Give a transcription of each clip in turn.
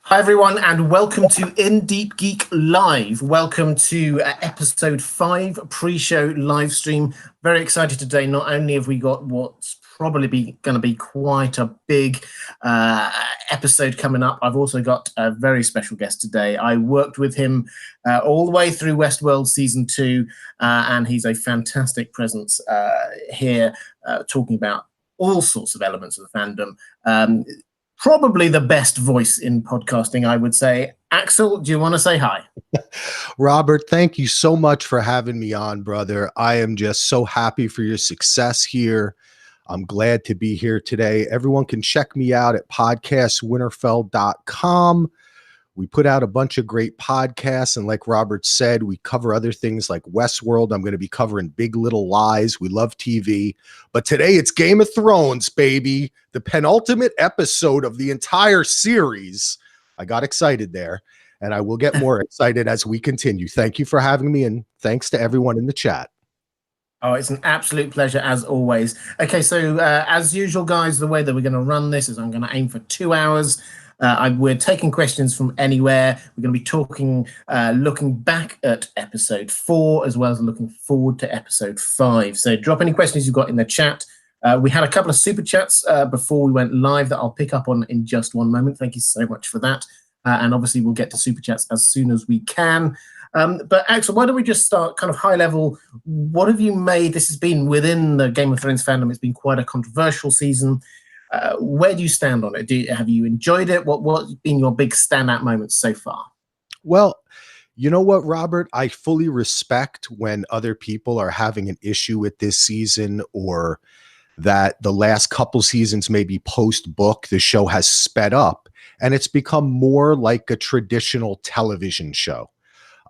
Hi everyone, and welcome to Deep Geek Live. Welcome to episode 5 pre-show live stream. Very excited today. Not only have we got what's probably going to be quite a big episode coming up, I've also got a very special guest today. I worked with him all the way through Westworld season 2, and he's a fantastic presence here, talking about all sorts of elements of the fandom. Probably the best voice in podcasting, I would say. Axel, do you want to say hi? Robert, thank you so much for having me on, brother. I am just so happy for your success here. I'm glad to be here today. Everyone can check me out at podcastwinterfell.com. We put out a bunch of great podcasts, and like Robert said, we cover other things like Westworld. I'm going to be covering Big Little Lies. We love TV. But today it's Game of Thrones, baby. The penultimate episode of the entire series. I got excited there, and I will get more excited as we continue. Thank you for having me, and thanks to everyone in the chat. Oh, it's an absolute pleasure, as always. Okay, so as usual, guys, the way that we're going to run this is I'm going to aim for 2 hours. We're taking questions from anywhere. We're going to be talking, looking back at episode 4, as well as looking forward to episode 5. So drop any questions you've got in the chat. We had a couple of super chats before we went live that I'll pick up on in just one moment. Thank you so much for that. And obviously we'll get to super chats as soon as we can. But Axel, why don't we just start kind of high level? What have you made? This has been within the Game of Thrones fandom. It's been quite a controversial season. Where do you stand on it? Have you enjoyed it? What's been your big standout moments so far? Well, you know what, Robert? I fully respect when other people are having an issue with this season, or that the last couple seasons, maybe post-book, the show has sped up and it's become more like a traditional television show.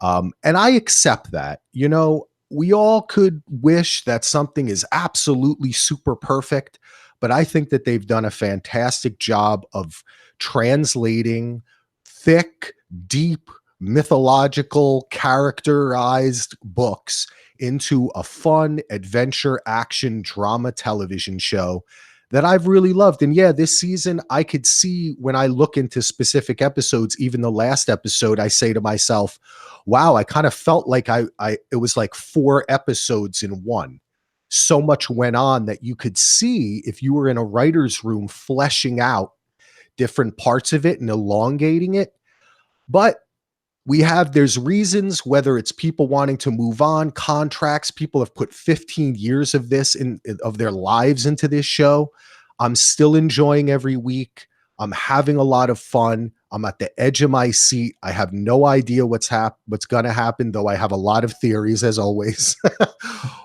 And I accept that. You know, we all could wish that something is absolutely super perfect, but I think that they've done a fantastic job of translating thick, deep, mythological, characterized books into a fun adventure, action, drama television show that I've really loved. And yeah, this season, I could see when I look into specific episodes, even the last episode, I say to myself, wow, I kind of felt like it was like 4 episodes in one. So much went on that you could see, if you were in a writer's room, fleshing out different parts of it and elongating it. But there's reasons, whether it's people wanting to move on, contracts. People have put 15 years of their lives into this show. I'm still enjoying every week. I'm having a lot of fun. I'm at the edge of my seat. I have no idea what's going to happen, though I have a lot of theories, as always.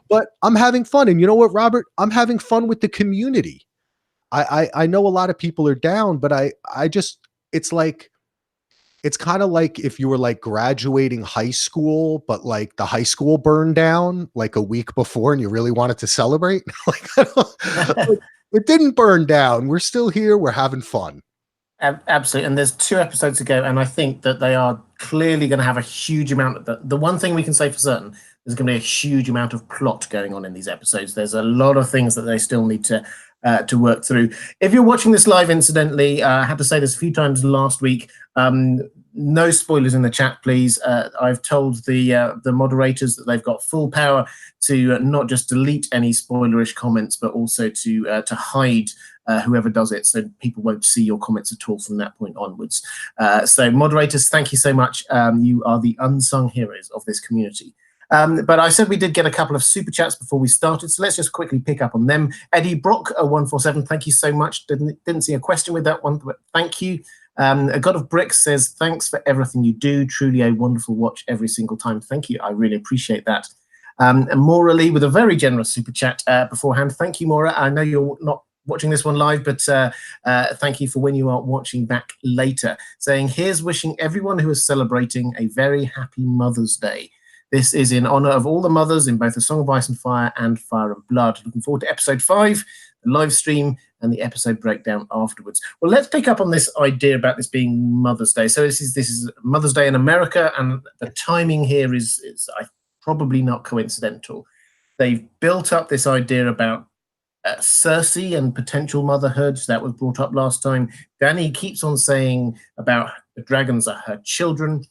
But I'm having fun. And you know what, Robert? I'm having fun with the community. I know a lot of people are down, but it's kind of like if you were like graduating high school, but like the high school burned down like a week before and you really wanted to celebrate. It didn't burn down. We're still here. We're having fun. Absolutely. And there's 2 episodes to go, and I think that they are clearly going to have a huge amount of the one thing we can say for certain, there's going to be a huge amount of plot going on in these episodes. There's a lot of things that they still need to work through. If you're watching this live, incidentally, I had to say this a few times last week. No spoilers in the chat, please. I've told the moderators that they've got full power to not just delete any spoilerish comments, but also to hide whoever does it, so people won't see your comments at all from that point onwards. So moderators, thank you so much. You are the unsung heroes of this community. But I said we did get a couple of super chats before we started, so let's just quickly pick up on them. Eddie Brock 147, thank you so much. Didn't see a question with that one, but thank you. A God of Bricks says, thanks for everything you do. Truly a wonderful watch every single time. Thank you. I really appreciate that. And Maura Lee with a very generous super chat beforehand. Thank you, Maura. I know you're not watching this one live, but thank you for when you are watching back later. Saying, here's wishing everyone who is celebrating a very happy Mother's Day. This is in honor of all the mothers in both A Song of Ice and Fire and Fire and Blood. Looking forward to episode 5, the live stream, and the episode breakdown afterwards. Well, let's pick up on this idea about this being Mother's Day. So this is Mother's Day in America, and the timing here is probably not coincidental. They've built up this idea about Cersei and potential motherhood. That was brought up last time. Dany keeps on saying about The dragons are her children.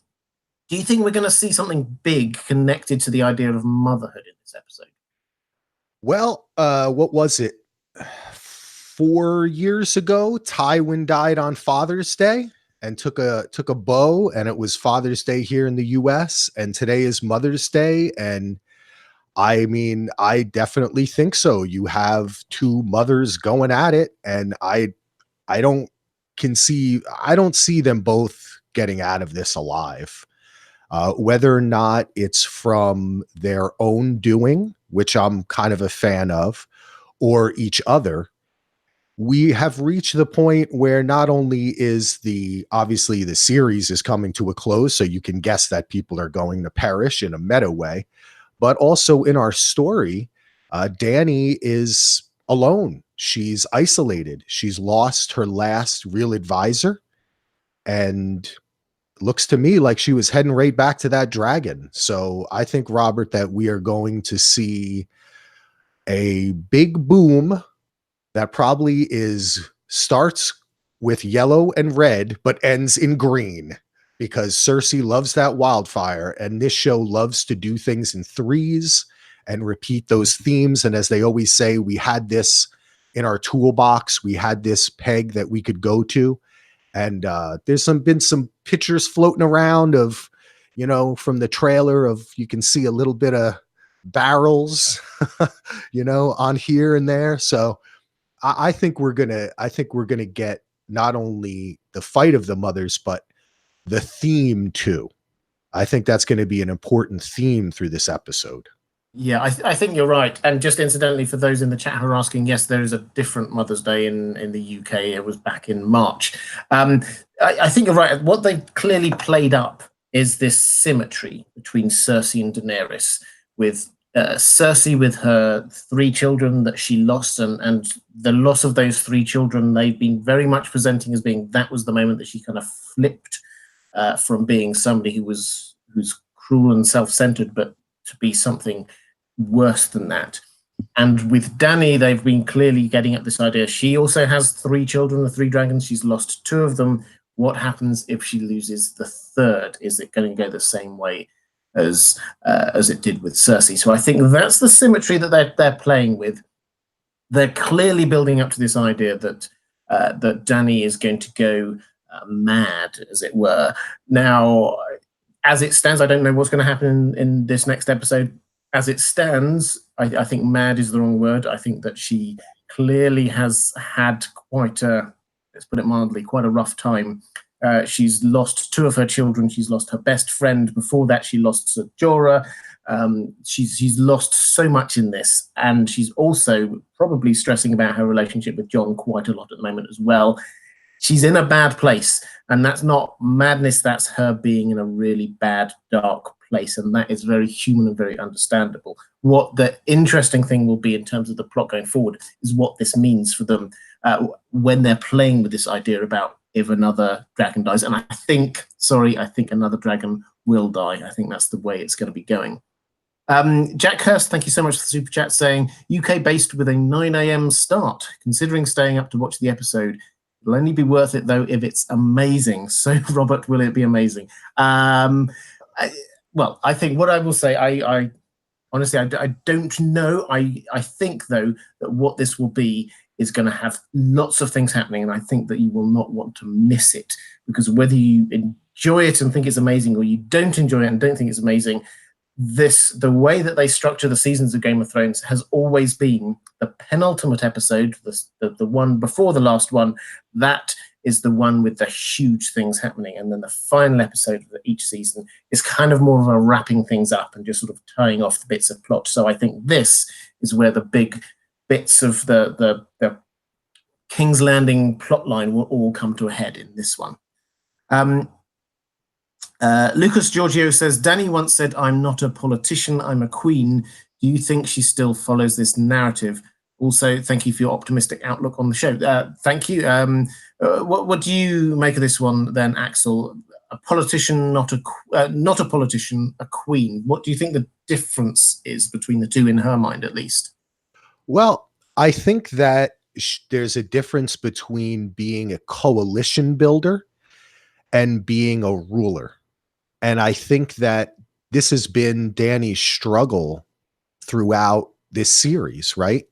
Do you think we're going to see something big connected to the idea of motherhood in this episode? Well, what was it? 4 years ago, Tywin died on Father's Day and took a bow, and it was Father's Day here in the US, and today is Mother's Day. And I mean, I definitely think so. You have two mothers going at it, and I don't see them both getting out of this alive. Whether or not it's from their own doing, which I'm kind of a fan of, or each other, we have reached the point where not only is obviously the series is coming to a close, so you can guess that people are going to perish in a meta way, but also in our story, Dany is alone. She's isolated. She's lost her last real advisor, and looks to me like she was heading right back to that dragon. So I think, Robert, that we are going to see a big boom that probably starts with yellow and red, but ends in green, because Cersei loves that wildfire, and this show loves to do things in threes and repeat those themes. And as they always say, we had this in our toolbox. We had this peg that we could go to. And there's been some pictures floating around of, from the trailer of, you can see a little bit of barrels, on here and there. So I think we're gonna get not only the fight of the mothers, but the theme too. I think that's going to be an important theme through this episode. Yeah, I think you're right. And just incidentally, for those in the chat who are asking, yes, there is a different Mother's Day in the UK. It was back in March. I think you're right. What they clearly played up is this symmetry between Cersei and Daenerys, with Cersei with her three children that she lost, and the loss of those three children, they've been very much presenting as being, that was the moment that she kind of flipped from being somebody who's cruel and self-centered, but to be something worse than that. And with Dany, they've been clearly getting at this idea. She also has three children, the three dragons. She's lost two of them. What happens if she loses the third? Is it going to go the same way as it did with Cersei? So I think that's the symmetry that they're playing with. They're clearly building up to this idea that that Dany is going to go mad, as it were. Now, as it stands, I don't know what's going to happen in this next episode. As it stands, I think mad is the wrong word. I think that she clearly has had quite a, let's put it mildly, quite a rough time. She's lost two of her children. She's lost her best friend. Before that, she lost Ser Jorah. She's lost so much in this. And she's also probably stressing about her relationship with Jon quite a lot at the moment as well. She's in a bad place. And that's not madness. That's her being in a really bad, dark place. And that is very human and very understandable. What the interesting thing will be in terms of the plot going forward is what this means for them when they're playing with this idea about if another dragon dies. And I think another dragon will die. I think that's the way it's going to be going. Jack Hurst, thank you so much for the super chat, saying UK based with a 9 a.m. start. Considering staying up to watch the episode, it'll only be worth it though if it's amazing. So, Robert, will it be amazing? Well, I think what I will say, I honestly, I don't know. I think though that what this will be is going to have lots of things happening, and I think that you will not want to miss it, because whether you enjoy it and think it's amazing or you don't enjoy it and don't think it's amazing, the way that they structure the seasons of Game of Thrones has always been the penultimate episode, the one before the last one, that is the one with the huge things happening, and then the final episode of each season is kind of more of a wrapping things up and just sort of tying off the bits of plot. So I think this is where the big bits of the King's Landing plotline will all come to a head in this one. Lucas Giorgio says, Dany once said, "I'm not a politician, I'm a queen." Do you think she still follows this narrative? Also, thank you for your optimistic outlook on the show. Thank you. What do you make of this one then, Axel? A politician, not a politician, a queen. What do you think the difference is between the two in her mind, at least? Well, I think that there's a difference between being a coalition builder and being a ruler. And I think that this has been Dany's struggle throughout this series, right?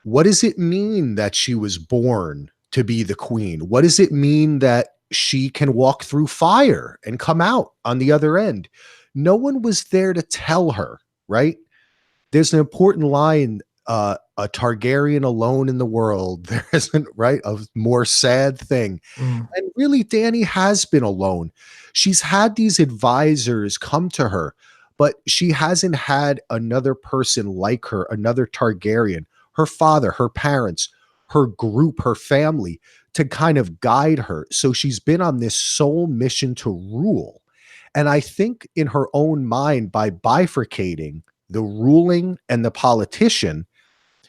What does it mean that she was born to be the queen? What does it mean that she can walk through fire and come out on the other end? No one was there to tell her, right? There's an important line, a Targaryen alone in the world. There isn't, right, a more sad thing. And really, Dany has been alone. She's had these advisors come to her, but she hasn't had another person like her, another Targaryen, her father, her parents, her group, her family, to kind of guide her. So she's been on this sole mission to rule. And I think in her own mind, by bifurcating the ruling and the politician,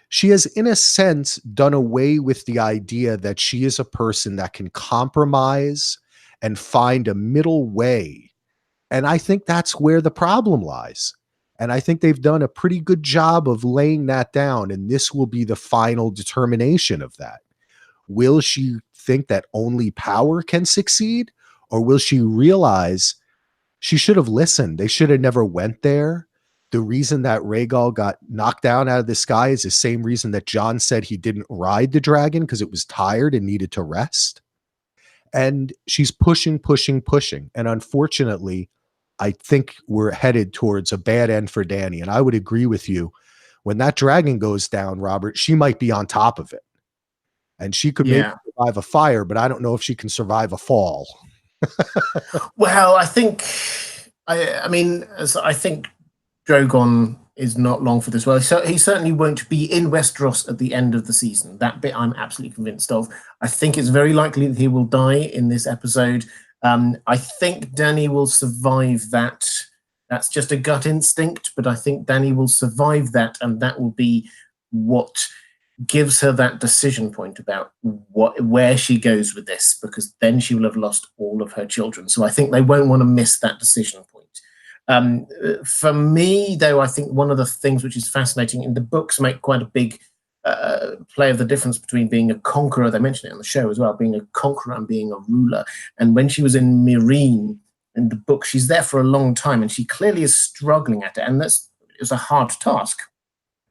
she has, in a sense, done away with the idea that she is a person that can compromise and find a middle way. And I think that's where the problem lies. And I think they've done a pretty good job of laying that down. And this will be the final determination of that. Will she think that only power can succeed? Or will she realize she should have listened? They should have never went there. The reason that Rhaegal got knocked down out of the sky is the same reason that Jon said he didn't ride the dragon, because it was tired and needed to rest. And she's pushing. And unfortunately, I think we're headed towards a bad end for Dany. And I would agree with you. When that dragon goes down, Robert, she might be on top of it. And she could maybe survive a fire, but I don't know if she can survive a fall. Well, I think Drogon is not long for this world. So he certainly won't be in Westeros at the end of the season. That bit I'm absolutely convinced of. I think it's very likely that he will die in this episode. I think Dany will survive that. That's just a gut instinct, but I think Dany will survive that, and that will be what gives her that decision point about where she goes with this, because then she will have lost all of her children. So I think they won't want to miss that decision point. For me, though, I think one of the things which is fascinating, in the books make quite a big play of the difference between being a conqueror, they mention it on the show as well, being a conqueror and being a ruler. And when she was in Meereen, in the book, she's there for a long time, and she clearly is struggling at it. And it was a hard task.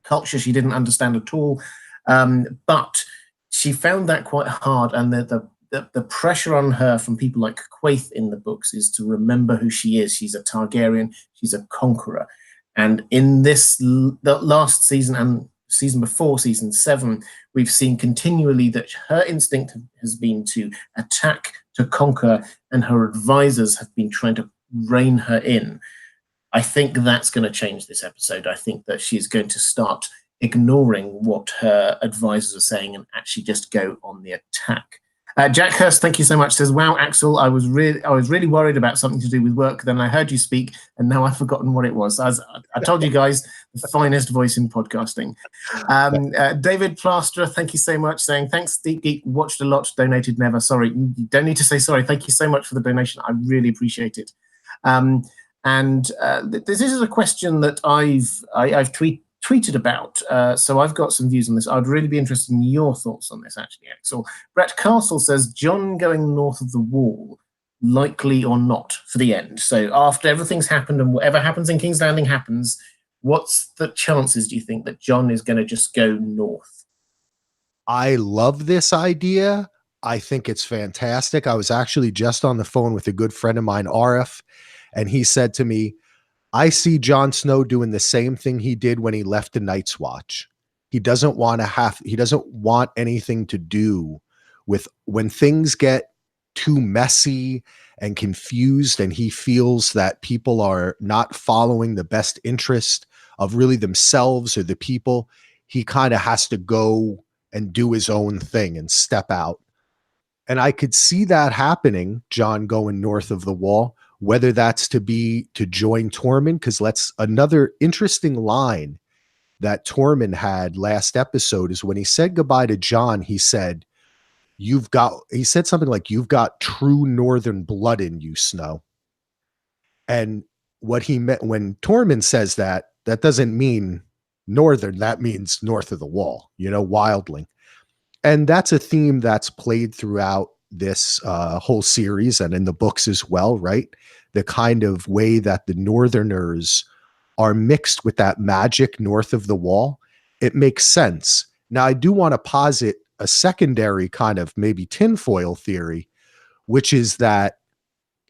Culture she didn't understand at all. But she found that quite hard, and the pressure on her from people like Quaithe in the books is to remember who she is. She's a Targaryen, she's a conqueror. And in the last season and season before, season 7, we've seen continually that her instinct has been to attack, to conquer, and her advisors have been trying to rein her in. I think that's going to change this episode. I think that she's going to start ignoring what her advisors are saying and actually just go on the attack. Jack Hurst, thank you so much, says, wow, Axel, I was really worried about something to do with work. Then I heard you speak, and now I've forgotten what it was. As I told you guys, the finest voice in podcasting. David Plasterer, thank you so much, saying, thanks, Deep Geek, watched a lot, donated never. Sorry, you don't need to say sorry. Thank you so much for the donation. I really appreciate it. This is a question that I've tweeted about, so I've got some views on this. I'd really be interested in your thoughts on this, actually, Axel. Brett Castle says, Jon going north of the wall, likely or not for the end? So after everything's happened and whatever happens in King's Landing happens, what's the chances, do you think, that Jon is going to just go north? I love this idea. I think it's fantastic. I was actually just on the phone with a good friend of mine, Arif, and he said to me, I see Jon Snow doing the same thing he did when he left the Night's Watch. He doesn't want anything to do with when things get too messy and confused, and he feels that people are not following the best interest of really themselves or the people. He kind of has to go and do his own thing and step out. And I could see that happening, Jon going north of the wall. Whether that's to join Tormund, because another interesting line that Tormund had last episode is when he said goodbye to Jon, he said something like, you've got true northern blood in you, Snow. And what he meant when Tormund says that doesn't mean northern, that means north of the wall, wildling. And that's a theme that's played throughout this whole series and in the books as well, right? The kind of way that the Northerners are mixed with that magic north of the wall, it makes sense. Now, I do want to posit a secondary kind of maybe tinfoil theory, which is that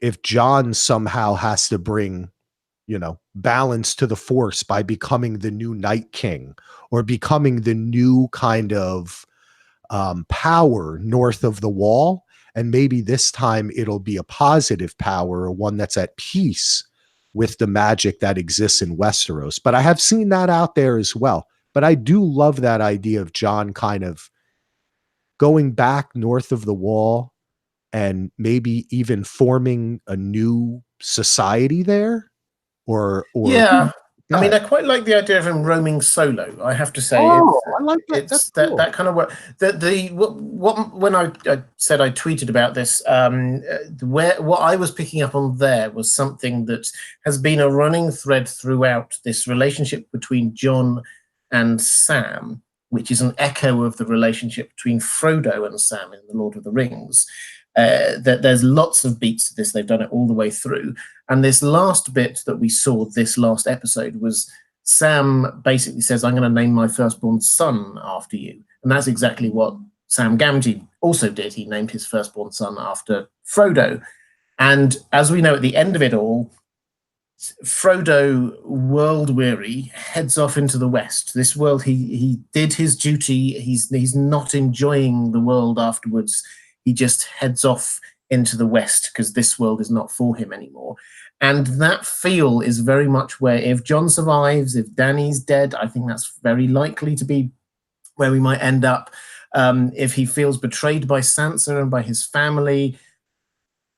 if Jon somehow has to bring, balance to the force by becoming the new Night King or becoming the new kind of power north of the wall, and maybe this time it'll be a positive power or one that's at peace with the magic that exists in Westeros. But I have seen that out there as well. But I do love that idea of Jon kind of going back north of the wall and maybe even forming a new society there, or yeah. I mean, I quite like the idea of him roaming solo. I have to say, I like that. It's cool. that kind of work. When I said I tweeted about this, what I was picking up on there was something that has been a running thread throughout this relationship between Jon and Sam, which is an echo of the relationship between Frodo and Sam in The Lord of the Rings. That there's lots of beats to this. They've done it all the way through. And this last bit that we saw this last episode was Sam basically says, I'm going to name my firstborn son after you. And that's exactly what Sam Gamgee also did. He named his firstborn son after Frodo. And as we know at the end of it all, Frodo, world weary, heads off into the west. This world, he did his duty. He's not enjoying the world afterwards. He just heads off into the west because this world is not for him anymore. And that feel is very much where if Jon survives, if Dany's dead, I think that's very likely to be where we might end up. If he feels betrayed by Sansa and by his family,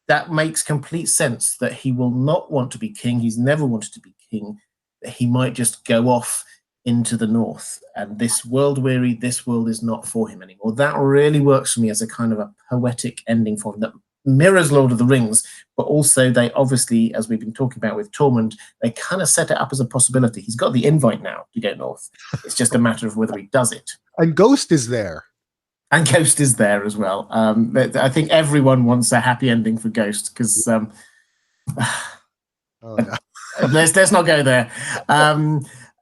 that makes complete sense that he will not want to be king. He's never wanted to be king. He might just go off into the north, and this world weary, this world is not for him anymore. That really works for me as a kind of a poetic ending for him that mirrors Lord of the Rings, but also they obviously, as we've been talking about with Tormund, they kind of set it up as a possibility. He's got the invite now to go north. It's just a matter of whether he does it. And Ghost is there. And Ghost is there as well. I think everyone wants a happy ending for Ghost because let's not go there.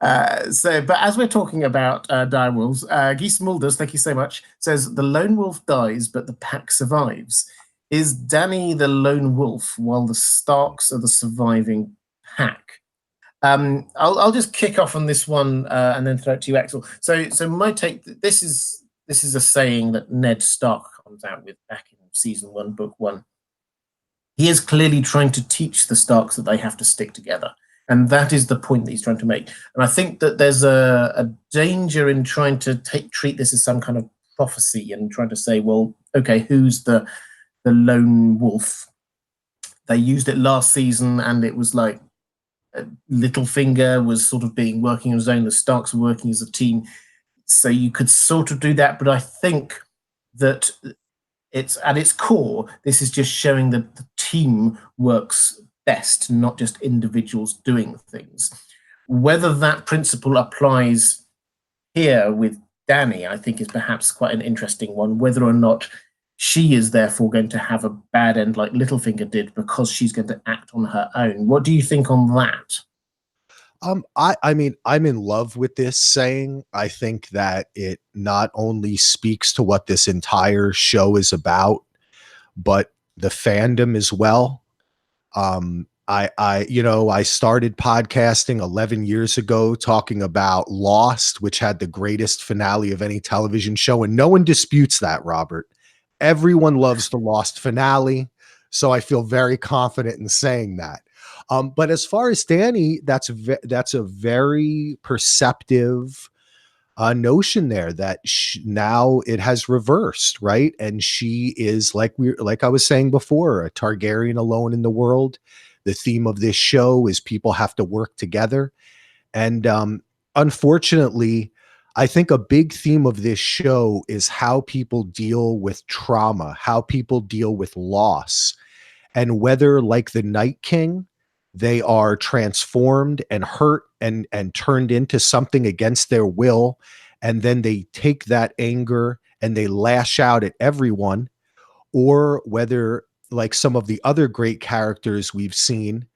But as we're talking about direwolves, Geese Mulders, thank you so much, says the lone wolf dies, but the pack survives. Is Dany the lone wolf while the Starks are the surviving pack? I'll just kick off on this one and then throw it to you, Axel. So my take, this is a saying that Ned Stark comes out with back in season 1, book 1. He is clearly trying to teach the Starks that they have to stick together. And that is the point that he's trying to make. And I think that there's a danger in trying to treat this as some kind of prophecy and trying to say, well, okay, who's the lone wolf? They used it last season, and it was like Littlefinger was sort of working on his own. The Starks were working as a team. So you could sort of do that. But I think that it's at its core, this is just showing that the team works best, not just individuals doing things. Whether that principle applies here with Dany, I think is perhaps quite an interesting one, whether or not she is therefore going to have a bad end like Littlefinger did because she's going to act on her own. What do you think on that? I mean, I'm in love with this saying. I think that it not only speaks to what this entire show is about, but the fandom as well. I started podcasting 11 years ago talking about Lost, which had the greatest finale of any television show. And no one disputes that, Robert. Everyone loves the Lost finale. So I feel very confident in saying that. But as far as Dany, that's a very perceptive notion there that now it has reversed, right? And she is like I was saying before, a Targaryen alone in the world. The theme of this show is people have to work together. And unfortunately, I think a big theme of this show is how people deal with trauma, how people deal with loss, and whether, like the Night King, they are transformed and hurt and turned into something against their will. And then they take that anger and they lash out at everyone, or whether, like some of the other great characters we've seen,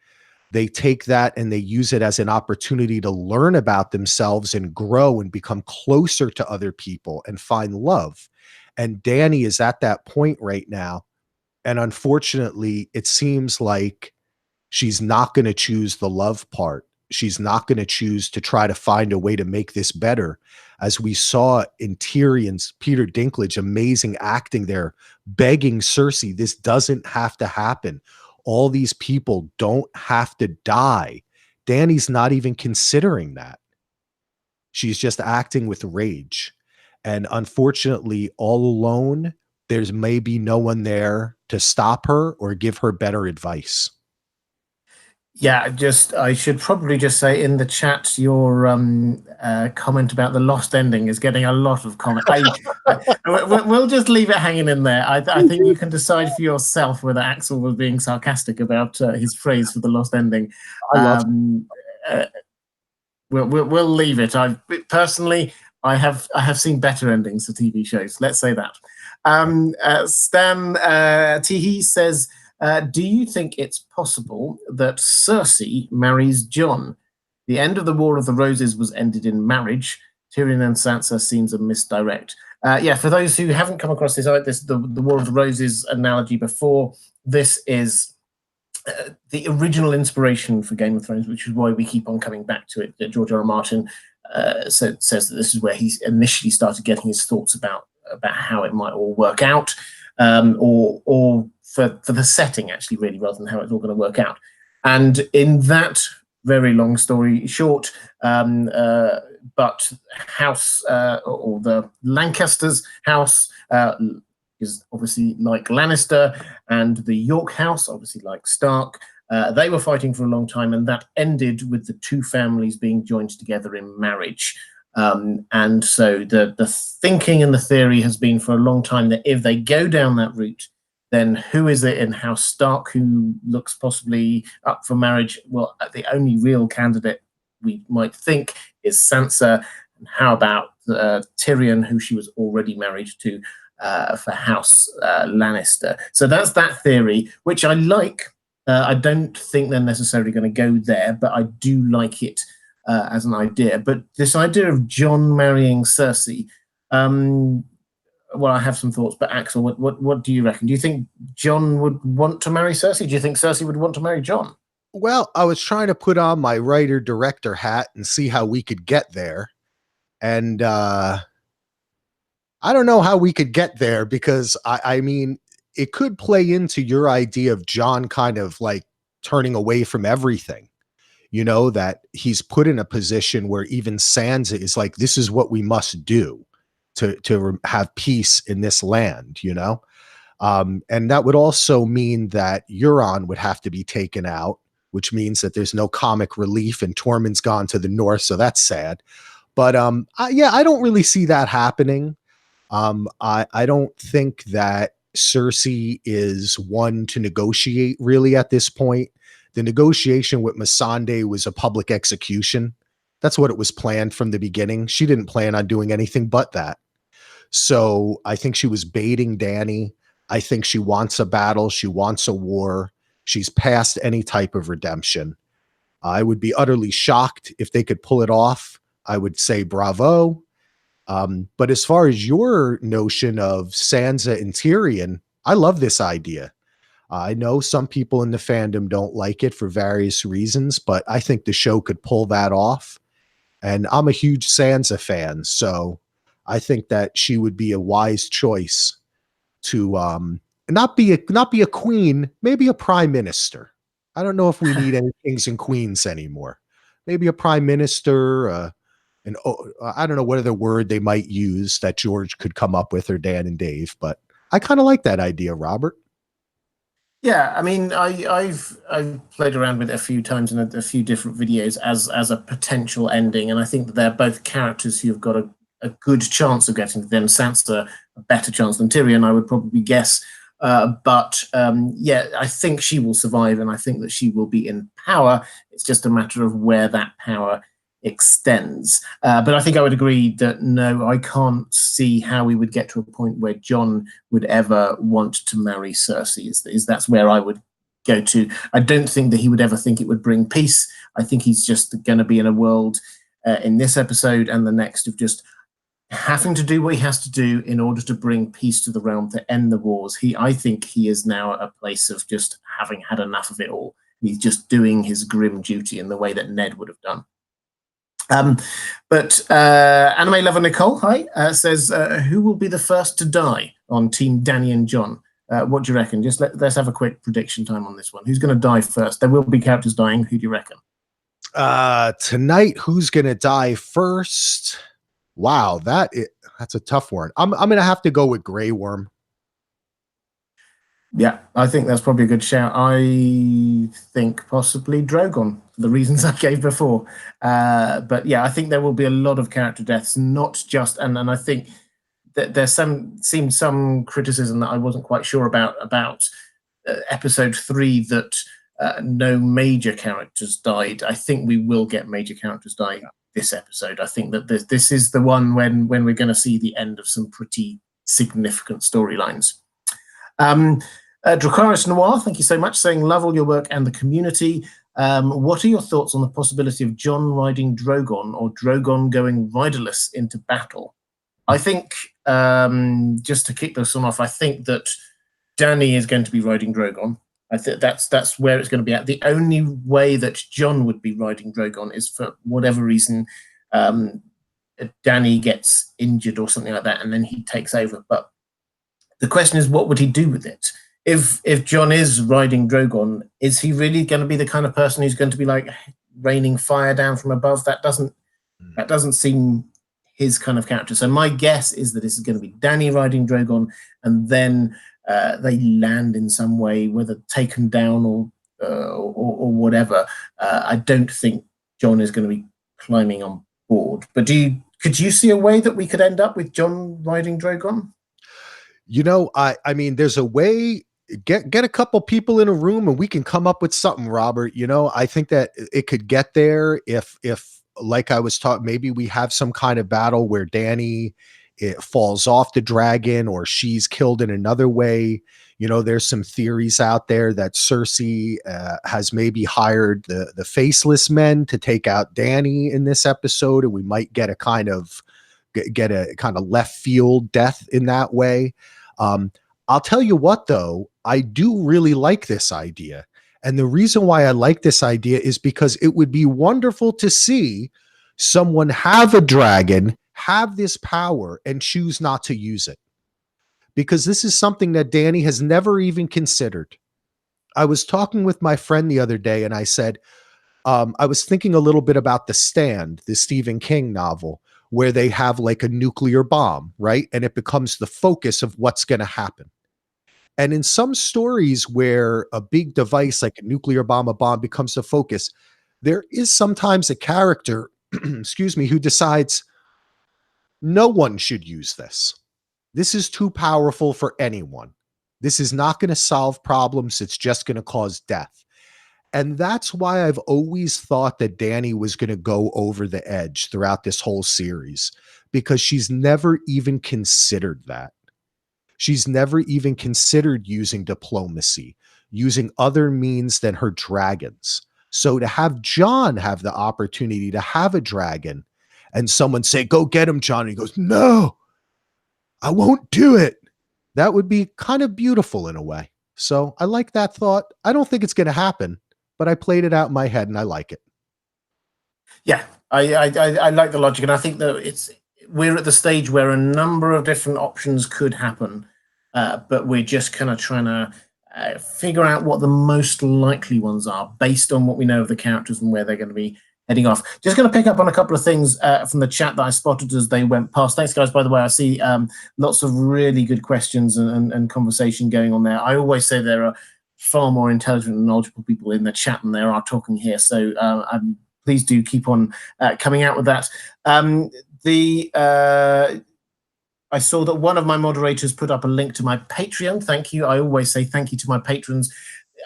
they take that and they use it as an opportunity to learn about themselves and grow and become closer to other people and find love. And Dany is at that point right now. And unfortunately, it seems like she's not going to choose the love part. She's not going to choose to try to find a way to make this better. As we saw in Tyrion's Peter Dinklage, amazing acting there, begging Cersei, this doesn't have to happen. All these people don't have to die. Dany's not even considering that. She's just acting with rage. And unfortunately, all alone, there's maybe no one there to stop her or give her better advice. Yeah, I should probably just say in the chat, your comment about the lost ending is getting a lot of comment. We'll just leave it hanging in there. I think you can decide for yourself whether Axel was being sarcastic about his phrase for the lost ending. We'll leave it. Personally, I have seen better endings to TV shows. Let's say that. Stan Tihi says, do you think it's possible that Cersei marries Jon? The end of the War of the Roses was ended in marriage. Tyrion and Sansa seems a misdirect. Yeah, for those who haven't come across the War of the Roses analogy before, this is the original inspiration for Game of Thrones, which is why we keep on coming back to it. George R. R. Martin says that this is where he initially started getting his thoughts about how it might all work out, or for the setting, actually, really, rather than how it's all going to work out. And in that very long story short, but house, or the Lancasters' house, is obviously like Lannister, and the York house, obviously like Stark. They were fighting for a long time, and that ended with the two families being joined together in marriage. And so the thinking and the theory has been for a long time that if they go down that route, then who is it in House Stark who looks possibly up for marriage? Well, the only real candidate we might think is Sansa. And how about Tyrion, who she was already married to, for House Lannister? So that's that theory, which I like. I don't think they're necessarily going to go there, but I do like it as an idea. But this idea of Jon marrying Cersei, well, I have some thoughts, but Axel, what do you reckon? Do you think Jon would want to marry Cersei? Do you think Cersei would want to marry Jon? Well, I was trying to put on my writer-director hat and see how we could get there. And I don't know how we could get there, because I mean, it could play into your idea of Jon kind of like turning away from everything. You know, that he's put in a position where even Sansa is like, this is what we must do to have peace in this land, you know? And that would also mean that Euron would have to be taken out, which means that there's no comic relief, and Tormund's gone to the north, so that's sad. But yeah, I don't really see that happening. I don't think that Cersei is one to negotiate really at this point. The negotiation with Missandei was a public execution. That's what it was planned from the beginning. She didn't plan on doing anything but that. So I think she was baiting Dany. I think she wants a battle. She wants a war. She's past any type of redemption. I would be utterly shocked if they could pull it off. I would say bravo. But as far as your notion of Sansa and Tyrion, I love this idea. I know some people in the fandom don't like it for various reasons, but I think the show could pull that off. And I'm a huge Sansa fan, so I think that she would be a wise choice to not be a queen, maybe a prime minister. I don't know if we need any kings and queens anymore. Maybe a prime minister, and I don't know what other word they might use that George could come up with, or Dan and Dave, but I kind of like that idea, Robert. Yeah, I mean, I've played around with it a few times in a few different videos as a potential ending, and I think that they're both characters who have got a good chance of getting to them. Sansa a better chance than Tyrion, I would probably guess. But yeah, I think she will survive, and I think that she will be in power. It's just a matter of where that power extends. But I think I would agree that no, I can't see how we would get to a point where Jon would ever want to marry Cersei. That's where I would go to. I don't think that he would ever think it would bring peace. I think he's just going to be in a world in this episode and the next of just having to do what he has to do in order to bring peace to the realm, to end the wars. I think he is now at a place of just having had enough of it all. He's just doing his grim duty in the way that Ned would have done. But Anime Lover Nicole, hi, says, who will be the first to die on Team Dany and Jon? What do you reckon? Just let's have a quick prediction time on this one. Who's going to die first? There will be characters dying. Who do you reckon? Tonight, who's going to die first? Wow, that's a tough one. I'm going to have to go with Grey Worm. Yeah, I think that's probably a good shout. I think possibly Drogon, for the reasons I gave before. But yeah, I think there will be a lot of character deaths, not just, and I think that there's some criticism that I wasn't quite sure about episode 3 that no major characters died. I think we will get major characters dying this episode. I think that this is the one when we're going to see the end of some pretty significant storylines. Dracarys Noir, thank you so much, saying love all your work and the community. What are your thoughts on the possibility of Jon riding Drogon or Drogon going riderless into battle? I think, just to kick this one off, I think that Dany is going to be riding Drogon. I think that's where it's going to be at. The only way that Jon would be riding Drogon is for whatever reason Dany gets injured or something like that, and then he takes over. But the question is, what would he do with it? If Jon is riding Drogon, is he really going to be the kind of person who's going to be like raining fire down from above? That doesn't seem his kind of character. So my guess is that this is going to be Dany riding Drogon, and then they land in some way, whether taken down or whatever. I don't think Jon is going to be climbing on board. But could you see a way that we could end up with Jon riding Drogon? You know, I mean, there's a way. Get a couple people in a room and we can come up with something, Robert. You know, I think that it could get there if like I was taught, maybe we have some kind of battle where Dany falls off the dragon or she's killed in another way. You know, there's some theories out there that Cersei has maybe hired the faceless men to take out Dany in this episode, and we might get a kind of left field death in that way. I'll tell you what, though, I do really like this idea. And the reason why I like this idea is because it would be wonderful to see someone have a dragon, have this power, and choose not to use it. Because this is something that Dany has never even considered. I was talking with my friend the other day, and I said, I was thinking a little bit about The Stand, the Stephen King novel, where they have like a nuclear bomb, right? And it becomes the focus of what's going to happen. And in some stories where a big device like a nuclear bomb, a bomb becomes the focus, there is sometimes a character, excuse me, who decides no one should use this. This is too powerful for anyone. This is not going to solve problems. It's just going to cause death. And that's why I've always thought that Dany was going to go over the edge throughout this whole series, because she's never even considered that. She's never even considered using diplomacy, using other means than her dragons. So to have Jon have the opportunity to have a dragon and someone say, go get him, Jon, and he goes, no, I won't do it. That would be kind of beautiful in a way. So I like that thought. I don't think it's going to happen, but I played it out in my head and I like it. Yeah, I like the logic, and I think that we're at the stage where a number of different options could happen, but we're just kind of trying to figure out what the most likely ones are based on what we know of the characters and where they're going to be heading off. Just going to pick up on a couple of things from the chat that I spotted as they went past. Thanks, guys, by the way. I see lots of really good questions and conversation going on there. I always say there are far more intelligent and knowledgeable people in the chat than there are talking here. So please do keep on coming out with that. I saw that one of my moderators put up a link to my Patreon. Thank you. I always say thank you to my patrons.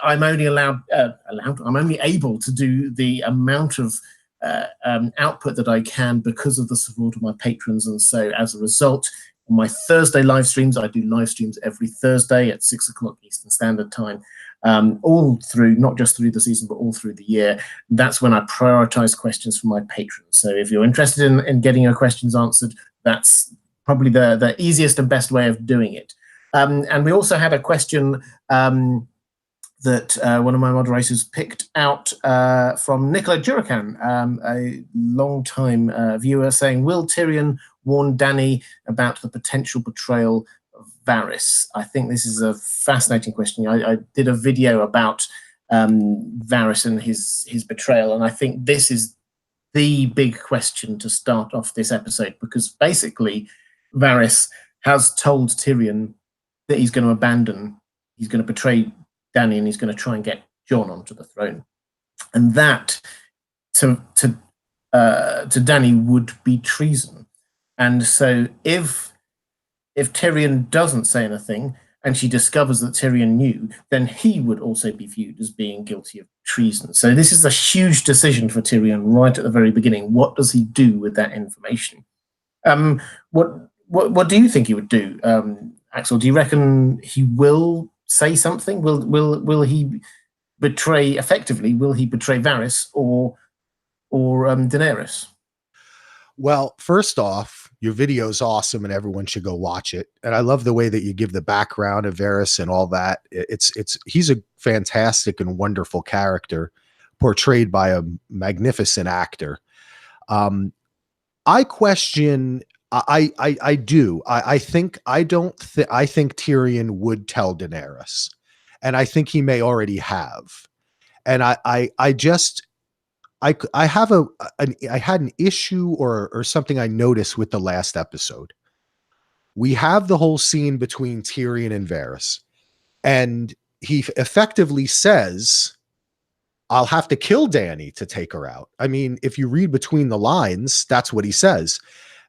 I'm only I'm only able to do the amount of output that I can because of the support of my patrons. And so as a result, on my Thursday live streams, I do live streams every Thursday at 6 o'clock Eastern Standard Time, all through, not just through the season, but all through the year. That's when I prioritize questions from my patrons. So if you're interested in getting your questions answered, that's probably the easiest and best way of doing it. And we also had a question that one of my moderators picked out from Nicola Juracan, a long-time viewer, saying, will Tyrion warn Dany about the potential betrayal of Varys? I think this is a fascinating question. I did a video about Varys and his betrayal, and I think this is the big question to start off this episode, because basically Varys has told Tyrion that he's going to he's going to betray Dany, and he's going to try and get Jon onto the throne, and that to Dany would be treason. And so if Tyrion doesn't say anything and she discovers that Tyrion knew, then he would also be viewed as being guilty of treason. So this is a huge decision for Tyrion right at the very beginning. What does he do with that information? What do you think he would do, Axel? Do you reckon he will say something? Will he betray effectively? Will he betray Varys or Daenerys? Well, first off, your video is awesome and everyone should go watch it. And I love the way that you give the background of Varys and all that. He's a fantastic and wonderful character portrayed by a magnificent actor. I question, I do. I think Tyrion would tell Daenerys, and I think he may already have. And I had an issue or something I noticed with the last episode. We have the whole scene between Tyrion and Varys, and he effectively says, I'll have to kill Dany to take her out. I mean, if you read between the lines, that's what he says.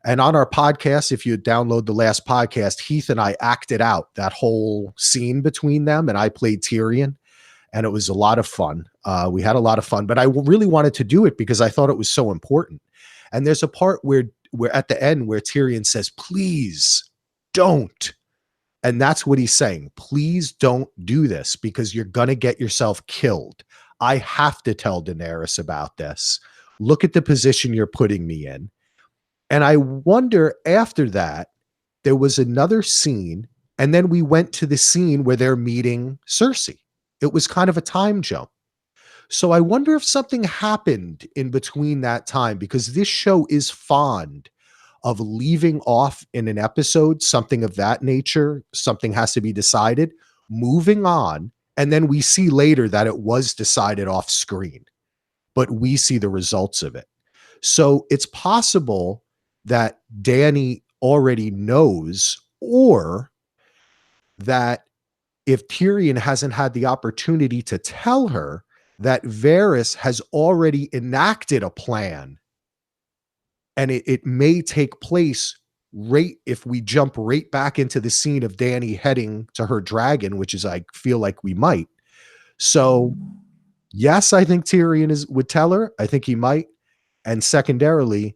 And on our podcast, if you download the last podcast, Heath and I acted out that whole scene between them, and I played Tyrion. And it was a lot of fun. We had a lot of fun, but I really wanted to do it because I thought it was so important. And there's a part where at the end where Tyrion says, please don't. And that's what he's saying. Please don't do this because you're going to get yourself killed. I have to tell Daenerys about this. Look at the position you're putting me in. And I wonder, after that, there was another scene, and then we went to the scene where they're meeting Cersei. It was kind of a time jump. So I wonder if something happened in between that time, because this show is fond of leaving off in an episode something of that nature. Something has to be decided, moving on, and then we see later that it was decided off screen, but we see the results of it. So it's possible that Dany already knows, or that if Tyrion hasn't had the opportunity to tell her, that Varys has already enacted a plan, and it may take place right if we jump right back into the scene of Dany heading to her dragon, which is, I feel like we might. So yes, I think Tyrion would tell her. I think he might. And secondarily,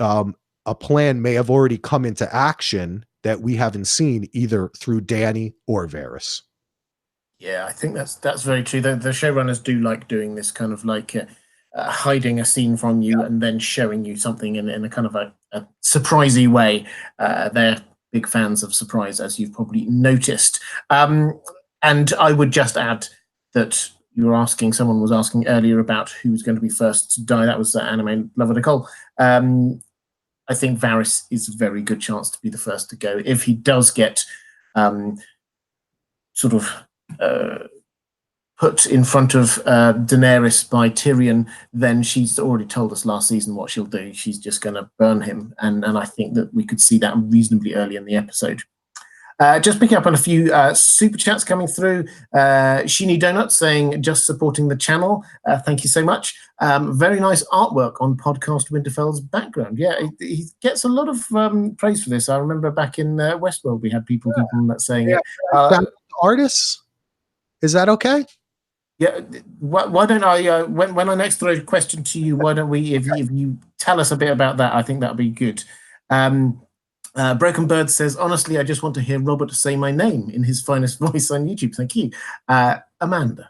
a plan may have already come into action that we haven't seen, either through Dany or Varys. Yeah, I think that's very true. The showrunners do like doing this kind of like hiding a scene from you and then showing you something in a kind of a surprisey way. They're big fans of surprise, as you've probably noticed. And I would just add that someone was asking earlier about who's going to be first to die. That was anime lover Nicole. I think Varys is a very good chance to be the first to go. If he does get sort of put in front of Daenerys by Tyrion, then she's already told us last season what she'll do. She's just going to burn him. And I think that we could see that reasonably early in the episode. Just picking up on a few super chats coming through. Sheeny Donut saying, just supporting the channel. Thank you so much. Very nice artwork on Podcast Winterfell's background. Yeah, he gets a lot of praise for this. I remember back in Westworld, we had people saying it. Artists, is that okay? Yeah, why don't I, when I next throw a question to you, why don't we, if you tell us a bit about that, I think that'll be good. Broken Bird says, honestly, I just want to hear Robert say my name in his finest voice on YouTube. Thank you. Amanda.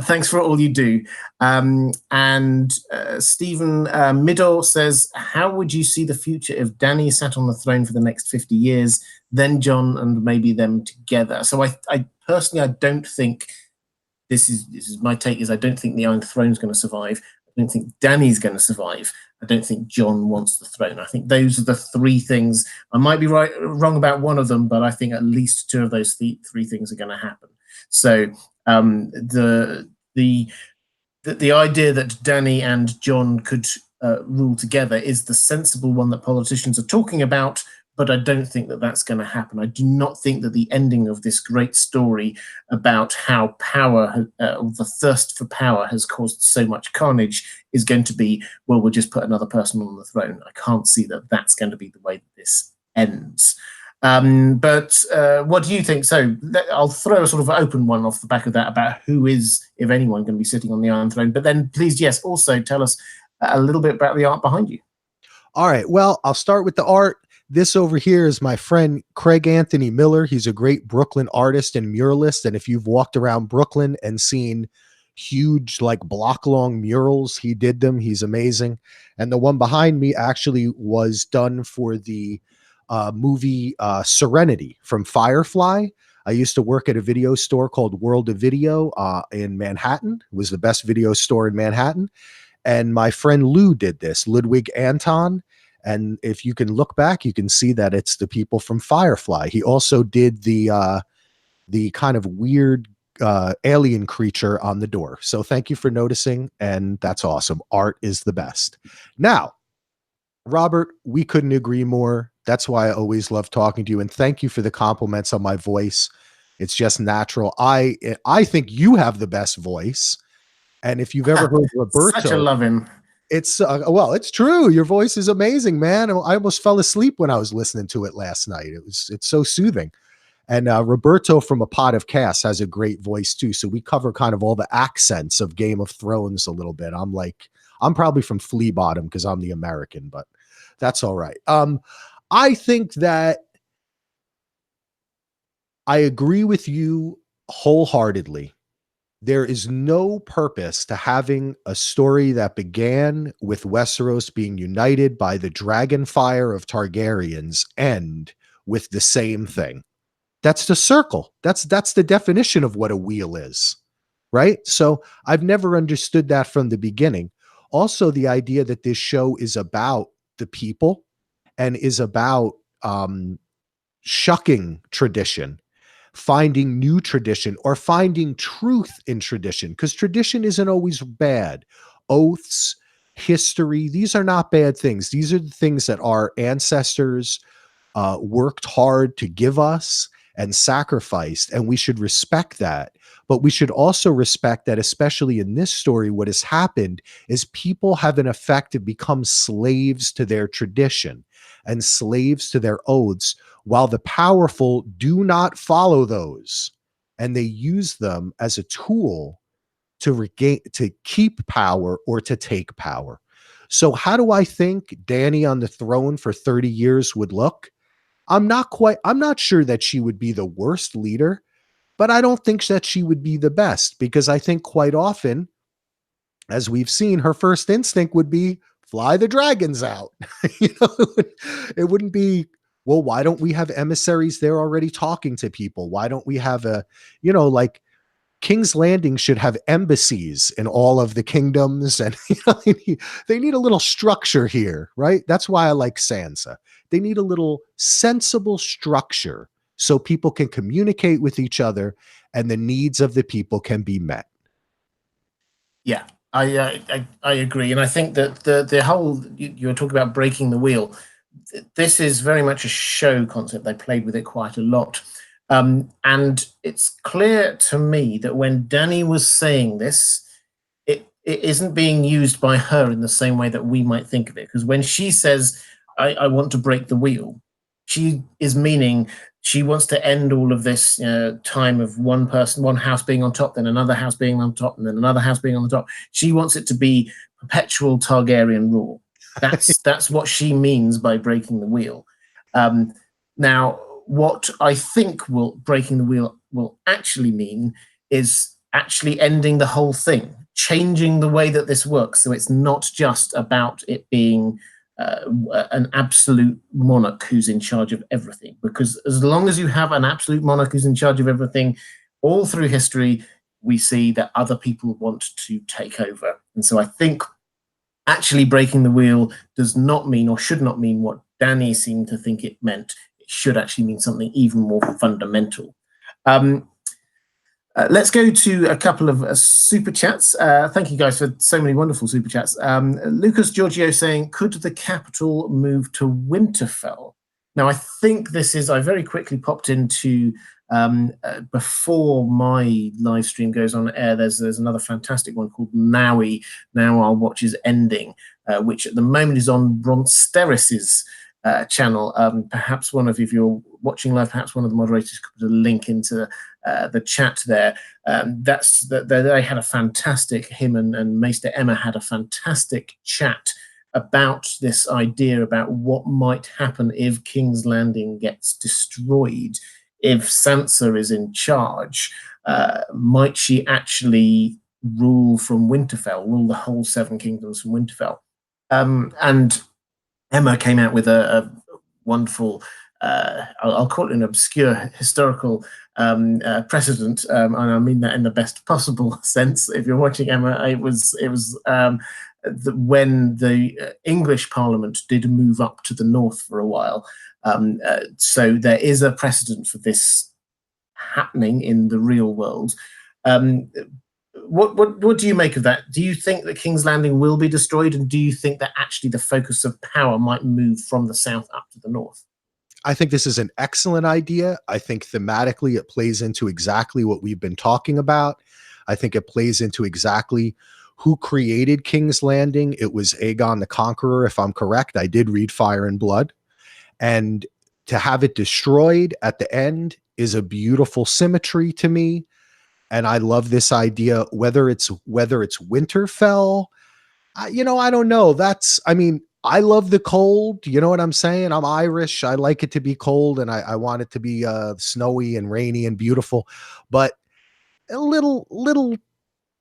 Thanks for all you do. And Stephen Middle says, how would you see the future if Dany sat on the throne for the next 50 years, then Jon and maybe them together? So I personally, I don't think, this is my take, is I don't think the Iron Throne is going to survive. I don't think Dany's going to survive. I don't think Jon wants the throne. I think those are the three things. I might be wrong about one of them, but I think at least two of those three things are going to happen. So the idea that Dany and Jon could rule together is the sensible one that politicians are talking about, but I don't think that that's going to happen. I do not think that the ending of this great story about how power, the thirst for power has caused so much carnage is going to be, well, we'll just put another person on the throne. I can't see that that's going to be the way that this ends. But what do you think? So I'll throw a sort of open one off the back of that about who is, if anyone, going to be sitting on the Iron Throne. But then please, yes, also tell us a little bit about the art behind you. All right. Well, I'll start with the art. This over here is my friend Craig Anthony Miller. He's a great Brooklyn artist and muralist. And if you've walked around Brooklyn and seen huge, like block-long murals, he did them. He's amazing. And the one behind me actually was done for the movie Serenity from Firefly. I used to work at a video store called World of Video in Manhattan. It was the best video store in Manhattan. And my friend Lou did this, Ludwig Anton. And if you can look back, you can see that it's the people from Firefly. He also did the kind of weird alien creature on the door. So thank you for noticing. And that's awesome. Art is the best. Now, Robert, we couldn't agree more. That's why I always love talking to you. And thank you for the compliments on my voice. It's just natural. I think you have the best voice. And if you've ever heard Roberto, such a loving. It's well, it's true. Your voice is amazing, man. I almost fell asleep when I was listening to it last night. It's so soothing. And Roberto from A Pot of Cast has a great voice too. So we cover kind of all the accents of Game of Thrones a little bit. I'm probably from Flea Bottom because I'm the American, but that's all right. I think that I agree with you wholeheartedly. There is no purpose to having a story that began with Westeros being united by the dragon fire of Targaryens end with the same thing. That's the circle. That's the definition of what a wheel is, right? So I've never understood that from the beginning. Also, the idea that this show is about the people and is about shucking tradition, finding new tradition, or finding truth in tradition, because tradition isn't always bad. Oaths, history, these are not bad things. These are the things that our ancestors worked hard to give us and sacrificed, and we should respect that. But we should also respect that, especially in this story, what has happened is people have in effect become slaves to their tradition and slaves to their oaths, while the powerful do not follow those, and they use them as a tool to keep power or to take power. So how do I think Dany on the throne for 30 years would look? I'm not sure that she would be the worst leader, but I don't think that she would be the best, because I think quite often, as we've seen, her first instinct would be fly the dragons out. It wouldn't be, well, why don't we have emissaries there already talking to people? Why don't we have like King's Landing should have embassies in all of the kingdoms, and they need a little structure here, right? That's why I like Sansa. They need a little sensible structure so people can communicate with each other and the needs of the people can be met. Yeah, I agree, and I think that the whole you were talking about breaking the wheel. This is very much a show concept. They played with it quite a lot, and it's clear to me that when Dany was saying this, it isn't being used by her in the same way that we might think of it. Because when she says, I want to break the wheel," she is meaning She wants to end all of this time of one house being on top, then another house being on top, and then another house being on the top. She wants it to be perpetual Targaryen rule. That's what she means by breaking the wheel. Now, what I think breaking the wheel will actually mean is actually ending the whole thing, changing the way that this works. So it's not just about it being an absolute monarch who's in charge of everything, because as long as you have an absolute monarch who's in charge of everything, all through history, we see that other people want to take over. And so I think actually breaking the wheel does not mean, or should not mean, what Danny seemed to think it meant. It should actually mean something even more fundamental. Let's go to a couple of super chats. Thank you guys for so many wonderful super chats. Lucas Giorgio saying, could the capital move to Winterfell? Now, I think I very quickly popped into, before my live stream goes on air, there's another fantastic one called Now Our Watch is Ending, which at the moment is on Bronsteris's channel. Perhaps one of you, if you're watching live, perhaps one of the moderators could put a link into the chat there. They had a fantastic, him and Maester Emma had a fantastic chat about this idea about what might happen if King's Landing gets destroyed, if Sansa is in charge. Might she actually rule from Winterfell, rule the whole Seven Kingdoms from Winterfell? And Emma came out with a wonderful, I'll call it an obscure historical precedent, and I mean that in the best possible sense. If you're watching, Emma, it was when the English Parliament did move up to the north for a while. So there is a precedent for this happening in the real world. What do you make of that? Do you think that King's Landing will be destroyed, and do you think that actually the focus of power might move from the south up to the north? I think this is an excellent idea. I think thematically it plays into exactly what we've been talking about. I think it plays into exactly who created King's Landing. It was Aegon the Conqueror, if I'm correct. I did read Fire and Blood. And to have it destroyed at the end is a beautiful symmetry to me. And I love this idea, whether it's Winterfell, I don't know. I love the cold. You know what I'm saying? I'm Irish. I like it to be cold, and I want it to be snowy and rainy and beautiful, but a little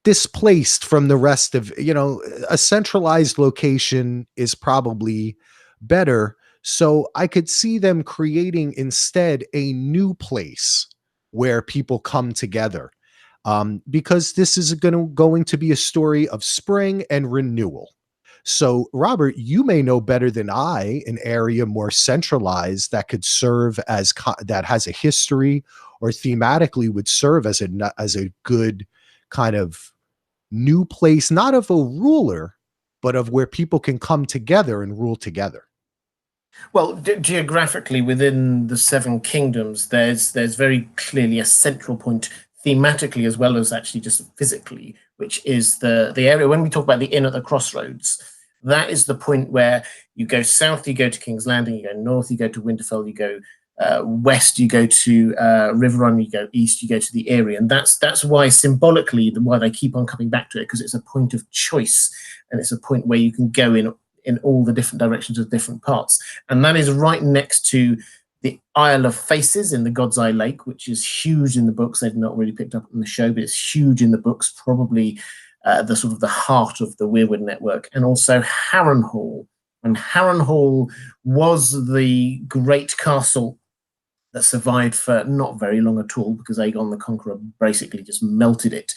displaced from the rest of, a centralized location is probably better. So I could see them creating instead a new place where people come together. Because this is going to be a story of spring and renewal. So, Robert, you may know better than I an area more centralized that could serve as that has a history, or thematically would serve as a good kind of new place, not of a ruler, but of where people can come together and rule together. Well, geographically within the Seven Kingdoms, there's very clearly a central point thematically as well as actually just physically, which is the area when we talk about the inn at the crossroads. That is the point where you go south, you go to King's Landing, you go north, you go to Winterfell, you go west, you go to Riverrun, you go east, you go to the Eyrie. And that's why symbolically why they keep on coming back to it, because it's a point of choice, and it's a point where you can go in all the different directions of different parts. And that is right next to the Isle of Faces in the God's Eye Lake, which is huge in the books. They've not really picked up in the show, but it's huge in the books, probably the sort of the heart of the Weirwood network. And also Harrenhal. And Harrenhal was the great castle that survived for not very long at all, because Aegon the Conqueror basically just melted it.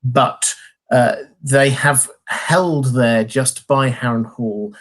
But they have held there just by Harrenhal,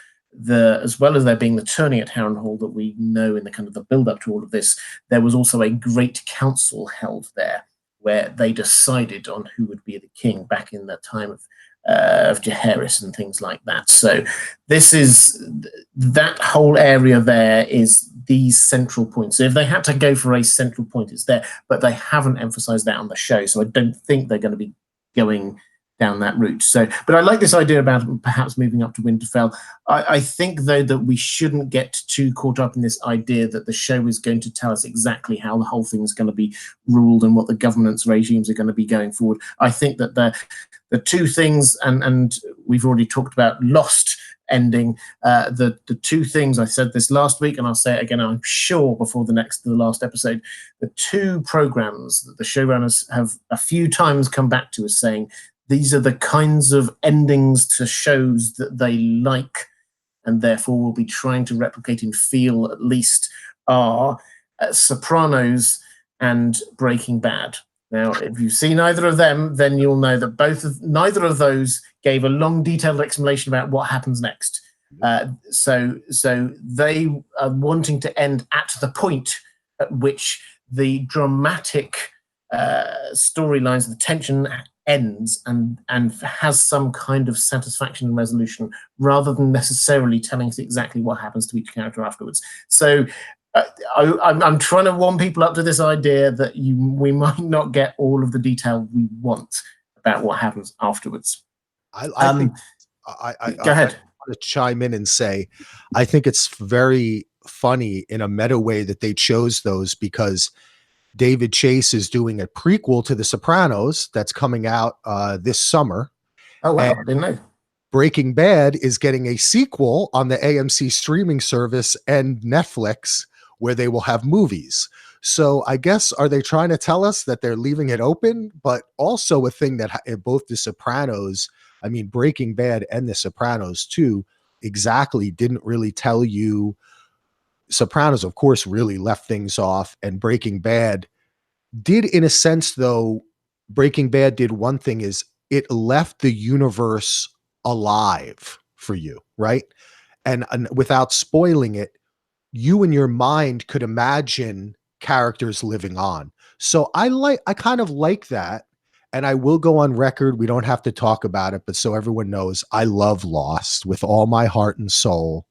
as well as there being the tourney at Harrenhal that we know in the kind of the build-up to all of this, there was also a great council held there where they decided on who would be the king back in the time of Jaehaerys and things like that. So that whole area there is these central points. So if they had to go for a central point, it's there, but they haven't emphasized that on the show. So I don't think they're going to be going down that route. So, but I like this idea about perhaps moving up to Winterfell. I think, though, that we shouldn't get too caught up in this idea that the show is going to tell us exactly how the whole thing is going to be ruled and what the governance regimes are going to be going forward. I think that the two things, and we've already talked about Lost ending, the two things, I said this last week and I'll say it again, I'm sure, before the last episode, the two programs that the showrunners have a few times come back to us saying these are the kinds of endings to shows that they like and therefore will be trying to replicate and feel, at least, are Sopranos and Breaking Bad. Now, if you've seen either of them, then you'll know that neither of those gave a long, detailed explanation about what happens next. So they are wanting to end at the point at which the dramatic storylines, the tension ends and has some kind of satisfaction and resolution, rather than necessarily telling us exactly what happens to each character afterwards. So I'm trying to warm people up to this idea that we might not get all of the detail we want about what happens afterwards. I think go ahead. I want to chime in and say, I think it's very funny in a meta way that they chose those, because David Chase is doing a prequel to The Sopranos that's coming out this summer. Oh, wow. I didn't know. Breaking Bad is getting a sequel on the AMC streaming service and Netflix, where they will have movies. So I guess, are they trying to tell us that they're leaving it open? But also a thing that both The Sopranos, I mean, Breaking Bad and The Sopranos too, exactly didn't really tell you. Sopranos, of course, really left things off, and Breaking Bad did, in a sense, though. Breaking Bad did one thing, is it left the universe alive for you, right? And without spoiling it, you in your mind could imagine characters living on. So I kind of like that. And I will go on record, we don't have to talk about it, but so everyone knows, I love Lost with all my heart and soul.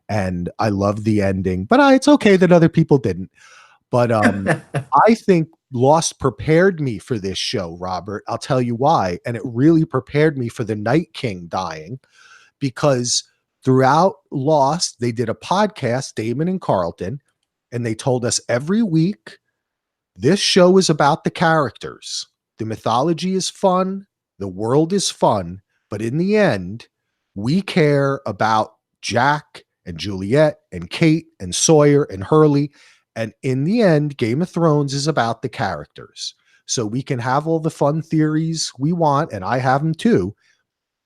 And I love the ending, but it's okay that other people didn't. But I think Lost prepared me for this show, Robert. I'll tell you why. And it really prepared me for the Night King dying, because throughout Lost, they did a podcast, Damon and Carlton, and they told us every week, this show is about the characters. The mythology is fun. The world is fun. But in the end, we care about Jack and Juliet and Kate and Sawyer and Hurley. And in the end, Game of Thrones is about the characters. So we can have all the fun theories we want, and I have them too.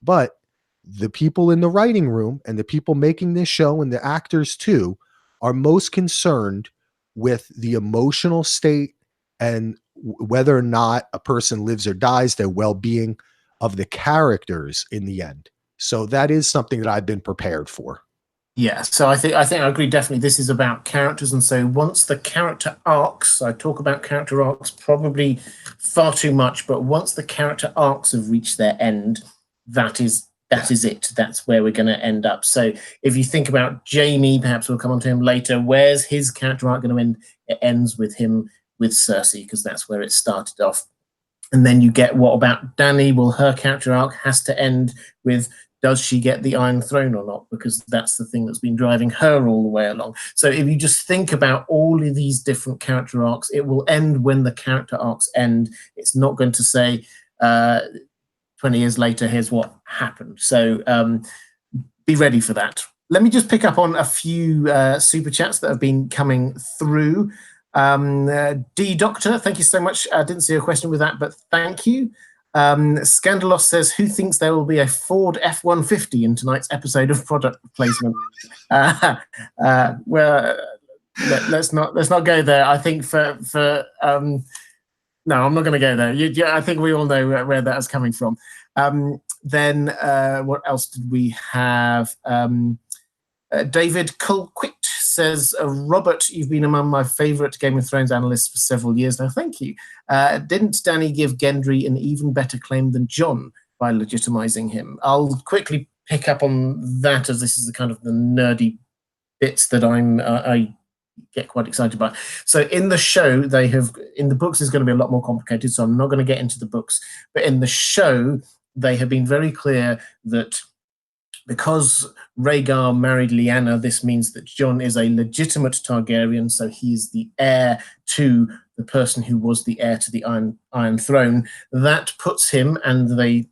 But the people in the writing room and the people making this show and the actors too are most concerned with the emotional state and whether or not a person lives or dies, their well-being of the characters in the end. So that is something that I've been prepared for. Yeah, so I think I agree definitely. This is about characters, and so once the character arcs, I talk about character arcs probably far too much, but once the character arcs have reached their end, that is it. That's where we're going to end up. So if you think about Jaime, perhaps we'll come on to him later, where's his character arc going to end? It ends with him with Cersei, because that's where it started off. And then you get, what about Dany? Well, her character arc has to end with, does she get the Iron Throne or not? Because that's the thing that's been driving her all the way along. So if you just think about all of these different character arcs, it will end when the character arcs end. It's not going to say 20 years later, here's what happened. So be ready for that. Let me just pick up on a few super chats that have been coming through. D Doctor, thank you so much. I didn't see a question with that, but thank you. Scandalos says, who thinks there will be a Ford F-150 in tonight's episode of Product Placement? Well, let's not go there. I think no, I'm not going to go there. I think we all know where that is coming from. Then what else did we have? David Colquitt says, Robert, you've been among my favorite Game of Thrones analysts for several years now. Thank you. Didn't Dany give Gendry an even better claim than Jon by legitimizing him? I'll quickly pick up on that, as this is the kind of the nerdy bits that I get quite excited by. So in the show, in the books is going to be a lot more complicated, so I'm not going to get into the books. But in the show, they have been very clear that because Rhaegar married Lyanna, this means that Jon is a legitimate Targaryen, so he's the heir to the person who was the heir to the Iron Throne. That puts him, and they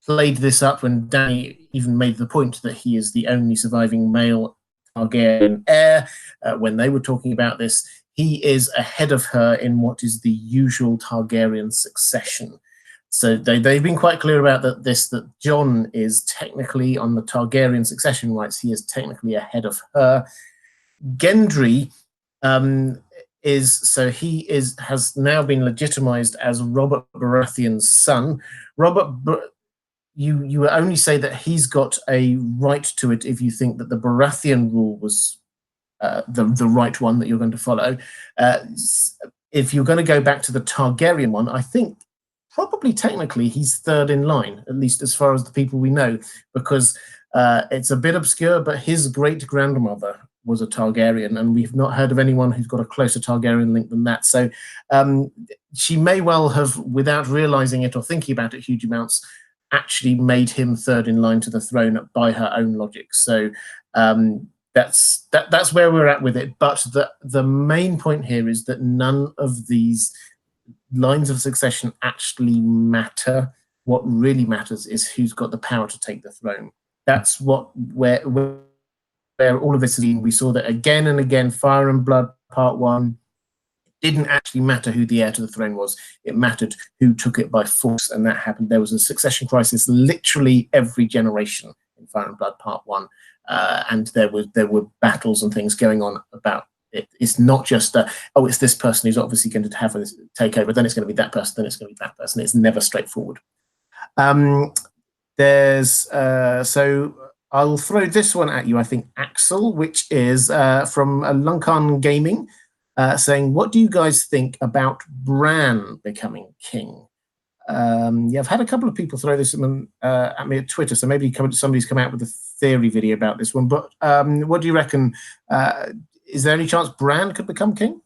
played this up when Dany even made the point that he is the only surviving male Targaryen heir. When they were talking about this, he is ahead of her in what is the usual Targaryen succession. So they've been quite clear about that Jon is technically on the Targaryen succession rights. He is technically ahead of her. Gendry has now been legitimized as Robert Baratheon's son. You only say that he's got a right to it if you think that the Baratheon rule was the right one that you're going to follow. If you're going to go back to the Targaryen one, I think probably technically he's third in line, at least as far as the people we know, because it's a bit obscure, but his great-grandmother was a Targaryen, and we've not heard of anyone who's got a closer Targaryen link than that. So she may well have, without realizing it or thinking about it huge amounts, actually made him third in line to the throne by her own logic. So that's where we're at with it. But the main point here is that none of these lines of succession actually matter. What really matters is who's got the power to take the throne. That's where all of this is. We saw that again and again. Fire and Blood Part 1 didn't actually matter who the heir to the throne was. It mattered who took it by force, and that happened. There was a succession crisis literally every generation in Fire and Blood Part 1, and there were battles and things going on about it. It's not just it's this person who's obviously going to have a takeover, then it's going to be that person, then it's going to be that person. It's never straightforward. So I'll throw this one at you. I think Axel, which is from Lunkan Gaming, saying, "What do you guys think about Bran becoming king?" I've had a couple of people throw this at me at Twitter, so maybe somebody's come out with a theory video about this one. But what do you reckon? Is there any chance Bran could become king?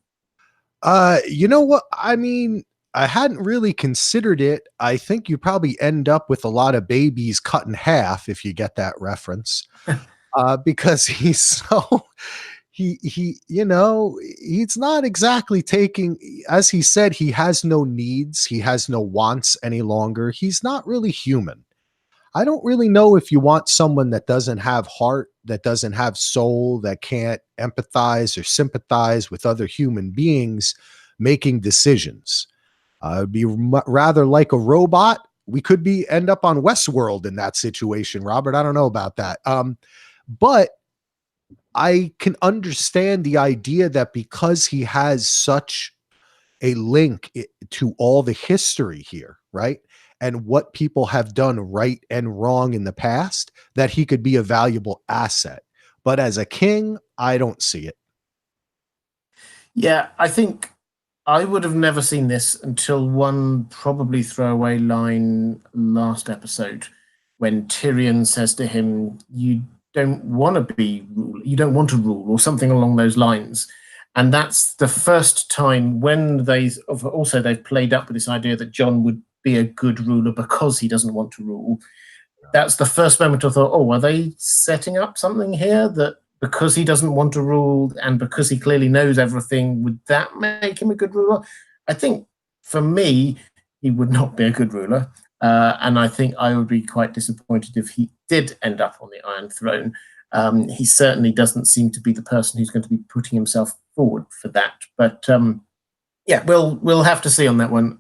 You know what? I mean, I hadn't really considered it. I think you probably end up with a lot of babies cut in half if you get that reference, because he's so he's not exactly taking, as he said, he has no needs, he has no wants any longer. He's not really human. I don't really know if you want someone that doesn't have heart, that doesn't have soul, that can't empathize or sympathize with other human beings making decisions. It'd be rather like a robot. We could end up on Westworld in that situation, Robert. I don't know about that. But I can understand the idea that because he has such a link to all the history here, right? And what people have done right and wrong in the past, that he could be a valuable asset. But as a king, I don't see it. Yeah, I think I would have never seen this until one probably throwaway line last episode when Tyrion says to him, "You don't want to rule," or something along those lines. And that's the first time when they've played up with this idea that Jon would be a good ruler because he doesn't want to rule. That's the first moment I thought, oh, are they setting up something here that because he doesn't want to rule and because he clearly knows everything, would that make him a good ruler? I think for me, he would not be a good ruler. And I think I would be quite disappointed if he did end up on the Iron Throne. He certainly doesn't seem to be the person who's going to be putting himself forward for that. But we'll have to see on that one.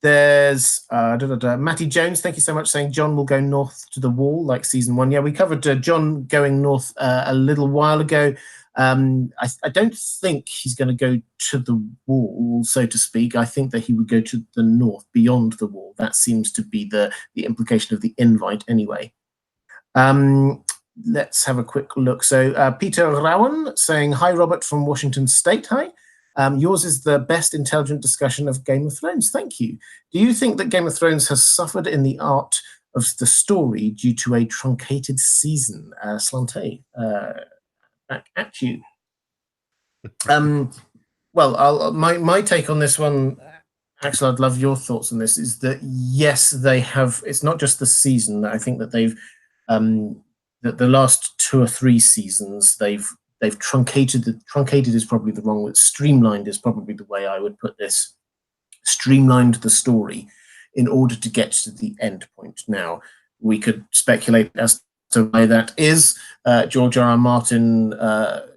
There's Matty Jones, thank you so much, saying Jon will go north to the Wall like season 1. Yeah, we covered Jon going north a little while ago. I don't think he's going to go to the Wall, so to speak. I think that he would go to the north, beyond the Wall. That seems to be the implication of the invite anyway. Let's have a quick look. So Peter Rowan saying, "Hi, Robert from Washington State. Hi. Yours is the best intelligent discussion of Game of Thrones. Thank you. Do you think that Game of Thrones has suffered in the art of the story due to a truncated season?" Slante, back at you. Well, my take on this one, Axel, I'd love your thoughts on this. Is that yes, they have. It's not just the season. I think that they've that the last 2 or 3 seasons they've truncated. Truncated is probably the wrong word. Streamlined is probably the way I would put this. Streamlined the story in order to get to the end point. Now we could speculate as to why that is. George R. R. Martin,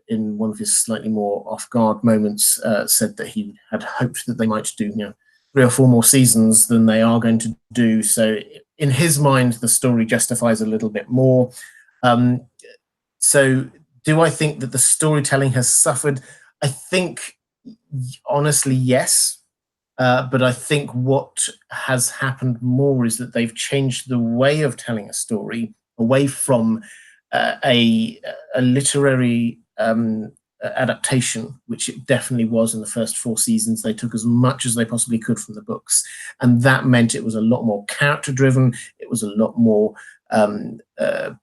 in one of his slightly more off-guard moments, said that he had hoped that they might do 3 or 4 more seasons than they are going to do. So in his mind, the story justifies a little bit more. So do I think that the storytelling has suffered? I think, honestly, yes. But I think what has happened more is that they've changed the way of telling a story away from a literary adaptation, which it definitely was in the first 4 seasons. They took as much as they possibly could from the books, and that meant it was a lot more character driven. It was a lot more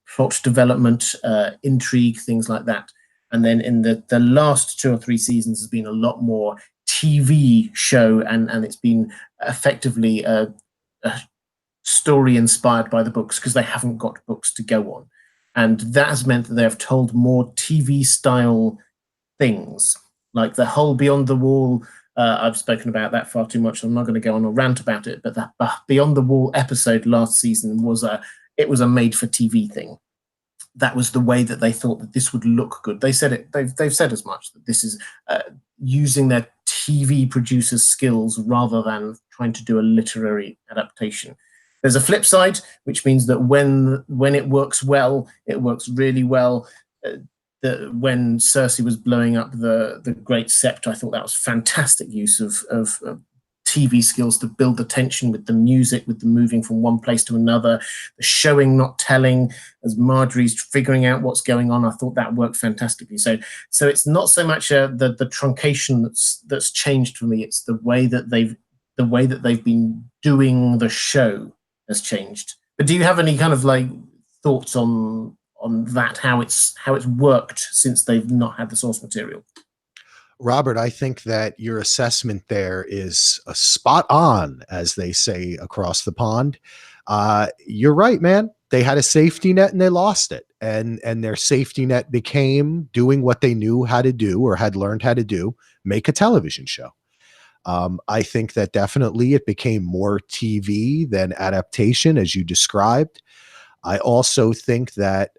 plot development, intrigue, things like that. And then in the last 2 or 3 seasons has been a lot more TV show, and it's been effectively a story inspired by the books because they haven't got books to go on. And that has meant that they have told more TV style things, like the whole Beyond the Wall. I've spoken about that far too much, so I'm not going to go on a rant about it. But the Beyond the Wall episode last season was a made for TV thing. That was the way that they thought that this would look good. They said it. They've said as much, that this is using their TV producers' skills rather than trying to do a literary adaptation. There's a flip side, which means that when it works well, it works really well. When Cersei was blowing up the Great Sept, I thought that was fantastic use of TV skills to build the tension with the music, with the moving from one place to another, the showing, not telling, as Marjorie's figuring out what's going on. I thought that worked fantastically. So it's not so much the truncation that's changed for me. It's the way that they've been doing the show has changed. But do you have any kind of like thoughts on that, how it's worked since they've not had the source material? Robert, I think that your assessment there is a spot on, as they say across the pond. You're right, man. They had a safety net and they lost it. And their safety net became doing what they knew how to do or had learned how to do, make a television show. I think that definitely it became more TV than adaptation, as you described. I also think that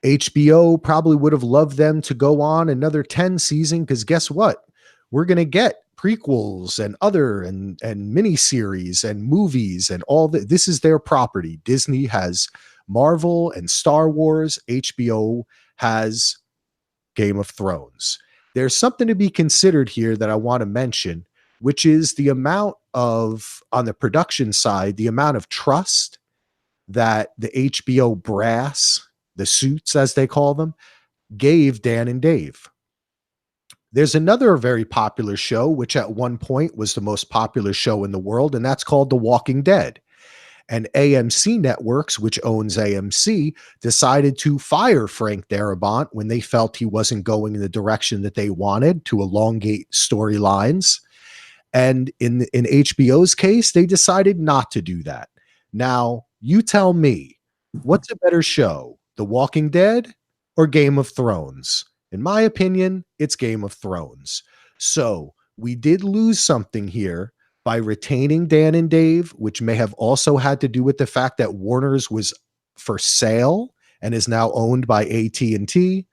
HBO probably would have loved them to go on another 10 season, because guess what? We're going to get prequels and other and miniseries and movies and all that. This is their property. Disney has Marvel and Star Wars. HBO has Game of Thrones. There's something to be considered here that I want to mention, which is the amount of, on the production side, the amount of trust that the HBO brass, the suits as they call them, gave Dan and Dave. There's another very popular show, which at one point was the most popular show in the world, and that's called The Walking Dead. And AMC Networks, which owns AMC, decided to fire Frank Darabont when they felt he wasn't going in the direction that they wanted, to elongate storylines. And in HBO's case, they decided not to do that. Now, you tell me, what's a better show, The Walking Dead or Game of Thrones? In my opinion, it's Game of Thrones. So we did lose something here by retaining Dan and Dave, which may have also had to do with the fact that Warner's was for sale and is now owned by AT&T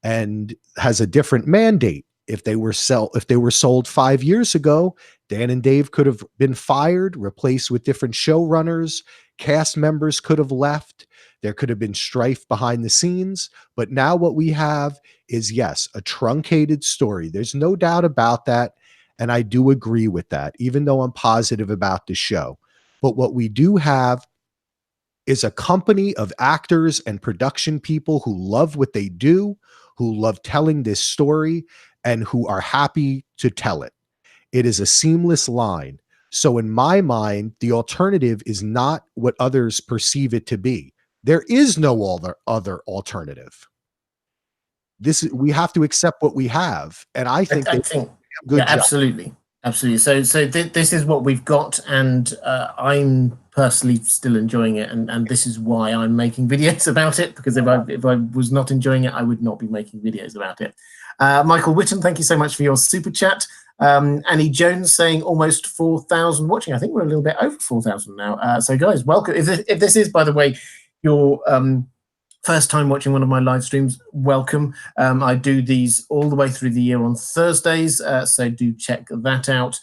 and has a different mandate. If they were sold 5 years ago, Dan and Dave could have been fired, replaced with different showrunners, cast members could have left. There could have been strife behind the scenes, but now what we have is, yes, a truncated story. There's no doubt about that. And I do agree with that, even though I'm positive about the show. But what we do have is a company of actors and production people who love what they do, who love telling this story, and who are happy to tell it. It is a seamless line. So in my mind, the alternative is not what others perceive it to be. There is no other alternative. We have to accept what we have. And I think good job. Absolutely. Absolutely. This is what we've got, and I'm personally still enjoying it, and this is why I'm making videos about it. Because if I was not enjoying it, I would not be making videos about it. Michael Witten, thank you so much for your super chat. Annie Jones saying almost 4,000 watching. I think we're a little bit over 4,000 now. So guys, welcome. If this is, by the way, your first time watching one of my live streams, welcome. I do these all the way through the year on Thursdays, so do check that out.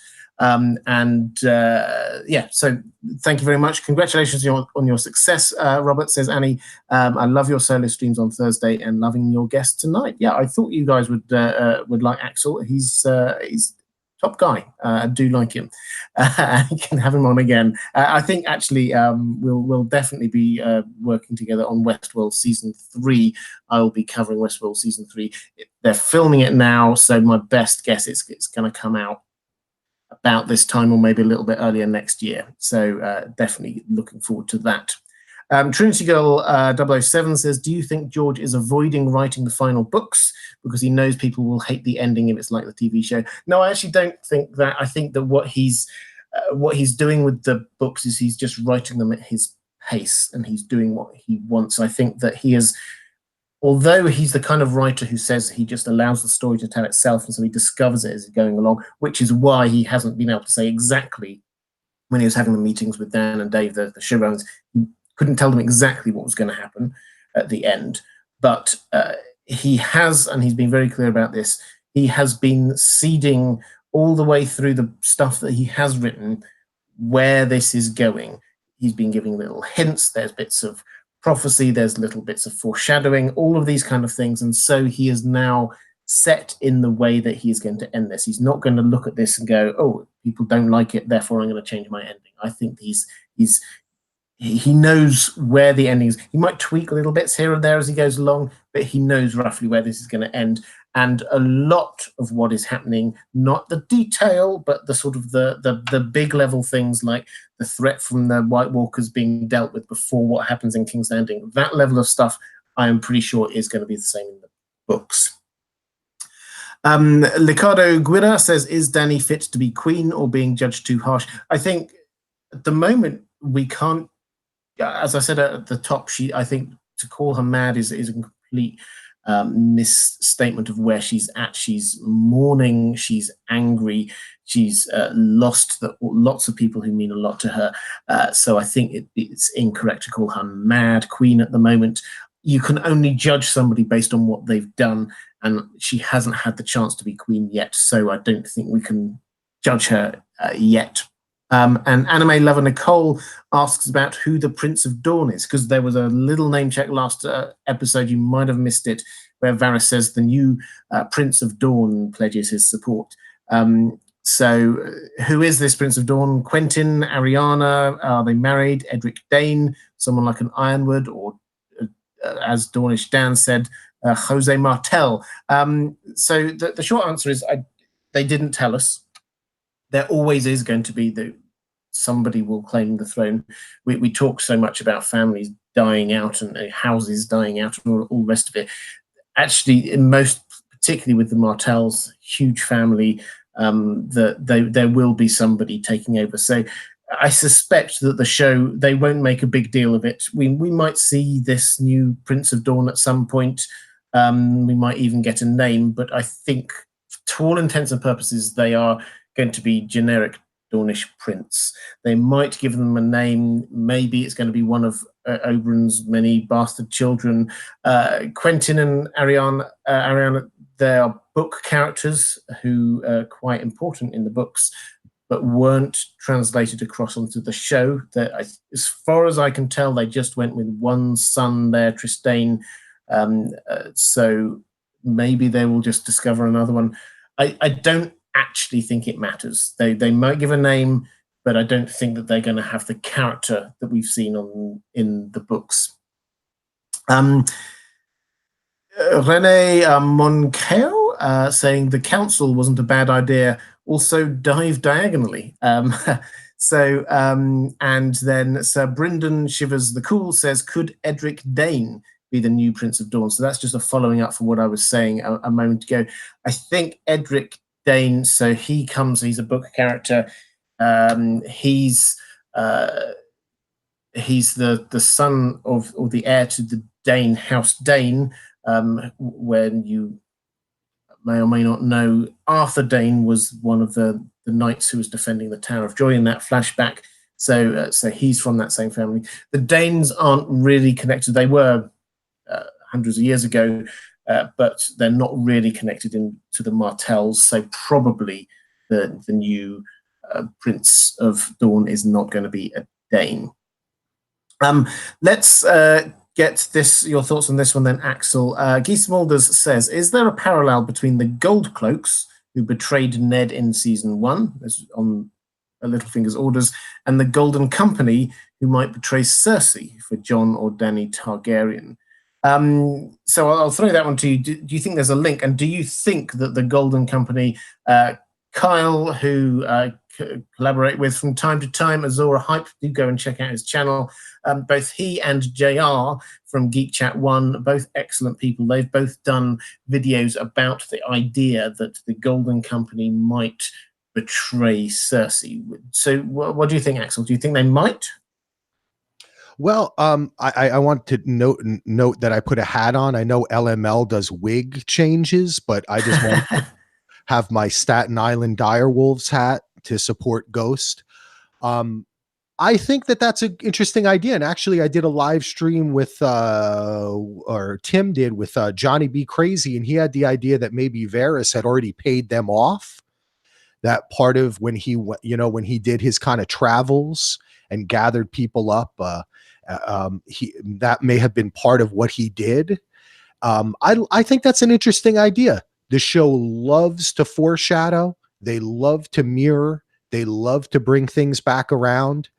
Yeah, so thank you very much. Congratulations on your success, Robert, says Annie. I love your solo streams on Thursday and loving your guest tonight. Yeah, I thought you guys would like Axel. He's top guy. I do like him. You can have him on again. I think actually we'll definitely be working together on Westworld season 3. I'll be covering Westworld season 3. They're filming it now, so my best guess it's going to come out about this time or maybe a little bit earlier next year. So definitely looking forward to that. Trinity Girl 007 says, do you think George is avoiding writing the final books because he knows people will hate the ending if it's like the TV show? No, I actually don't think that. I think that what he's doing with the books is he's just writing them at his pace, and he's doing what he wants. I think that he is, although he's the kind of writer who says he just allows the story to tell itself, and so he discovers it as he's going along, which is why he hasn't been able to say exactly when he was having the meetings with Dan and Dave, the showrunners. He couldn't tell them exactly what was going to happen at the end, but he has, and he's been very clear about this, he has been seeding all the way through the stuff that he has written where this is going. He's been giving little hints, there's bits of prophecy, there's little bits of foreshadowing, all of these kind of things, and so he is now set in the way that he's going to end this. He's not going to look at this and go, oh, people don't like it, therefore I'm going to change my ending. I think he knows where the ending is. He might tweak little bits here and there as he goes along, but he knows roughly where this is going to end. And a lot of what is happening, not the detail, but the sort of the big level things like the threat from the White Walkers being dealt with before what happens in King's Landing, that level of stuff, I am pretty sure is going to be the same in the books. Ricardo Guira says, is Dany fit to be queen or being judged too harsh? I think at the moment we can't, as I said at the top, I think to call her mad is a complete misstatement of where she's at. She's mourning, she's angry, she's lost lots of people who mean a lot to her. So I think it's incorrect to call her mad queen at the moment. You can only judge somebody based on what they've done, and she hasn't had the chance to be queen yet, so I don't think we can judge her yet. And Anime Lover Nicole asks about who the Prince of Dawn is, because there was a little name check last episode, you might have missed it, where Varys says the new Prince of Dawn pledges his support. So who is this Prince of Dawn? Quentin, Ariana, are they married? Edric Dane, someone like an Ironwood, or as Dornish Dan said, Jose Martel. So the short answer is they didn't tell us. There always is going to be somebody will claim the throne. We talk so much about families dying out and houses dying out and all the rest of it. Actually, particularly with the Martells, huge family, there will be somebody taking over. So I suspect that the show, they won't make a big deal of it. We might see this new Prince of Dawn at some point. We might even get a name, but I think to all intents and purposes, they are going to be generic Dornish prince. They might give them a name. Maybe it's going to be one of Oberyn's many bastard children. Quentin and Ariana, they are book characters who are quite important in the books, but weren't translated across onto the show. As far as I can tell, they just went with one son there, Trystane. So maybe they will just discover another one. I don't actually think it matters. They might give a name, but I don't think that they're going to have the character that we've seen in the books. Rene Monqueo saying the council wasn't a bad idea. Also dive diagonally. And then Sir Bryndon Shivers the Cool says, could Edric Dane be the new Prince of Dawn? So that's just a following up from what I was saying a moment ago. I think Edric Dane. So he's a book character. He's the son of, or the heir to, the Dane House Dane. When you may or may not know, Arthur Dane was one of the knights who was defending the Tower of Joy in that flashback. So he's from that same family. The Danes aren't really connected. They were hundreds of years ago, but they're not really connected to the Martells. So probably the new Prince of Dawn is not going to be a Dane. Let's get your thoughts on this one then, Axel. Guy Smulders says, is there a parallel between the Gold Cloaks, who betrayed Ned in season 1, as on Littlefinger's orders, and the Golden Company, who might betray Cersei for Jon or Dany Targaryen? So I'll throw that one to you. Do you think there's a link? And do you think that the Golden Company, Kyle, who collaborate with from time to time, Azora Hype, do go and check out his channel. Both he and JR from Geek Chat 1, both excellent people. They've both done videos about the idea that the Golden Company might betray Cersei. So what do you think, Axel? Do you think they might? Well, I want to note that I put a hat on. I know LML does wig changes, but I just want to have my Staten Island Direwolves hat to support Ghost. I think that that's an interesting idea. And actually, I did a live stream with, or Tim did with Johnny B. Crazy, and he had the idea that maybe Varys had already paid them off. That part of when he, when he did his kind of travels and gathered people up, that may have been part of what he did. I think that's an interesting idea. The show loves to foreshadow. They love to mirror. They love to bring things back around.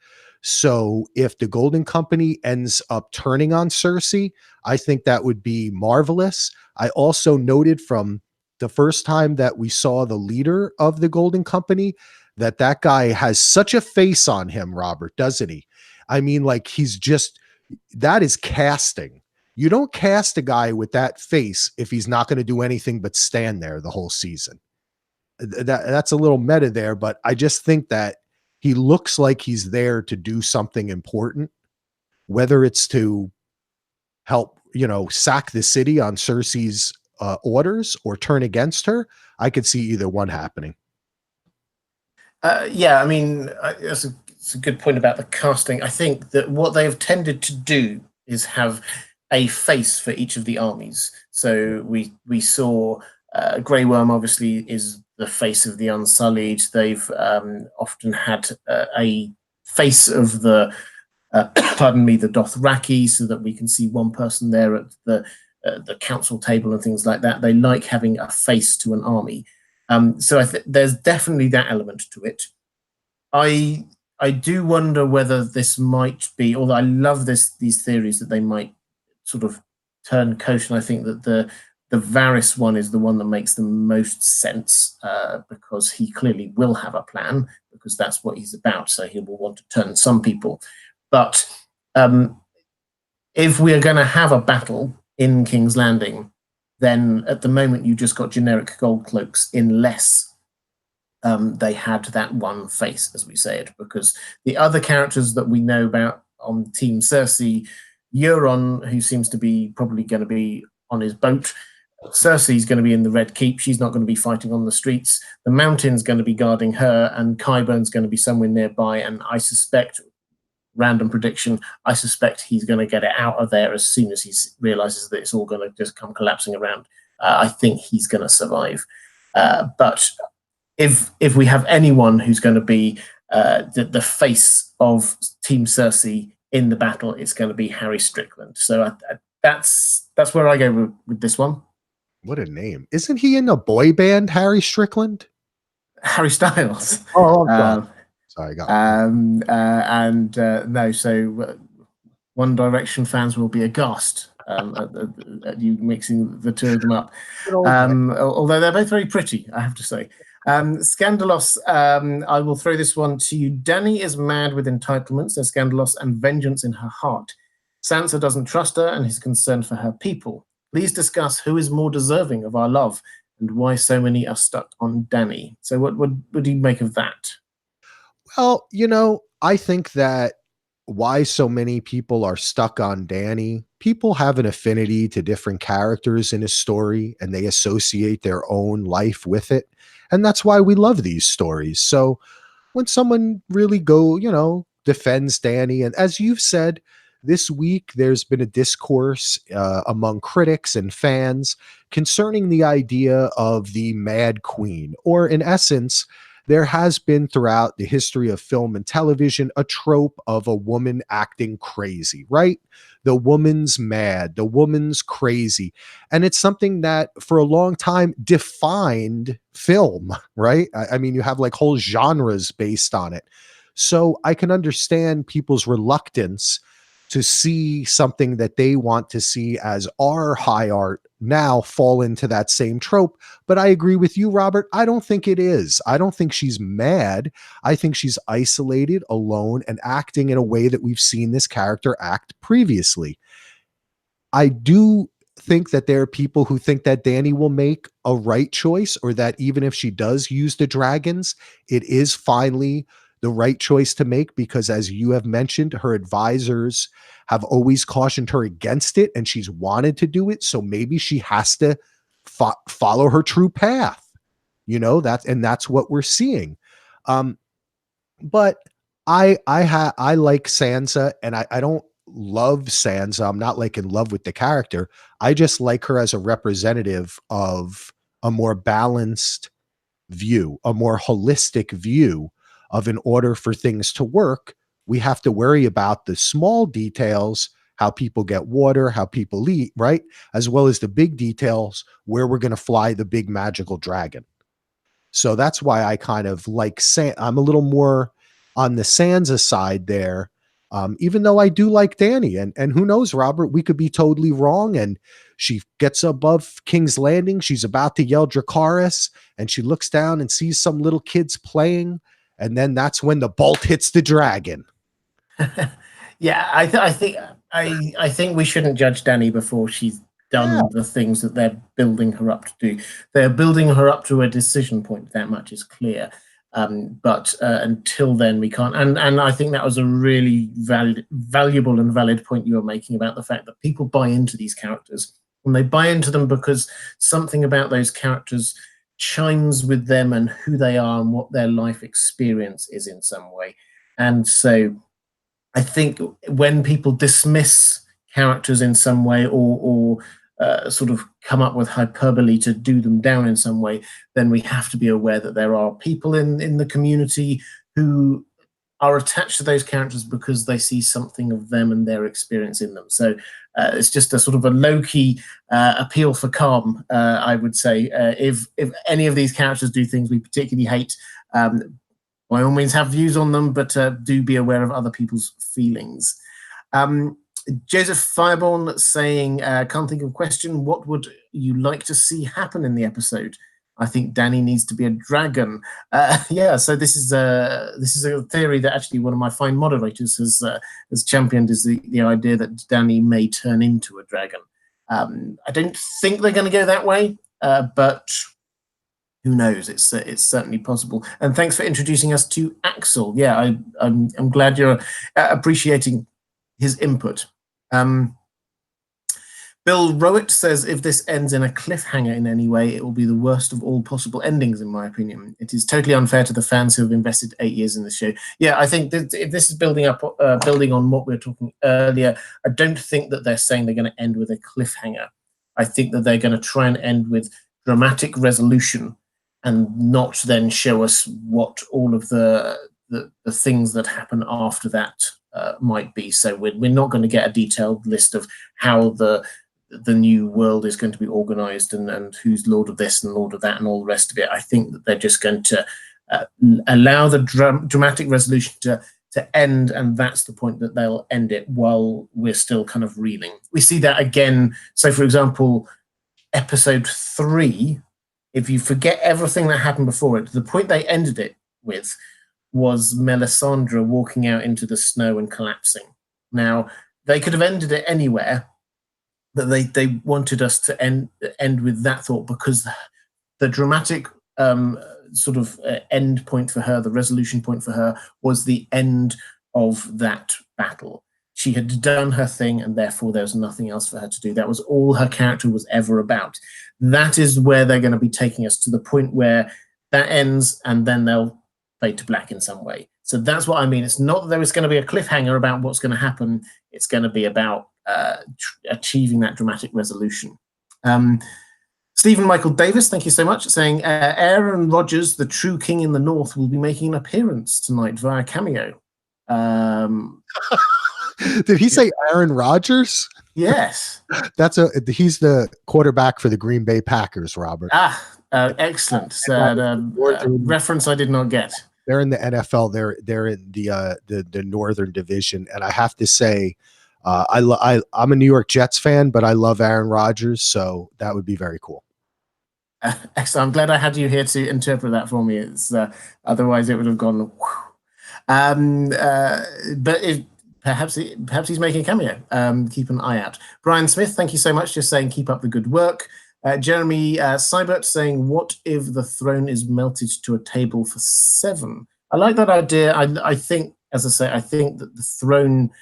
So if the Golden Company ends up turning on Cersei, I think that would be marvelous. I also noted from the first time that we saw the leader of the Golden Company that guy has such a face on him, Robert, doesn't he? I mean, like, that is casting. You don't cast a guy with that face if he's not going to do anything but stand there the whole season. That's a little meta there, but I just think that he looks like he's there to do something important, whether it's to help, sack the city on Cersei's orders or turn against her. I could see either one happening. Yeah, I mean, it's a good point about the casting. I think that what they have tended to do is have a face for each of the armies. So we saw Grey Worm obviously is the face of the Unsullied. They've often had a face of the the Dothraki, so that we can see one person there at the council table and things like that. They like having a face to an army. So there's definitely that element to it. I do wonder whether this might be, although I love these theories that they might sort of turn coach, and I think that the Varys one is the one that makes the most sense, because he clearly will have a plan, because that's what he's about. So he will want to turn some people. But if we are going to have a battle in King's Landing, then at the moment you just got generic gold cloaks, unless they had that one face, as we say it, because the other characters that we know about on Team Cersei, Euron, who seems to be probably going to be on his boat. Cersei's going to be in the Red Keep. She's not going to be fighting on the streets. The Mountain's going to be guarding her, and Qyburn's going to be somewhere nearby. And I suspect, random prediction, I suspect he's going to get it out of there as soon as he realizes that it's all going to just come collapsing around. I think he's going to survive. But if we have anyone who's going to be the face of Team Cersei in the battle, it's going to be Harry Strickland. So that's where I go with this one. What a name. Isn't he in a boy band, Harry Strickland? Harry Styles. Oh, sorry, I got no, so One Direction fans will be aghast at you mixing the two of them up. Although they're both very pretty, I have to say. Scandalos, I will throw this one to you. Dany is mad with entitlement, says Scandalos, and vengeance in her heart. Sansa doesn't trust her and is concerned for her people. Please discuss who is more deserving of our love, and why so many are stuck on Dany. So what do you make of that? Well, I think that why so many people are stuck on Dany, people have an affinity to different characters in a story and they associate their own life with it. And that's why we love these stories. So when someone really defends Dany, and as you've said, this week there's been a discourse among critics and fans concerning the idea of the Mad Queen, or in essence, there has been throughout the history of film and television a trope of a woman acting crazy, right? The woman's mad, the woman's crazy. And it's something that for a long time defined film, right? I mean, you have like whole genres based on it. So I can understand people's reluctance to see something that they want to see as our high art now fall into that same trope. But I agree with you, Robert. I don't think it is. I don't think she's mad. I think she's isolated, alone, and acting in a way that we've seen this character act previously. I do think that there are people who think that Dany will make a right choice, or that even if she does use the dragons, it is finally the right choice to make, because as you have mentioned, her advisors have always cautioned her against it and she's wanted to do it. So maybe she has to follow her true path, that's what we're seeing. But I like Sansa, and I don't love Sansa. I'm not like in love with the character. I just like her as a representative of a more balanced view, a more holistic view of, in order for things to work, we have to worry about the small details, how people get water, how people eat, right? As well as the big details, where we're going to fly the big magical dragon. So that's why I kind of like I'm a little more on the Sansa side there. Even though I do like Dany, and who knows, Robert, we could be totally wrong. And she gets above King's Landing. She's about to yell Dracarys, and she looks down and sees some little kids playing. And then that's when the bolt hits the dragon. Yeah, I think we shouldn't judge Dany before she's done the things that they're building her up to do. They're building her up to a decision point. That much is clear. But until then, we can't. And I think that was a really valuable and valid point you were making about the fact that people buy into these characters, and they buy into them because something about those characters chimes with them and who they are and what their life experience is in some way. And so I think when people dismiss characters in some way, or sort of come up with hyperbole to do them down in some way, then we have to be aware that there are people in the community who are attached to those characters because they see something of them and their experience in them. So it's just a sort of a low-key appeal for calm, I would say. If any of these characters do things we particularly hate, by all means have views on them, but do be aware of other people's feelings. Joseph Fireborn saying, can't think of a question. What would you like to see happen in the episode? I think Dany needs to be a dragon. Yeah, so this is a theory that actually one of my fine moderators has championed, is the idea that Dany may turn into a dragon. I don't think they're going to go that way, but who knows? It's certainly possible. And thanks for introducing us to Axel. Yeah, I'm glad you're appreciating his input. Bill Rowett says, if this ends in a cliffhanger in any way, it will be the worst of all possible endings, in my opinion. It is totally unfair to the fans who have invested 8 years in the show. Yeah, I think that if this is building on what we were talking earlier, I don't think that they're saying they're going to end with a cliffhanger. I think that they're going to try and end with dramatic resolution and not then show us what all of the things that happen after that might be. So we're not going to get a detailed list of how the new world is going to be organized and who's lord of this and lord of that and all the rest of it. I think that they're just going to allow the dramatic resolution to end, and that's the point that they'll end it while we're still kind of reeling. We see that again. So, for example, episode 3, if you forget everything that happened before it, the point they ended it with was Melisandre walking out into the snow and collapsing. Now, they could have ended it anywhere, but they wanted us to end with that thought, because the dramatic sort of end point for her, the resolution point for her, was the end of that battle. She had done her thing, and therefore there was nothing else for her to do. That was all her character was ever about. That is where they're going to be taking us, to the point where that ends, and then they'll fade to black in some way. So that's what I mean. It's not that there is going to be a cliffhanger about what's going to happen. It's going to be about achieving that dramatic resolution. Stephen Michael Davis, thank you so much, saying Aaron Rodgers, the true king in the North, will be making an appearance tonight via cameo. Did he say Aaron Rodgers? Yes. He's the quarterback for the Green Bay Packers, Robert. Excellent. Reference I did not get. They're in the NFL. They're in the Northern Division, and I have to say, I'm a New York Jets fan, but I love Aaron Rodgers, so that would be very cool. Excellent. I'm glad I had you here to interpret that for me. It's otherwise it would have gone. But perhaps he's making a cameo. Keep an eye out. Brian Smith, thank you so much. Just saying, keep up the good work. Jeremy Seibert saying, what if the throne is melted to a table for 7? I like that idea. I think, as I say, I think that the throne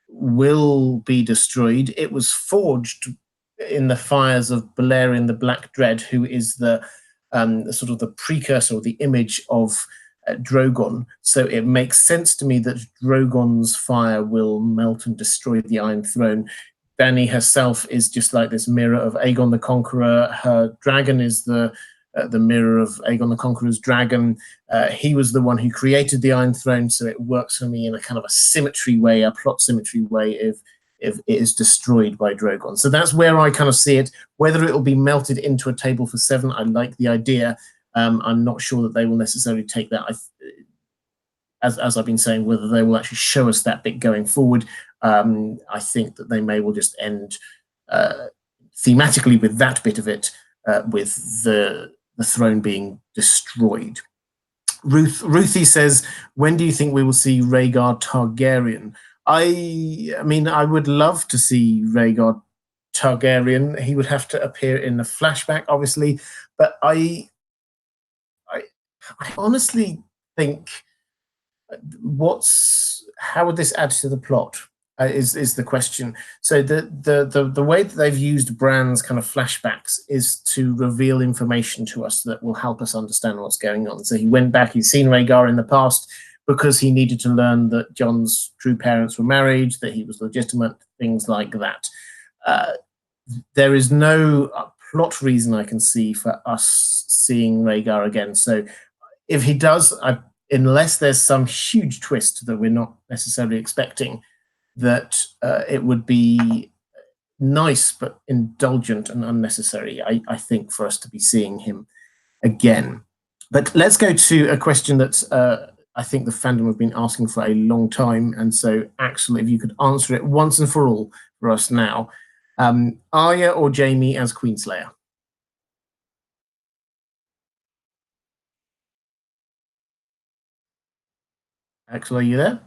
will be destroyed. It was forged in the fires of Balerion the Black Dread, who is the sort of the precursor or the image of Drogon. So it makes sense to me that Drogon's fire will melt and destroy the Iron Throne. Dany herself is just like this mirror of Aegon the Conqueror. Her dragon is the mirror of Aegon the Conqueror's dragon. He was the one who created the Iron Throne, so it works for me in a kind of a symmetry way, a plot symmetry way, if it is destroyed by Drogon. So that's where I kind of see it. Whether it will be melted into a table for 7, I like the idea. I'm not sure that they will necessarily take that. As I've been saying, whether they will actually show us that bit going forward. I think that they may well just end thematically with that bit of it, with the throne being destroyed. Ruthie says, when do you think we will see Rhaegar Targaryen? I mean, I would love to see Rhaegar Targaryen. He would have to appear in the flashback, obviously, but I honestly think how would this add to the plot? Is the question. So the way that they've used Bran's kind of flashbacks is to reveal information to us that will help us understand what's going on. So he went back, he's seen Rhaegar in the past because he needed to learn that Jon's true parents were married, that he was legitimate, things like that. There is no plot reason I can see for us seeing Rhaegar again. So if he does, unless there's some huge twist that we're not necessarily expecting, that it would be nice but indulgent and unnecessary, I think, for us to be seeing him again. But let's go to a question that I think the fandom have been asking for a long time. And so, Axel, if you could answer it once and for all for us now. Arya or Jaime as Queenslayer? Axel, are you there?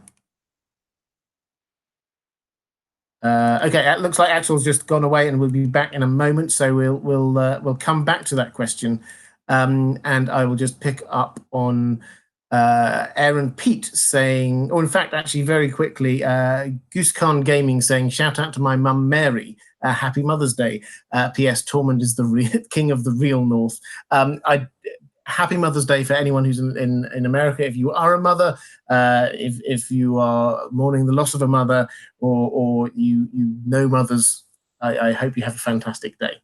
Okay, it looks like Axel's just gone away, and we'll be back in a moment. So we'll come back to that question, and I will just pick up on Aaron Pete saying, or in fact, actually, very quickly, Goose Khan Gaming saying, "Shout out to my mum Mary, happy Mother's Day." P.S. Tormund is the king of the real North. Happy Mother's Day for anyone who's in America. If you are a mother, if you are mourning the loss of a mother, or you know mothers, I hope you have a fantastic day.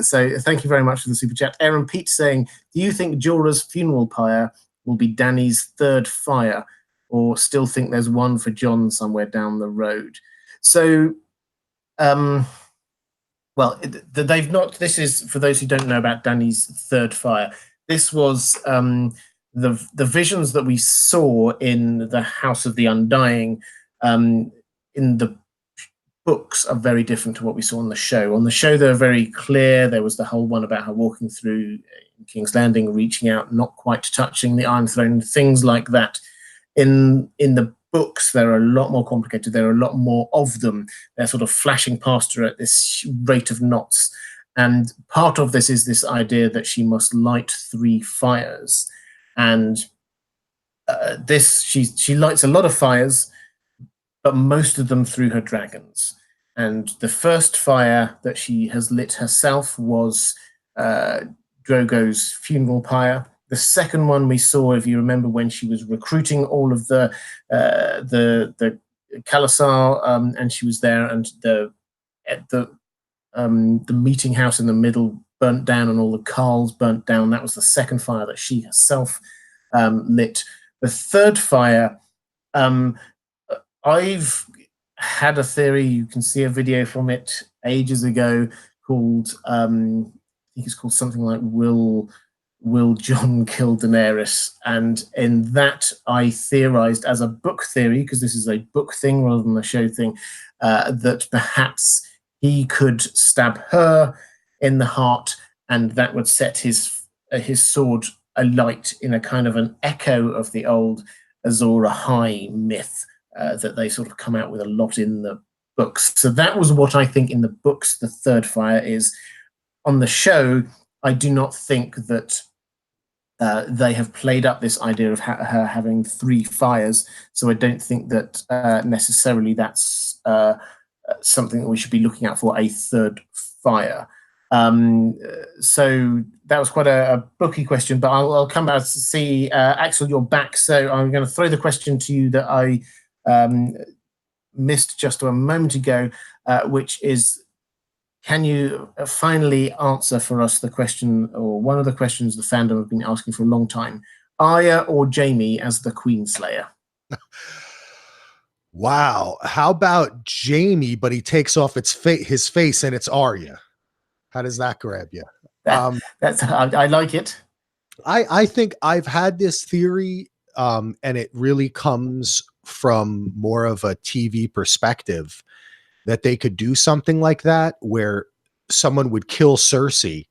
So thank you very much for the super chat. Aaron Pete saying, do you think Jorah's funeral pyre will be Dany's third fire, or still think there's one for Jon somewhere down the road? So, well, they've not. This is for those who don't know about Dany's third fire. This was the visions that we saw in the House of the Undying in the books are very different to what we saw on the show. On the show, they were very clear. There was the whole one about her walking through King's Landing, reaching out, not quite touching the Iron Throne, things like that. In the books, they're a lot more complicated. There are a lot more of them. They're sort of flashing past her at this rate of knots. And part of this is this idea that she must light 3 fires. And she lights a lot of fires, but most of them through her dragons. And the first fire that she has lit herself was Drogo's funeral pyre. The second one we saw, if you remember, when she was recruiting all of the Khalasar, and she was there, and the meeting house in the middle burnt down, and all the Khals burnt down. That was the second fire that she herself lit. The third fire, I've had a theory. You can see a video from it ages ago called, I think it's called something like Will Jon kill Daenerys? And in that, I theorized as a book theory, because this is a book thing rather than a show thing, that perhaps he could stab her in the heart, and that would set his sword alight in a kind of an echo of the old Azor Ahai myth that they sort of come out with a lot in the books. So that was what I think in the books the third fire is. On the show, I do not think that they have played up this idea of her having 3 fires. So I don't think that necessarily that's something that we should be looking out for, a third fire. So that was quite a booky question, but I'll come back to see, Axel, you're back. So I'm going to throw the question to you that I missed just a moment ago, which is, can you finally answer for us the question, or one of the questions the fandom have been asking for a long time? Arya or Jaime as the Queenslayer? Wow. How about Jaime, but he takes off his face and it's Arya? How does that grab you? I like it. I think I've had this theory, and it really comes from more of a TV perspective, that they could do something like that, where someone would kill Cersei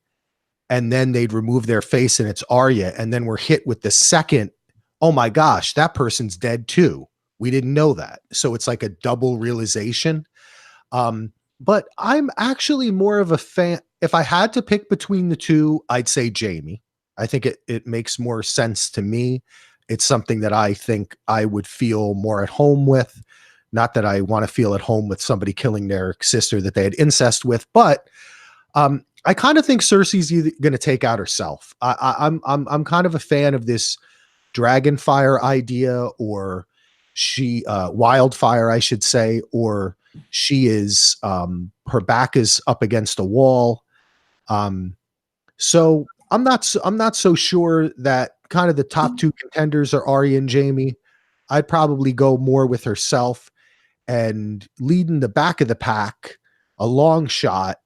and then they'd remove their face and it's Arya. And then we're hit with the second, oh my gosh, that person's dead too. We didn't know that. So it's like a double realization. But I'm actually more of a fan. If I had to pick between the two, I'd say Jaime. I think it makes more sense to me. It's something that I think I would feel more at home with. Not that I want to feel at home with somebody killing their sister that they had incest with, but I kind of think Cersei's either going to take out herself. I'm kind of a fan of this Dragonfire idea, or Wildfire, I should say, or she is her back is up against a wall. So I'm not so sure that kind of the top 2 contenders are Arya and Jaime. I'd probably go more with herself. And leading the back of the pack, a long shot,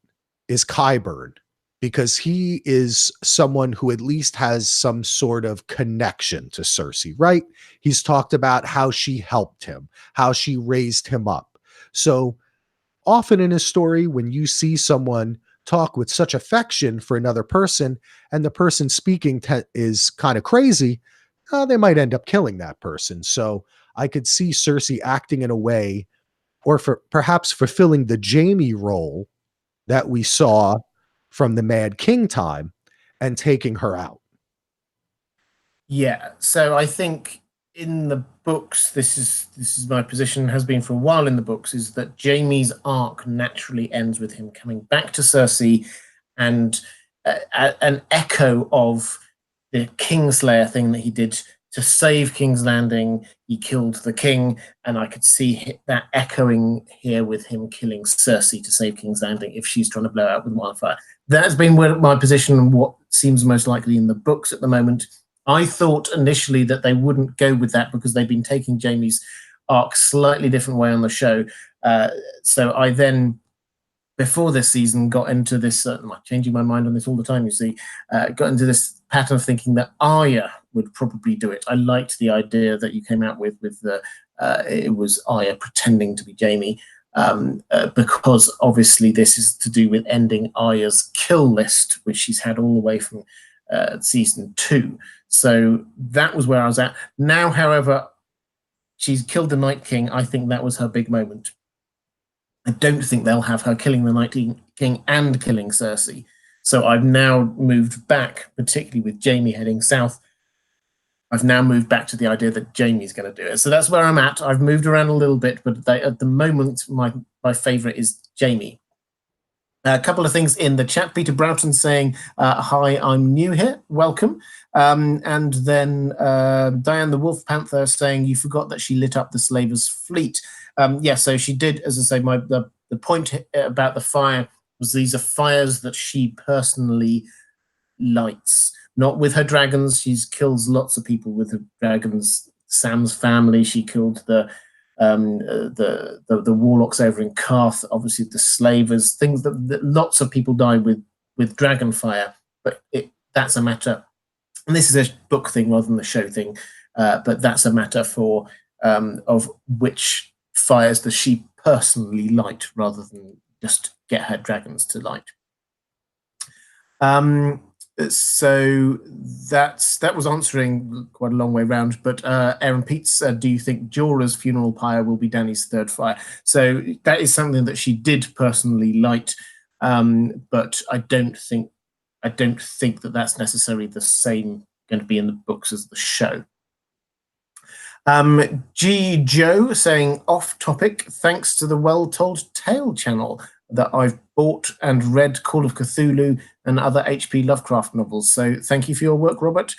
is Qyburn, because he is someone who at least has some sort of connection to Cersei, right? He's talked about how she helped him, how she raised him up. So often in a story, when you see someone talk with such affection for another person, and the person speaking is kind of crazy, they might end up killing that person. So I could see Cersei acting in a way, or perhaps fulfilling the Jaime role that we saw from the Mad King time, and taking her out. Yeah, so I think in the books, this is my position, has been for a while in the books, is that Jaime's arc naturally ends with him coming back to Cersei, and an echo of the Kingslayer thing that he did to save King's Landing. He killed the king, and I could see that echoing here with him killing Cersei to save King's Landing if she's trying to blow out with wildfire. That's been my position, and what seems most likely in the books at the moment. I thought initially that they wouldn't go with that because they've been taking Jaime's arc slightly different way on the show. So I then, before this season, got into this, I'm changing my mind on this all the time, you see, got into this pattern of thinking that Arya would probably do it. I liked the idea that you came out with the, it was Arya pretending to be Jaime, because obviously this is to do with ending Arya's kill list, which she's had all the way from season 2. So that was where I was at. Now, however, she's killed the Night King. I think that was her big moment. I don't think they'll have her killing the Night King and killing Cersei. So I've now moved back, particularly with Jaime heading south. I've now moved back to the idea that Jaime's going to do it. So that's where I'm at. I've moved around a little bit, but at the moment, my favorite is Jaime. A couple of things in the chat. Peter Broughton saying, hi, I'm new here. Welcome. And then Diane the Wolf Panther saying, you forgot that she lit up the slavers' fleet. Yeah, so she did, as I say, the point about the fire was these are fires that she personally lights. Not with her dragons. She kills lots of people with her dragons. Sam's family, she killed the warlocks over in Karth, obviously the slavers, things that lots of people die with dragon fire, but that's a matter, and this is a book thing rather than the show thing, but that's a matter for of which fires does she personally light rather than just get her dragons to light. So that was answering quite a long way round, but Aaron Peets, do you think Jorah's funeral pyre will be Dany's third fire? So that is something that she did personally light, but I don't think that that's necessarily the same going to be in the books as the show. G. Joe saying, off topic, thanks to the Well Told Tale channel that I've bought and read Call of Cthulhu and other H.P. Lovecraft novels. So thank you for your work, Robert.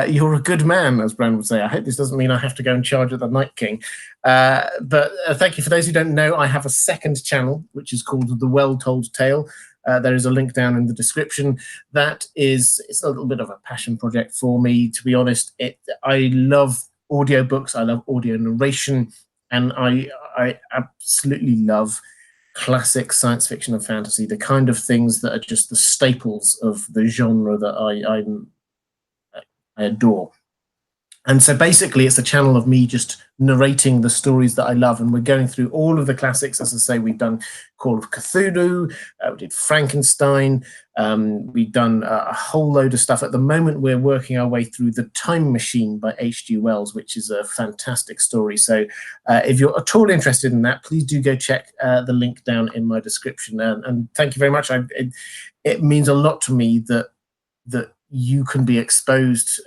You're a good man, as Brand would say. I hope this doesn't mean I have to go and charge at the Night King. But thank you. For those who don't know, I have a second channel, which is called The Well Told Tale. There is a link down in the description. It's a little bit of a passion project for me, to be honest. I love audiobooks, I love audio narration, and I absolutely love classic science fiction and fantasy, the kind of things that are just the staples of the genre that I adore. And so basically it's a channel of me just narrating the stories that I love, and we're going through all of the classics. As I say, we've done Call of Cthulhu, we did Frankenstein, we've done a whole load of stuff. At the moment, we're working our way through The Time Machine by H.G. Wells, which is a fantastic story. So if you're at all interested in that, please do go check the link down in my description. And thank you very much. It means a lot to me that you can be exposed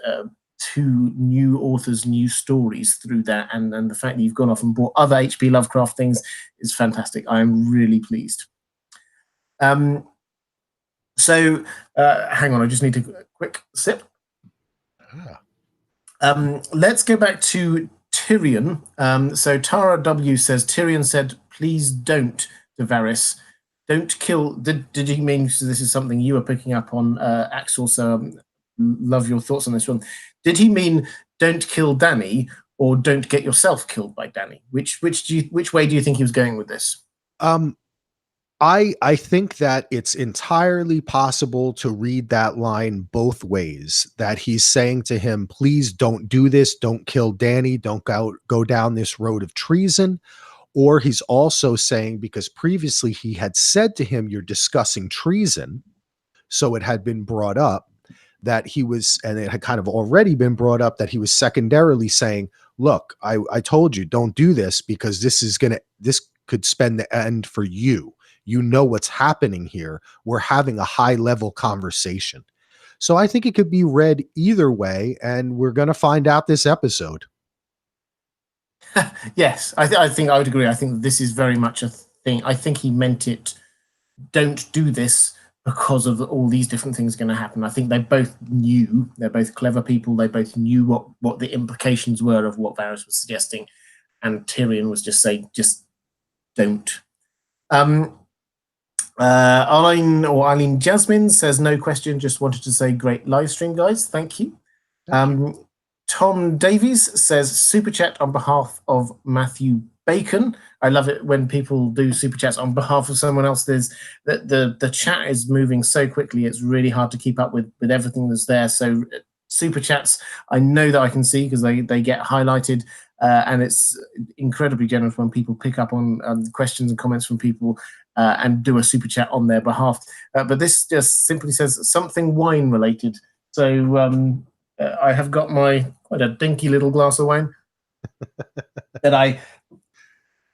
to new authors, new stories through that, and the fact that you've gone off and bought other H.P. Lovecraft things is fantastic. I am really pleased. So hang on, I just need a quick sip. Let's go back to Tyrion. So Tara W says, Tyrion said, please don't to Varys. Don't kill. Did he mean, so this is something you were picking up on, Axel, so love your thoughts on this one. Did he mean don't kill Dany or don't get yourself killed by Dany? Which way do you think he was going with this? I think that it's entirely possible to read that line both ways, that he's saying to him, please don't do this, don't kill Dany, don't go down this road of treason. Or he's also saying, because previously he had said to him, you're discussing treason, so it had been brought up that he was, and it had kind of already been brought up that he was secondarily saying, look, I told you, don't do this, because this could spend the end for you. You know what's happening here. We're having a high level conversation. So I think it could be read either way, and we're going to find out this episode. Yes, I think I would agree. I think this is very much a thing. I think he meant it, don't do this, because of all these different things going to happen. I think they both knew, they're both clever people, they both knew what the implications were of what Varys was suggesting, and Tyrion was just saying, just don't. Eileen Jasmine says, no question, just wanted to say great live stream, guys. Thank you. Tom Davies says, super chat on behalf of Matthew Bacon. I love it when people do super chats on behalf of someone else. There's the chat is moving so quickly, it's really hard to keep up with everything that's there. So super chats, I know that I can see because they get highlighted, and it's incredibly generous when people pick up on questions and comments from people and do a super chat on their behalf. But this just simply says something wine related. So I have got my quite a dinky little glass of wine that I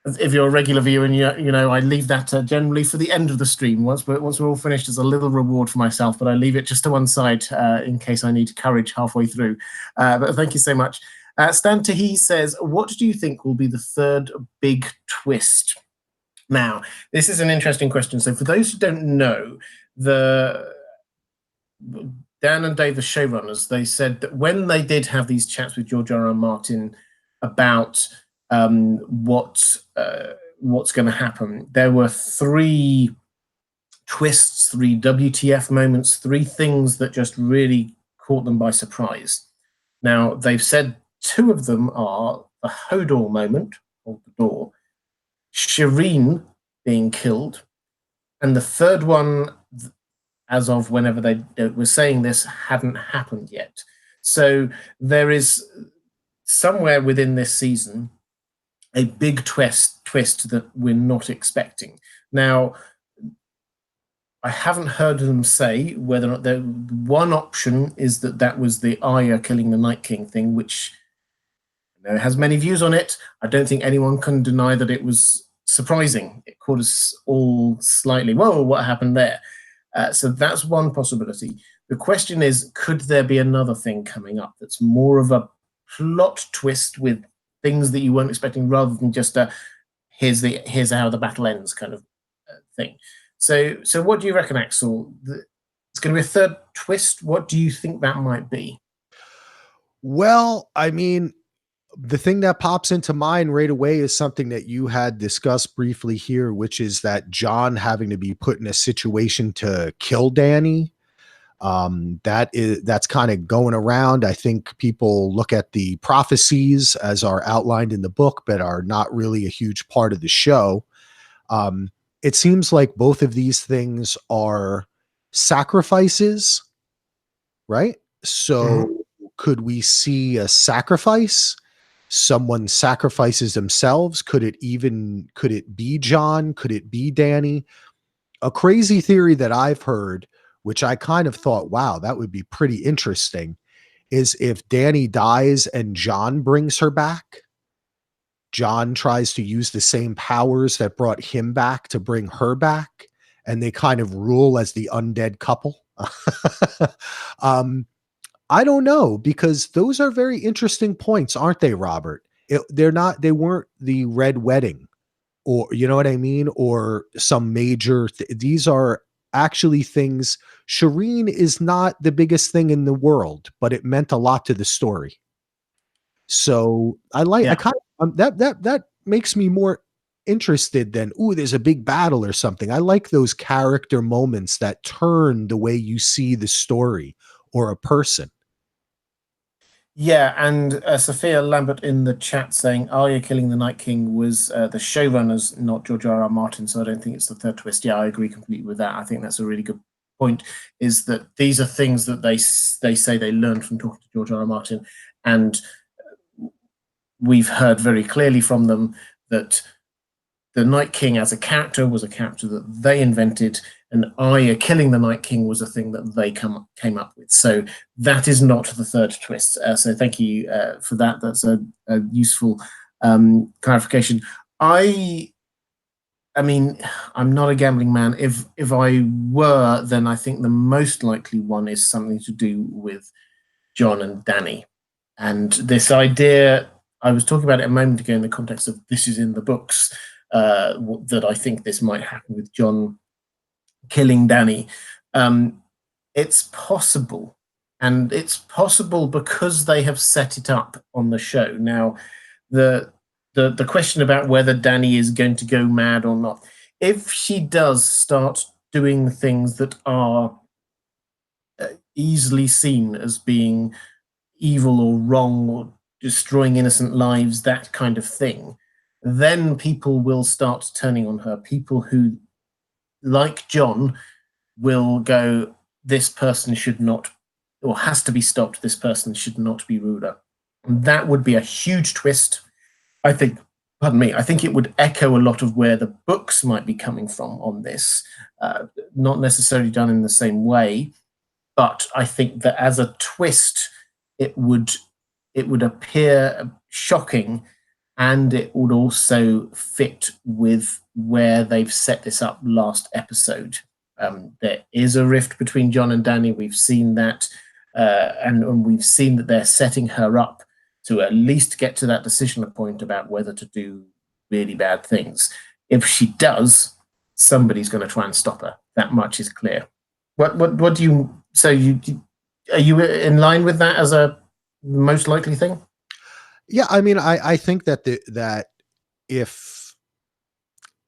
if you're a regular viewer, and you know, I leave that generally for the end of the stream. Once we're all finished, as a little reward for myself, but I leave it just to one side in case I need courage halfway through. But thank you so much. Stan Tahi says, "What do you think will be the third big twist?" Now, this is an interesting question. So, for those who don't know, the Dan and Dave, the showrunners, they said that when they did have these chats with George R. R. Martin about what's going to happen, there were three twists, three WTF moments, three things that just really caught them by surprise. Now, they've said two of them are the Hodor moment, of the door, Shireen being killed, and the third one, as of whenever they were saying this, hadn't happened yet. So there is somewhere within this season a big twist that we're not expecting. Now, I haven't heard them say whether or not one option is that was the Arya killing the Night King thing, which, you know, has many views on it. I don't think anyone can deny that it was surprising. It caught us all slightly, whoa, what happened there? So that's one possibility. The question is, could there be another thing coming up that's more of a plot twist with things that you weren't expecting, rather than just a here's how the battle ends kind of thing? So what do you reckon, Axel? It's going to be a third twist. What do you think that might be? Well, I mean, the thing that pops into mind right away is something that you had discussed briefly here, which is that Jon having to be put in a situation to kill Dany. That's kind of going around. I think people look at the prophecies as are outlined in the book, but are not really a huge part of the show. It seems like both of these things are sacrifices, right? So could we see a sacrifice? Someone sacrifices themselves? Could it be Jon? Could it be Dany? A crazy theory that I've heard, which I kind of thought, wow, that would be pretty interesting, is if Dany dies and Jon brings her back, Jon tries to use the same powers that brought him back to bring her back, and they kind of rule as the undead couple. I don't know, because those are very interesting points, aren't they, Robert? They weren't the Red Wedding, or, you know what I mean? Or some major, these are actually things. Shireen is not the biggest thing in the world, but it meant a lot to the story. So that makes me more interested than, ooh, there's a big battle or something. I like those character moments that turn the way you see the story or a person. Yeah, and Sophia Lambert in the chat saying Arya killing the Night King was the showrunners, not George R. R. Martin, so I don't think it's the third twist. Yeah, I agree completely with that. I think that's a really good point, is that these are things that they say they learned from talking to George R. R. Martin, and we've heard very clearly from them that the Night King as a character was a character that they invented, and Arya killing the Night King was a thing that they came up with. So that is not the third twist. So thank you for that. That's a useful clarification. I mean, I'm not a gambling man. If I were, then I think the most likely one is something to do with Jon and Dany. And this idea, I was talking about it a moment ago in the context of this is in the books, that I think this might happen with Jon killing Dany. It's possible, and it's possible because they have set it up on the show. Now, the question about whether Dany is going to go mad or not, if she does start doing things that are easily seen as being evil or wrong or destroying innocent lives, that kind of thing, then people will start turning on her. People who, like Jon, will go, this person should not, or has to be stopped, this person should not be ruler. And that would be a huge twist. I think, pardon me, I think it would echo a lot of where the books might be coming from on this. Not necessarily done in the same way, but I think that as a twist, it would appear shocking and it would also fit with where they've set this up last episode. There is a rift between Jon and Dany. We've seen that, and we've seen that they're setting her up to at least get to that decision point about whether to do really bad things. If she does, somebody's going to try and stop her. That much is clear. What do you? So are you in line with that as a most likely thing? Yeah, I mean, I think that that if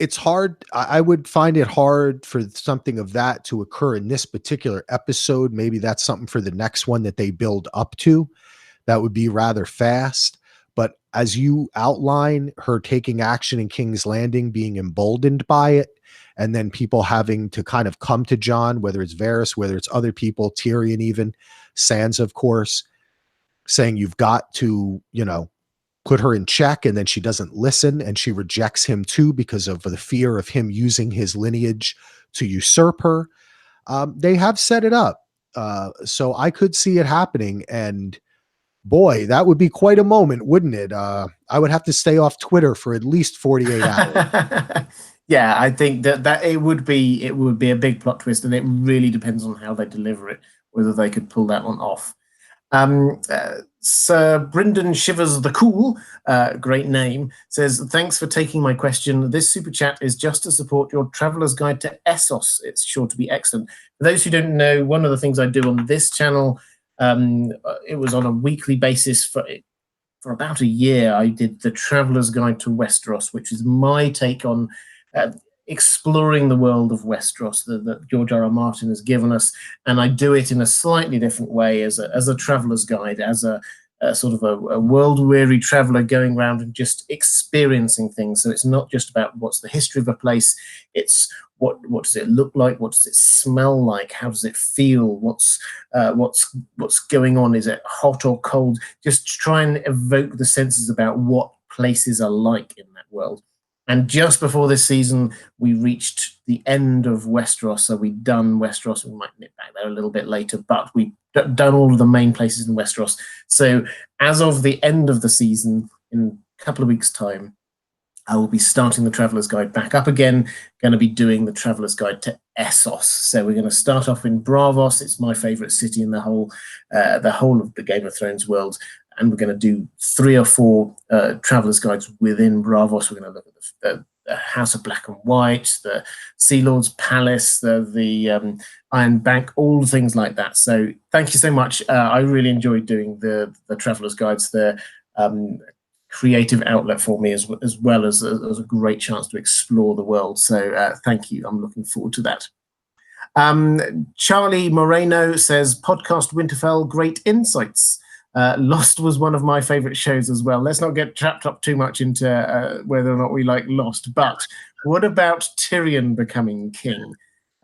it's hard, I would find it hard for something of that to occur in this particular episode. Maybe that's something for the next one that they build up to. That would be rather fast. But as you outline, her taking action in King's Landing, being emboldened by it, and then people having to kind of come to Jon, whether it's Varys, whether it's other people, Tyrion even, Sansa, of course, saying you've got to, put her in check, and then she doesn't listen, and she rejects him too because of the fear of him using his lineage to usurp her. They have set it up. So I could see it happening, and boy, that would be quite a moment, wouldn't it? I would have to stay off Twitter for at least 48 hours. Yeah, I think that it would be a big plot twist, and it really depends on how they deliver it, whether they could pull that one off. Sir Brendan Shivers the Cool, great name, says, thanks for taking my question. This super chat is just to support your Traveller's Guide to Essos. It's sure to be excellent. For those who don't know, one of the things I do on this channel, it was on a weekly basis for about a year. I did the Traveller's Guide to Westeros, which is my take on exploring the world of Westeros that George R.R. Martin has given us, and I do it in a slightly different way as a traveler's guide, as a sort of a world-weary traveler going around and just experiencing things. So it's not just about what's the history of a place, it's what does it look like, what does it smell like, how does it feel, what's going on, is it hot or cold, just try and evoke the senses about what places are like in that world. And just before this season, we reached the end of Westeros. So we've done Westeros. We might nip back there a little bit later, but we've done all of the main places in Westeros. So as of the end of the season, in a couple of weeks' time, I will be starting the Traveller's Guide back up again. Going to be doing the Traveller's Guide to Essos. So we're going to start off in Braavos. It's my favorite city in the whole of the Game of Thrones world. And we're going to do 3 or 4 Traveller's Guides within Braavos. We're going to look at the House of Black and White, the Sea Lord's Palace, the Iron Bank, all things like that. So thank you so much. I really enjoyed doing the Traveller's Guides. They're creative outlet for me as well as a great chance to explore the world. So thank you. I'm looking forward to that. Charlie Moreno says, Podcast Winterfell, great insights. Lost was one of my favorite shows as well. Let's not get trapped up too much into whether or not we like Lost, but what about Tyrion becoming king?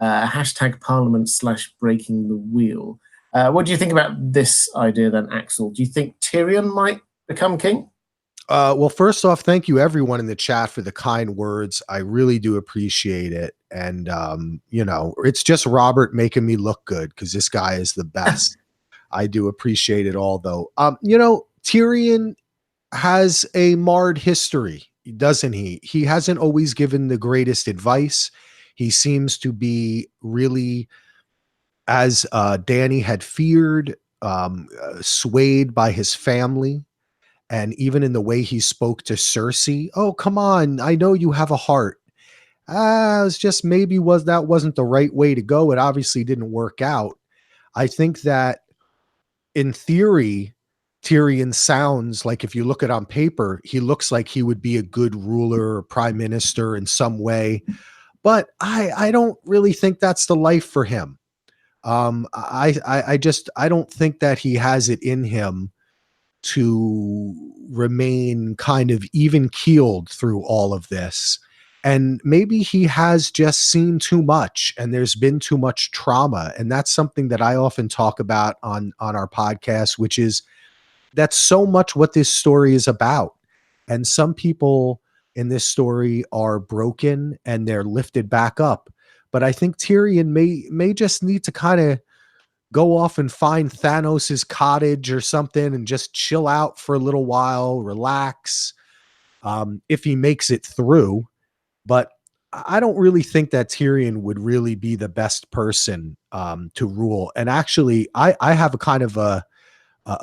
Hashtag Parliament / breaking the wheel. What do you think about this idea then, Axel? Do you think Tyrion might become king? Well, first off, thank you everyone in the chat for the kind words. I really do appreciate it. And, it's just Robert making me look good because this guy is the best. I do appreciate it all, though. Tyrion has a marred history, doesn't he? He hasn't always given the greatest advice. He seems to be really, as Dany had feared, swayed by his family. And even in the way he spoke to Cersei, oh, come on, I know you have a heart. It's just maybe that wasn't the right way to go. It obviously didn't work out. I think that in theory, Tyrion sounds like, if you look at it on paper, he looks like he would be a good ruler or prime minister in some way. But I don't really think that's the life for him. I don't think that he has it in him to remain kind of even keeled through all of this. And maybe he has just seen too much and there's been too much trauma. And that's something that I often talk about on our podcast, which is that's so much what this story is about. And some people in this story are broken and they're lifted back up. But I think Tyrion may just need to kind of go off and find Thanos's cottage or something and just chill out for a little while, relax. if he makes it through. But I don't really think that Tyrion would really be the best person to rule. And actually, I have a kind of a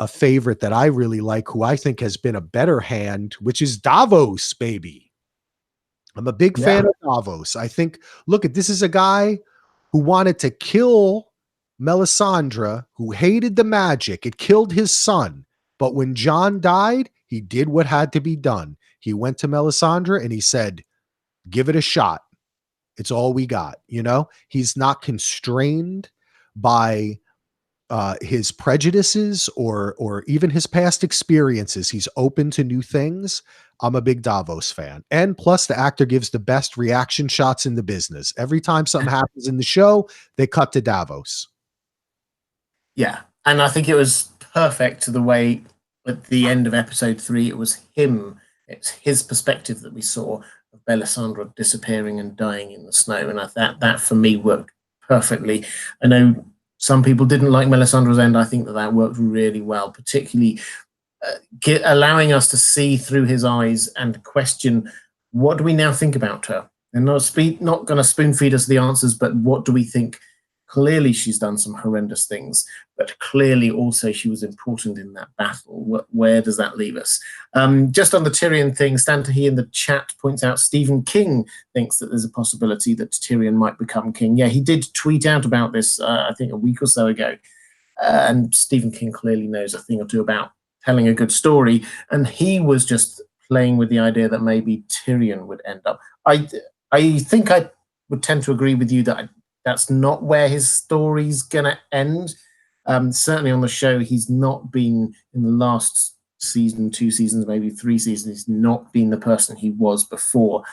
favorite that I really like, who I think has been a better hand, which is Davos, baby. I'm a big fan of Davos. I think, look, this is a guy who wanted to kill Melisandre, who hated the magic. It killed his son. But when Jon died, he did what had to be done. He went to Melisandre and he said, give it a shot. It's all we got. You know, he's not constrained by his prejudices or even his past experiences. He's open to new things. I'm a big Davos fan. And plus, the actor gives the best reaction shots in the business. Every time something happens in the show, they cut to Davos. Yeah. And I think it was perfect to the way at the end of episode 3, it was him. It's his perspective that we saw of Melisandre disappearing and dying in the snow. And that for me worked perfectly. I know some people didn't like Melisandre's end. I think that worked really well, particularly allowing us to see through his eyes and question, what do we now think about her? And not going to spoon feed us the answers, but what do we think? Clearly, she's done some horrendous things, but clearly also she was important in that battle. Where does that leave us? Just on the Tyrion thing, Stantahi in the chat points out Stephen King thinks that there's a possibility that Tyrion might become king. Yeah, he did tweet out about this, I think, a week or so ago. And Stephen King clearly knows a thing or two about telling a good story. And he was just playing with the idea that maybe Tyrion would end up. I think I would tend to agree with you that that's not where his story's going to end. Certainly on the show, he's not been, in the last season, 2 seasons, maybe 3 seasons, he's not been the person he was before.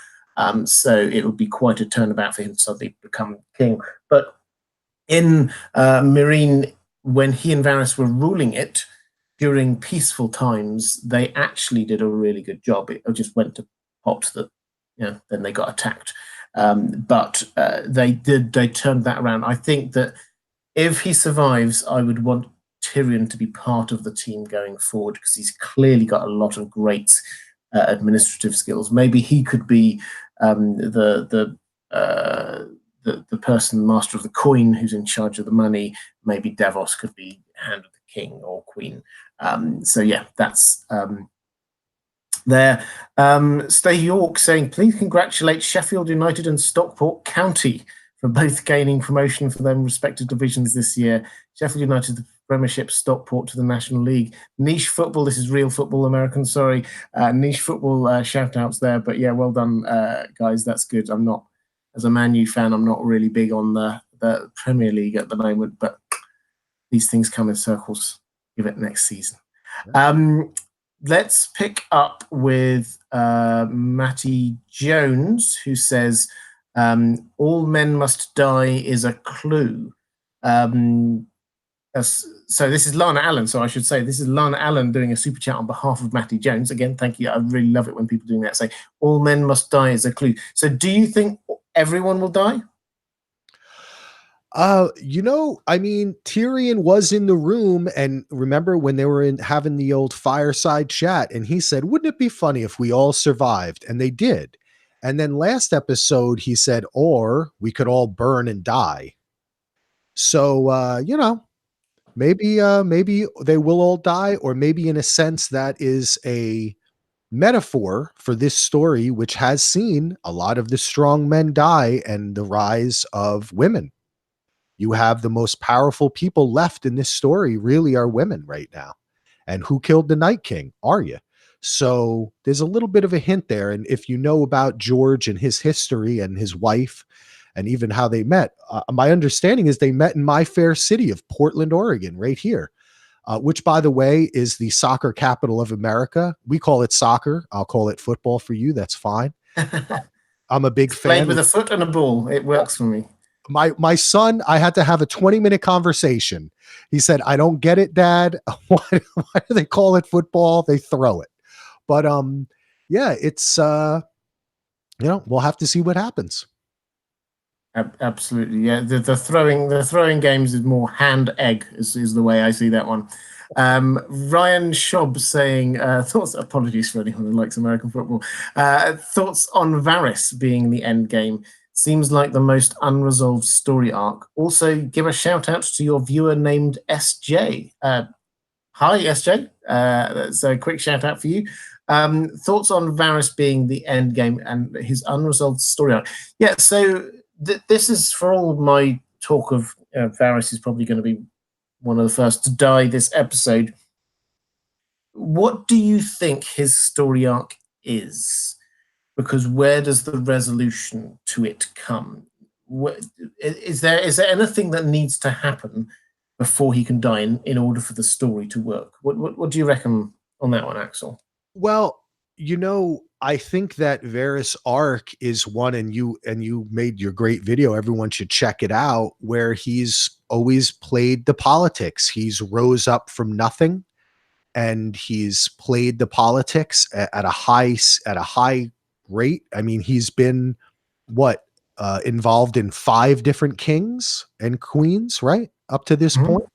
So it would be quite a turnabout for him to suddenly become king. But in Meereen, when he and Varys were ruling it during peaceful times, they actually did a really good job. It just went to pot that, then they got attacked. But they turned that around. I think that if he survives, I would want Tyrion to be part of the team going forward, because he's clearly got a lot of great administrative skills. Maybe he could be the person, master of the coin, who's in charge of the money. Maybe Davos could be hand of the king or queen. So yeah, that's there. Stay York saying, please congratulate Sheffield United and Stockport County for both gaining promotion for their respective divisions this year. Sheffield United to the Premiership, Stockport to the National League. Niche football, this is real football, American, sorry. Niche football shout outs there, but yeah, well done, guys, that's good. I'm not, as a Man U fan, I'm not really big on the Premier League at the moment, but these things come in circles. Give it next season. Let's pick up with Matty Jones, who says, all men must die is a clue. So this is Lana Allen. So I should say this is Lana Allen doing a super chat on behalf of Matty Jones. Again, thank you. I really love it when people doing that. Say all men must die is a clue. So do you think everyone will die? I mean, Tyrion was in the room, and remember when they were having the old fireside chat, and he said, wouldn't it be funny if we all survived? And they did. And then last episode, he said, or we could all burn and die. So, maybe they will all die, or maybe in a sense that is a metaphor for this story, which has seen a lot of the strong men die and the rise of women. You have the most powerful people left in this story really are women right now. And who killed the Night King? Arya. So there's a little bit of a hint there. And if you know about George and his history and his wife and even how they met, my understanding is they met in my fair city of Portland, Oregon, right here, which, by the way, is the soccer capital of America. We call it soccer. I'll call it football for you. That's fine. I'm a big fan. Played with a foot and a ball. It works for me. My son, I had to have a 20-minute conversation. He said, I don't get it, Dad. Why do they call it football? They throw it. But yeah, it's we'll have to see what happens. Absolutely, yeah. The throwing games is more hand egg is the way I see that one. Ryan Schob saying thoughts. Apologies for anyone who likes American football. Thoughts on Varys being the end game. Seems like the most unresolved story arc. Also, give a shout out to your viewer named SJ. Hi, SJ. So, a quick shout out for you. Thoughts on Varys being the end game and his unresolved story arc. Yeah, so this is, for all my talk of Varys is probably going to be one of the first to die this episode. What do you think his story arc is? Because where does the resolution to it come? Is there anything that needs to happen before he can die in order for the story to work? What do you reckon on that one, Axel? Well, I think that Varys arc is one, and you made your great video. Everyone should check it out, where he's always played the politics. He's rose up from nothing, and he's played the politics at a high rate. I mean, he's been involved in 5 different kings and queens, right? Up to this point.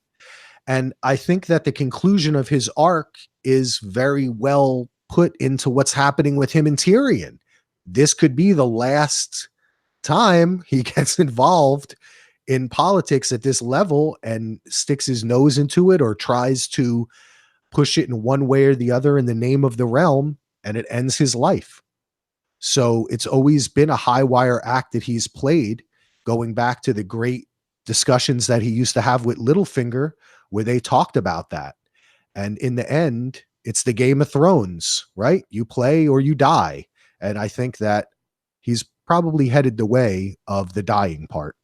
And I think that the conclusion of his arc is very well put into what's happening with him and Tyrion. This could be the last time he gets involved in politics at this level and sticks his nose into it or tries to push it in one way or the other in the name of the realm, and it ends his life. So it's always been a high wire act that he's played, going back to the great discussions that he used to have with Littlefinger, where they talked about that. And in the end, it's the Game of Thrones, right? You play or you die. And I think that he's probably headed the way of the dying part.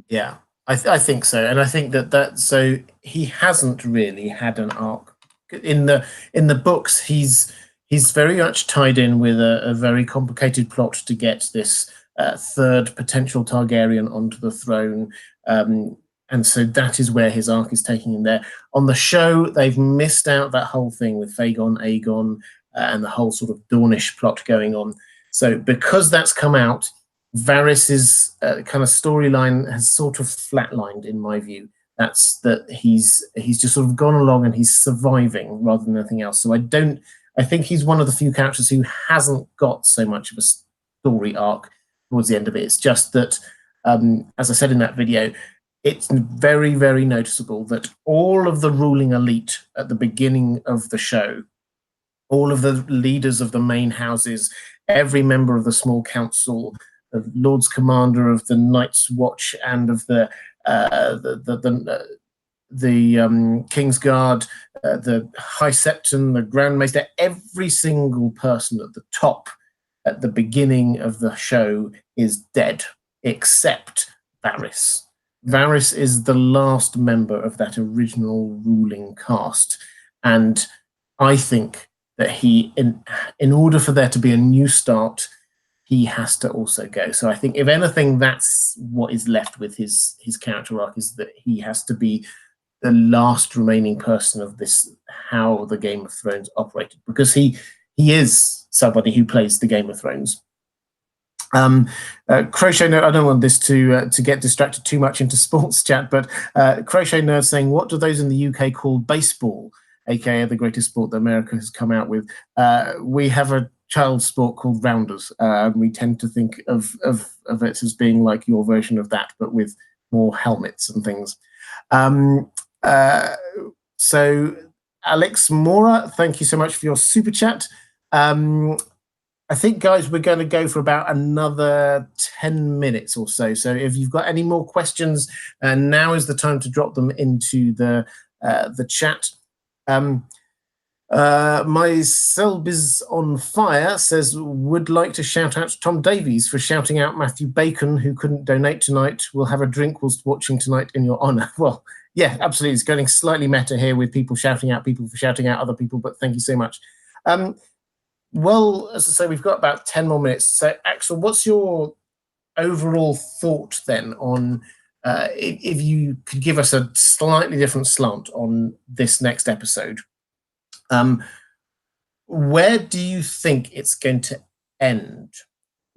Yeah, I think so. And I think so he hasn't really had an arc. In the books, he's very much tied in with a very complicated plot to get this third potential Targaryen onto the throne. And so that is where his arc is taking him there. On the show, they've missed out that whole thing with Aegon, and the whole sort of Dornish plot going on. So because that's come out, Varys's kind of storyline has sort of flatlined, in my view. That's that he's just sort of gone along and he's surviving rather than anything else. So I think he's one of the few characters who hasn't got so much of a story arc towards the end of it. It's just that, as I said in that video, it's very, very noticeable that all of the ruling elite at the beginning of the show, all of the leaders of the main houses, every member of the small council, the Lord's Commander of the Night's Watch and of the King's Guard, the High Septon, the Grand Maester, every single person at the top at the beginning of the show is dead, except Varys. Varys is the last member of that original ruling caste. And I think that in order for there to be a new start, he has to also go. So I think, if anything, that's what is left with his character arc, is that he has to be the last remaining person of this, how the Game of Thrones operated, because he is somebody who plays the Game of Thrones. Crochet Nerd, I don't want this to get distracted too much into sports chat, but Crochet Nerd saying, what do those in the UK call baseball, aka the greatest sport that America has come out with? We have a child sport called rounders. We tend to think of it as being like your version of that, but with more helmets and things. So Alex Mora, thank you so much for your super chat. I think, guys, we're going to go for about another 10 minutes or so. So if you've got any more questions, now is the time to drop them into the chat. My Selby's on fire says, would like to shout out to Tom Davies for shouting out Matthew Bacon, who couldn't donate tonight. We'll have a drink whilst watching tonight in your honor. Well, yeah, absolutely. It's getting slightly meta here with people shouting out people for shouting out other people, but thank you so much. Well, as I say, we've got about 10 more minutes. So, Axel, what's your overall thought then on if you could give us a slightly different slant on this next episode? Where do you think it's going to end?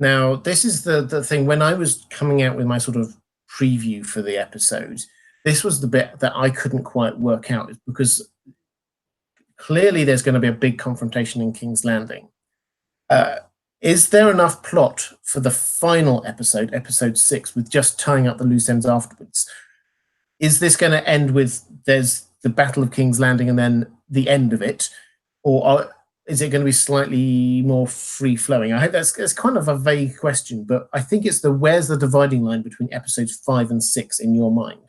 Now, this is the thing. When I was coming out with my sort of preview for the episode, this was the bit that I couldn't quite work out, because clearly there's going to be a big confrontation in King's Landing. Is there enough plot for the final episode, episode 6, with just tying up the loose ends afterwards? Is this going to end with there's the Battle of King's Landing and then the end of it? Or is it going to be slightly more free-flowing? I hope that's kind of a vague question, but I think it's where's the dividing line between episodes 5 and 6 in your mind?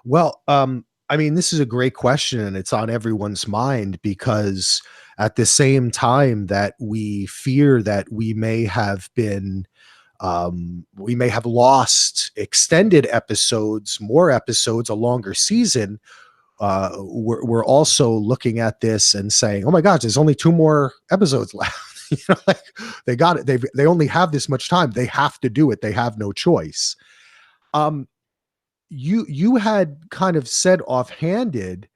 Well, I mean, this is a great question, and it's on everyone's mind, because at the same time that we fear that we may have lost extended episodes, more episodes, a longer season, we're also looking at this and saying, oh my gosh, there's only 2 more episodes left. Like, they got it. They only have this much time. They have to do it. They have no choice. You had kind of said offhanded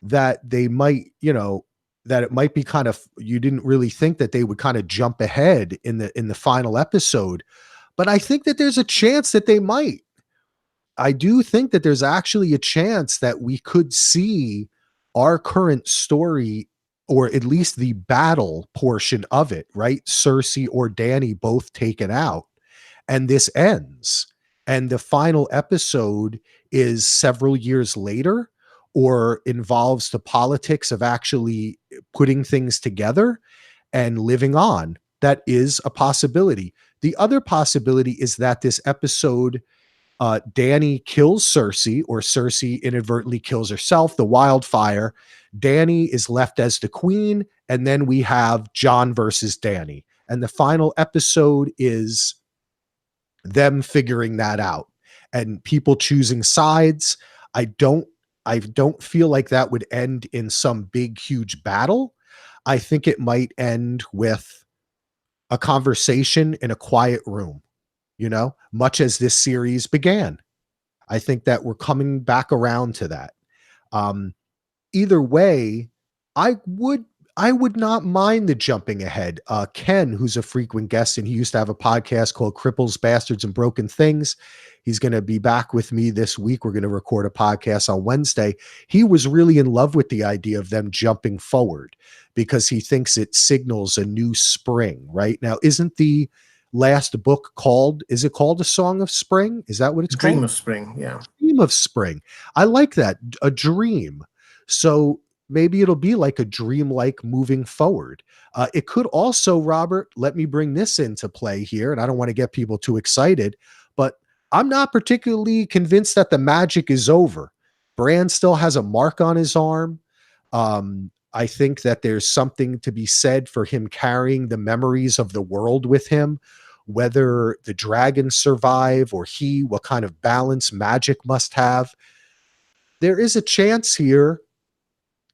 that they might, that it might be kind of, you didn't really think that they would kind of jump ahead in the final episode, but I think that there's a chance that they might. I do think that there's actually a chance that we could see our current story, or at least the battle portion of it, right? Cersei or Dany both taken out, and this ends. And the final episode is several years later, or involves the politics of actually putting things together and living on. That is a possibility. The other possibility is that this episode, Dany kills Cersei, or Cersei inadvertently kills herself, the wildfire. Dany is left as the queen, and then we have Jon versus Dany. And the final episode is them figuring that out and people choosing sides. I don't feel like that would end in some big, huge battle. I think it might end with a conversation in a quiet room, much as this series began. I think that we're coming back around to that. Either way, I would not mind the jumping ahead. Ken, who's a frequent guest, and he used to have a podcast called Cripples, Bastards, and Broken Things. He's going to be back with me this week. We're going to record a podcast on Wednesday. He was really in love with the idea of them jumping forward, because he thinks it signals a new spring, right? Now, isn't the last book called A Song of Spring? Is that what it's called? Dream of Spring, yeah. Dream of Spring. I like that. A dream. So maybe it'll be like a dream-like moving forward. It could also, Robert, let me bring this into play here, and I don't want to get people too excited, but I'm not particularly convinced that the magic is over. Bran still has a mark on his arm. I think that there's something to be said for him carrying the memories of the world with him, whether the dragons survive or what kind of balance magic must have. There is a chance here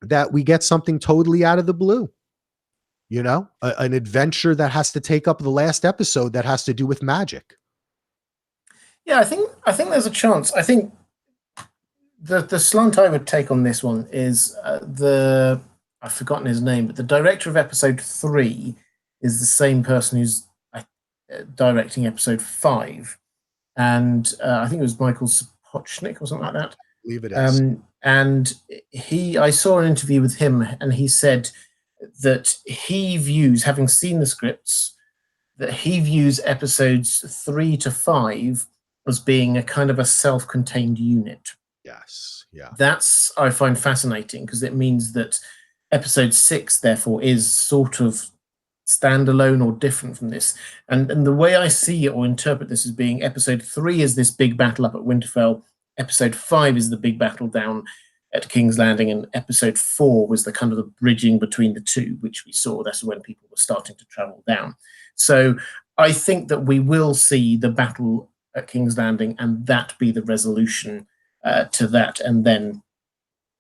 that we get something totally out of the blue, an adventure that has to take up the last episode that has to do with magic. Yeah, I think there's a chance. I think the slant I would take on this one is I've forgotten his name, but the director of episode 3 is the same person who's directing episode 5, and I think it was Michael Sapochnik or something like that. I believe it is. And I saw an interview with him, and he said that he views, having seen the scripts, that he views episodes 3 to 5 as being a kind of a self-contained unit. Yes, yeah. That's, I find fascinating, because it means that episode 6, therefore, is sort of standalone or different from this. And the way I see it or interpret this as being episode 3 is this big battle up at Winterfell, episode 5 is the big battle down at King's Landing, and episode 4 was the kind of the bridging between the two, which we saw. That's when people were starting to travel down. So I think that we will see the battle at King's Landing, and that be the resolution to that. And then,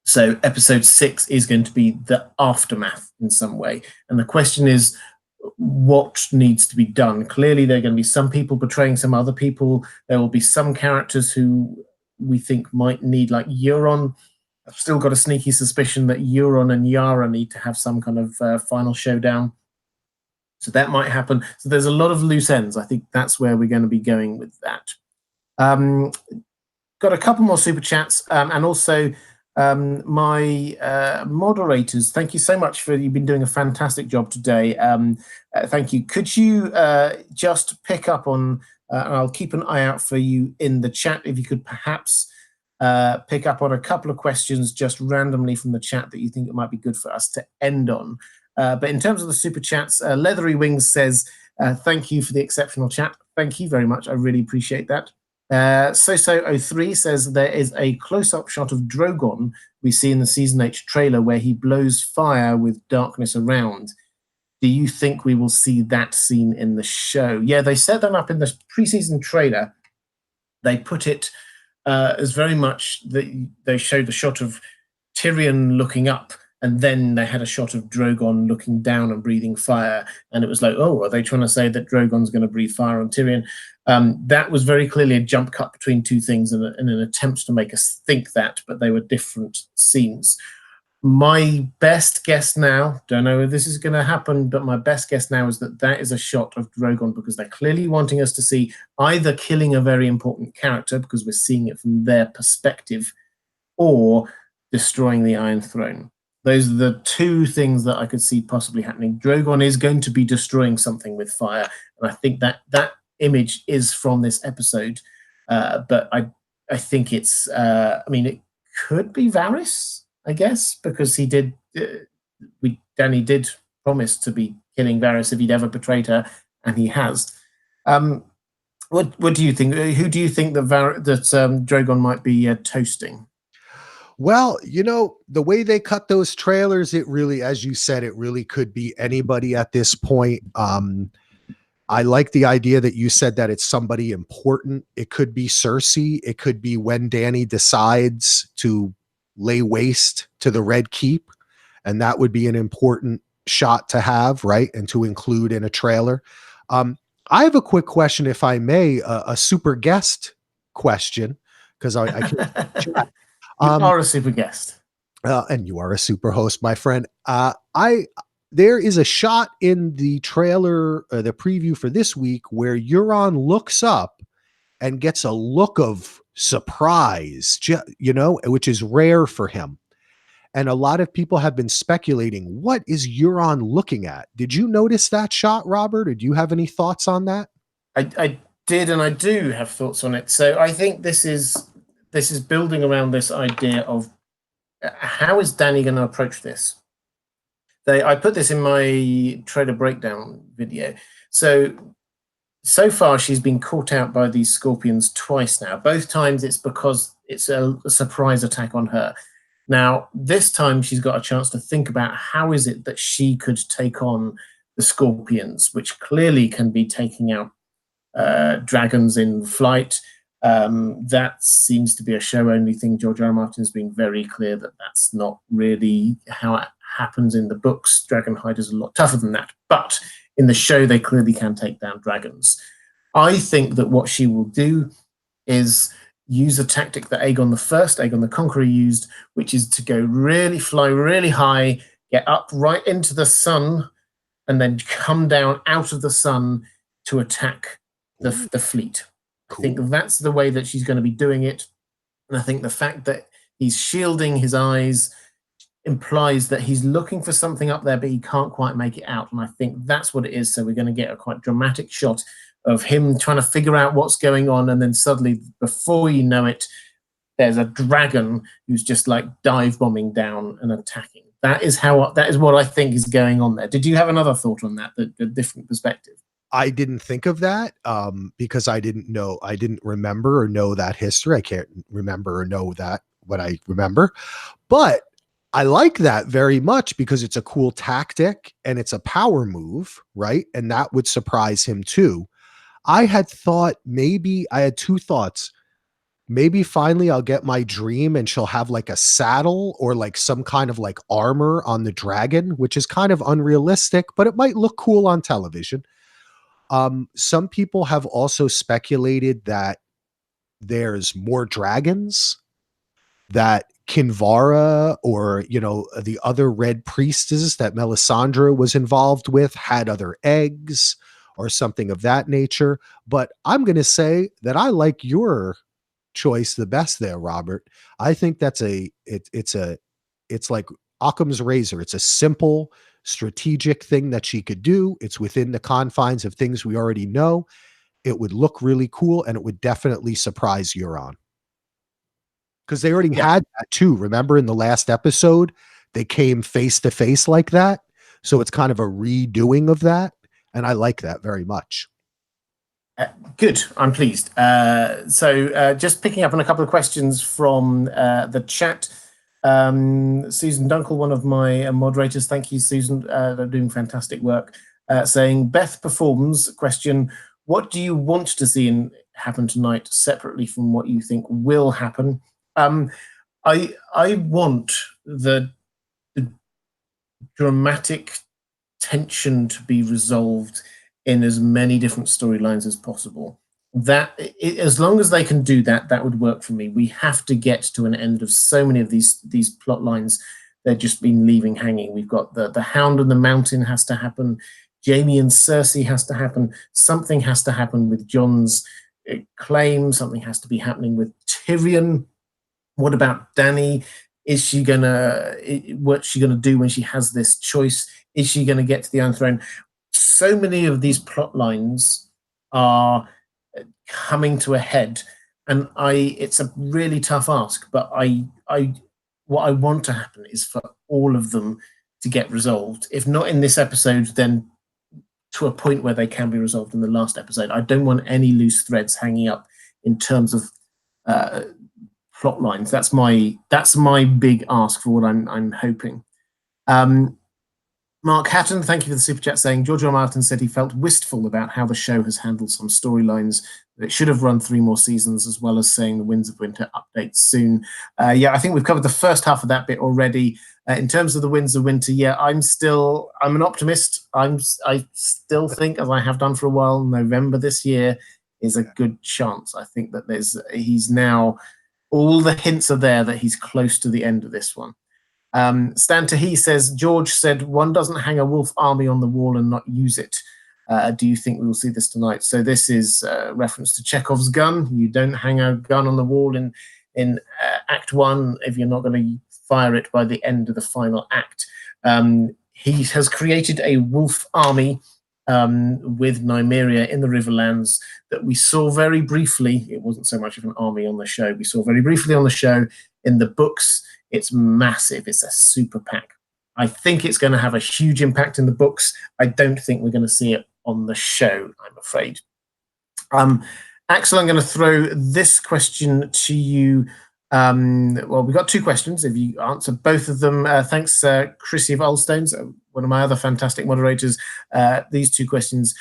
so episode 6 is going to be the aftermath in some way. And the question is, what needs to be done? Clearly, there are going to be some people betraying some other people. There will be some characters who we think might need, like Euron. I've still got a sneaky suspicion that Euron and Yara need to have some kind of final showdown. So that might happen. So there's a lot of loose ends. I think that's where we're going to be going with that. Got a couple more super chats, and also my moderators. Thank you so much you've been doing a fantastic job today. Thank you. Could you just pick up on, and I'll keep an eye out for you in the chat, if you could perhaps pick up on a couple of questions just randomly from the chat that you think it might be good for us to end on. But in terms of the super chats, Leathery Wings says, thank you for the exceptional chat. Thank you very much. I really appreciate that. So03 says there is a close-up shot of Drogon we see in the Season 8 trailer where he blows fire with darkness around. Do you think we will see that scene in the show? Yeah, they set that up in the pre-season trailer. They put it as very much, they showed a shot of Tyrion looking up, and then they had a shot of Drogon looking down and breathing fire. And it was like, oh, are they trying to say that Drogon's going to breathe fire on Tyrion? That was very clearly a jump cut between two things in an attempt to make us think that, but they were different scenes. My best guess now, don't know if this is going to happen, but my best guess now is that is a shot of Drogon, because they're clearly wanting us to see either killing a very important character, because we're seeing it from their perspective, or destroying the Iron Throne. Those are the two things that I could see possibly happening. Drogon is going to be destroying something with fire, and I think that image is from this episode. But I think it's, it could be Varys, I guess, because he did. Danny did promise to be killing Varys if he'd ever betrayed her, and he has. What do you think? Who do you think that Drogon might be toasting? Well, the way they cut those trailers, it really, as you said, it really could be anybody at this point. I like the idea that you said that it's somebody important. It could be Cersei. It could be when Danny decides to lay waste to the Red Keep. And that would be an important shot to have, right? And to include in a trailer. I have a quick question, if I may, a super guest question, because I can't. You are a super guest. And you are a super host, my friend. There is a shot in the trailer, the preview for this week, where Euron looks up and gets a look of surprise, which is rare for him. And a lot of people have been speculating, what is Euron looking at? Did you notice that shot, Robert? Or do you have any thoughts on that? I did, and I do have thoughts on it. So I think this is building around this idea of how is Danny going to approach this? I put this in my trailer breakdown video. So far, she's been caught out by these scorpions twice now. Both times it's because it's a surprise attack on her. Now, this time she's got a chance to think about how is it that she could take on the scorpions, which clearly can be taking out dragons in flight. That seems to be a show-only thing. George R. R. Martin's being very clear that that's not really how it happens in the books. Dragonhide is a lot tougher than that. But in the show, they clearly can take down dragons. I think that what she will do is use a tactic that Aegon the Conqueror, used, which is to fly really high, get up right into the sun, and then come down out of the sun to attack the fleet. Cool. I think that's the way that she's going to be doing it. And I think the fact that he's shielding his eyes implies that he's looking for something up there, but he can't quite make it out. And I think that's what it is. So we're going to get a quite dramatic shot of him trying to figure out what's going on. And then suddenly, before you know it, there's a dragon who's just like dive bombing down and attacking. That is what I think is going on there. Did you have another thought on that, a different perspective? I didn't think of that because I didn't remember or know that history. I can't remember or know that what I remember, but I like that very much because it's a cool tactic and it's a power move, right? And that would surprise him too. I had two thoughts. Maybe finally I'll get my dream and she'll have like a saddle or like some kind of like armor on the dragon, which is kind of unrealistic, but it might look cool on television. Some people have also speculated that there's more dragons that Kinvara or, the other red priestess that Melisandre was involved with had other eggs or something of that nature. But I'm going to say that I like your choice the best there, Robert. I think that's it's like Occam's razor. It's a simple strategic thing that she could do. It's within the confines of things we already know. It would look really cool, and it would definitely surprise Euron. Because they already had that too. Remember in the last episode, they came face to face like that. So it's kind of a redoing of that. And I like that very much. Good. I'm pleased. So just picking up on a couple of questions from the chat. Susan Dunkel, one of my moderators. Thank you, Susan. They're doing fantastic work. Saying, Beth performs, question, what do you want to see happen tonight separately from what you think will happen? I want the dramatic tension to be resolved in as many different storylines as possible. As long as they can do that, that would work for me. We have to get to an end of so many of these plot lines. They've just been leaving hanging. We've got the Hound and the Mountain has to happen. Jaime and Cersei has to happen. Something has to happen with Jon's claim. Something has to be happening with Tyrion. What about Dany? What's she gonna do when she has this choice? Is she gonna get to the Iron Throne? So many of these plot lines are coming to a head, and it's a really tough ask, but what I want to happen is for all of them to get resolved. If not in this episode, then to a point where they can be resolved in the last episode. I don't want any loose threads hanging up in terms of plot lines. That's my big ask for what I'm hoping. Mark Hatton, thank you for the super chat, saying George R. R. Martin said he felt wistful about how the show has handled some storylines, that it should have run 3 more seasons, as well as saying the Winds of Winter updates soon. I think we've covered the first half of that bit already. In terms of the Winds of Winter, I'm an optimist. I still think, as I have done for a while, November this year is a good chance. I think that he's now, all the hints are there that he's close to the end of this one. Stan Tahi says, George said one doesn't hang a wolf army on the wall and not use it. Do you think we will see this tonight? So this is reference to Chekhov's gun. You don't hang a gun on the wall in Act 1 if you're not going to fire it by the end of the final act. He has created a wolf army with Nymeria in the Riverlands that we saw very briefly. It wasn't so much of an army on the show. We saw very briefly on the show. In the books, it's massive. It's a super pack. I think it's going to have a huge impact in the books. I don't think we're going to see it on the show, I'm afraid. Axel, I'm going to throw this question to you. We've got 2 questions. If you answer both of them, thanks, Chrissy of Oldstones, one of my other fantastic moderators. These 2 questions.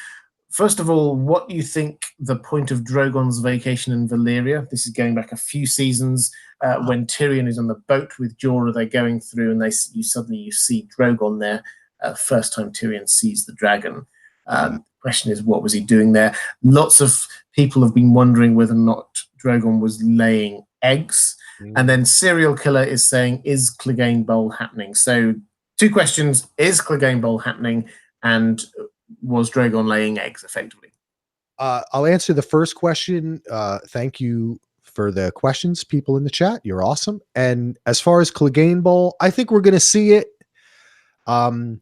First of all, what do you think the point of Drogon's vacation in Valyria? This is going back a few seasons when Tyrion is on the boat with Jorah. They're going through, and you suddenly see Drogon there. First time Tyrion sees the dragon. Question is, what was he doing there? Lots of people have been wondering whether or not Drogon was laying eggs. And then Serial Killer is saying, is Clegane Bowl happening? So 2 questions. Is Clegane Bowl happening? And was Drogon laying eggs effectively? I'll answer the first question. Thank you for the questions, people in the chat. You're awesome. And as far as Clegane Bowl, I think we're going to see it. I'm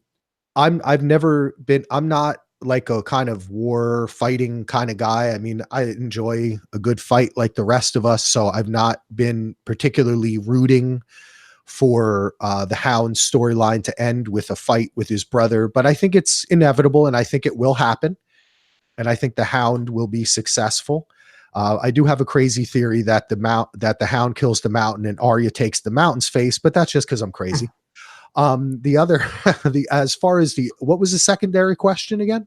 not like a kind of war fighting kind of guy. I mean, I enjoy a good fight like the rest of us. So I've not been particularly rooting for the Hound storyline to end with a fight with his brother, but I think it's inevitable and I think it will happen. And I think the Hound will be successful. I do have a crazy theory that the Hound kills the Mountain and Arya takes the Mountain's face, but that's just because I'm crazy. As far as what was the secondary question again?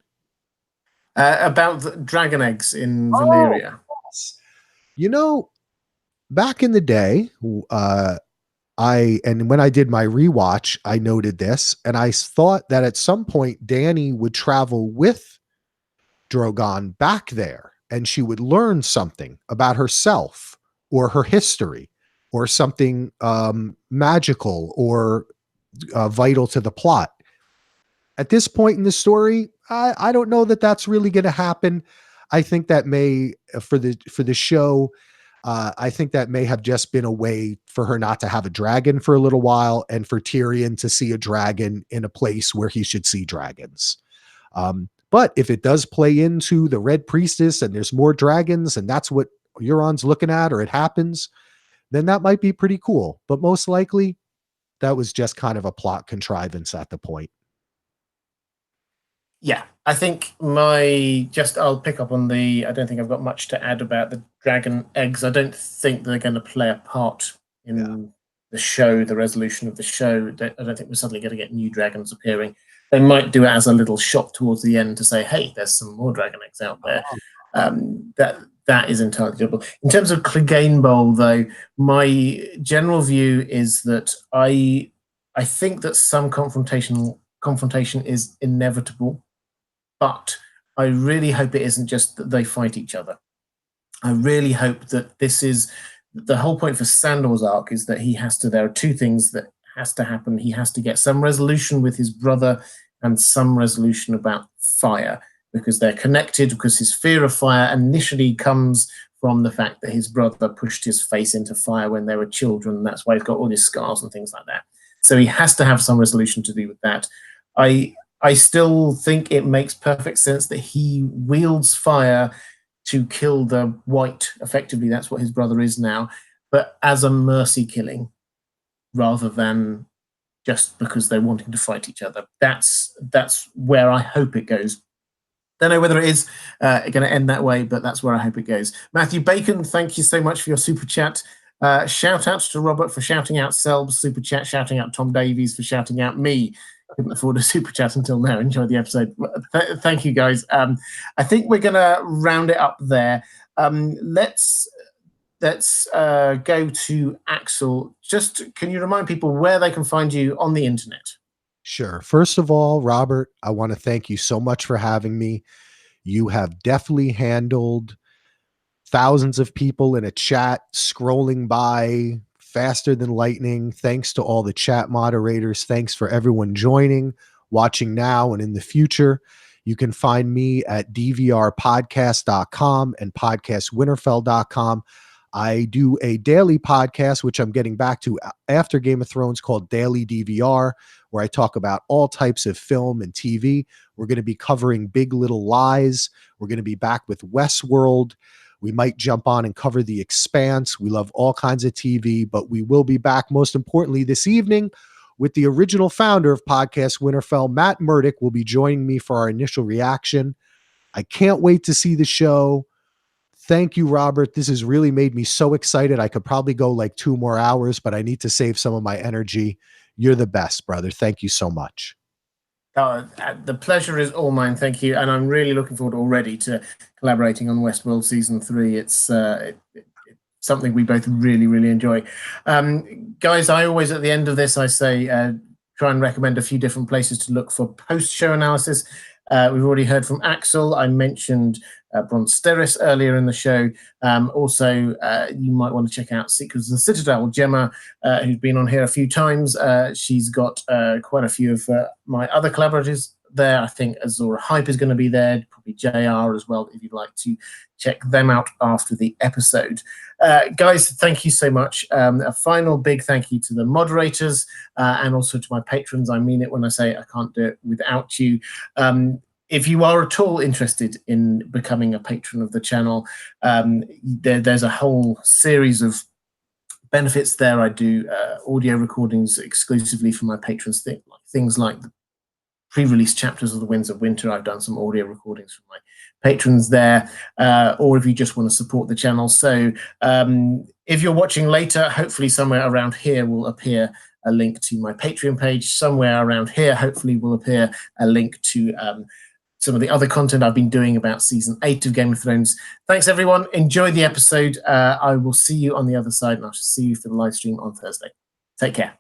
About the dragon eggs in Valyria. Yes. Back in the day, when I did my rewatch, I noted this, and I thought that at some point Dany would travel with Drogon back there, and she would learn something about herself or her history. or something magical or vital to the plot. At this point in the story, I don't know that that's really going to happen. I think that may, for the show, I think that may have just been a way for her not to have a dragon for a little while, and for Tyrion to see a dragon in a place where he should see dragons. But if it does play into the Red Priestess and there's more dragons and that's what Euron's looking at, or it happens, then that might be pretty cool. But most likely that was just kind of a plot contrivance at the point. Yeah, I think I'll pick up on I don't think I've got much to add about the dragon eggs. I don't think they're going to play a part in the show, the resolution of the show. I don't think we're suddenly going to get new dragons appearing. They might do it as a little shot towards the end to say, hey, there's some more dragon eggs out there. That is entirely doable. In terms of Clegane Bowl, though, my general view is that I think that some confrontation is inevitable, but I really hope it isn't just that they fight each other. I really hope that this is the whole point for Sandor's arc, is that there are two things that has to happen. He has to get some resolution with his brother and some resolution about fire, because they're connected, because his fear of fire initially comes from the fact that his brother pushed his face into fire when they were children. And that's why he's got all his scars and things like that. So he has to have some resolution to do with that. I still think it makes perfect sense that he wields fire to kill the White. Effectively, that's what his brother is now, but as a mercy killing rather than just because they're wanting to fight each other. That's where I hope it goes. Don't know whether it is going to end that way, but that's where I hope it goes. Matthew Bacon, thank you so much for your super chat. Shout out to Robert for shouting out Selb's super chat, shouting out Tom Davies for shouting out me. Couldn't afford a super chat until now. Enjoy the episode. Thank you, guys. I think we're going to round it up there. Let's go to Axel. Just can you remind people where they can find you on the internet? Sure. First of all, Robert, I want to thank you so much for having me. You have definitely handled thousands of people in a chat scrolling by faster than lightning. Thanks to all the chat moderators. Thanks for everyone joining, watching now and in the future. You can find me at dvrpodcast.com and podcastwinterfell.com. I do a daily podcast, which I'm getting back to after Game of Thrones, called Daily DVR, where I talk about all types of film and TV. We're going to be covering Big Little Lies. We're going to be back with Westworld. We might jump on and cover The Expanse. We love all kinds of TV, but we will be back, most importantly, this evening with the original founder of Podcast Winterfell, Matt Murdock, will be joining me for our initial reaction. I can't wait to see the show. Thank you, Robert. This has really made me so excited. I could probably go like 2 more hours, but I need to save some of my energy. You're the best, brother. Thank you so much. The pleasure is all mine. Thank you. And I'm really looking forward already to collaborating on Westworld Season 3. It's something we both really, really enjoy. Guys, I always, at the end of this, I say, try and recommend a few different places to look for post-show analysis. We've already heard from Axel. I mentioned Bronsteris earlier in the show. Also, you might want to check out Secrets of the Citadel. Gemma, who's been on here a few times, she's got quite a few of my other collaborators there. I think Azora Hype is going to be there, probably JR as well, if you'd like to check them out after the episode. Guys, thank you so much. A final big thank you to the moderators and also to my patrons. I mean it when I say I can't do it without you. If you are at all interested in becoming a patron of the channel, there's a whole series of benefits there. I do audio recordings exclusively for my patrons, things like the pre-release chapters of The Winds of Winter. I've done some audio recordings for my patrons there, or if you just want to support the channel. So if you're watching later, hopefully somewhere around here will appear a link to my Patreon page. Somewhere around here, hopefully will appear a link to some of the other content I've been doing about Season 8 of Game of Thrones. Thanks, everyone. Enjoy the episode. I will see you on the other side, and I shall see you for the live stream on Thursday. Take care.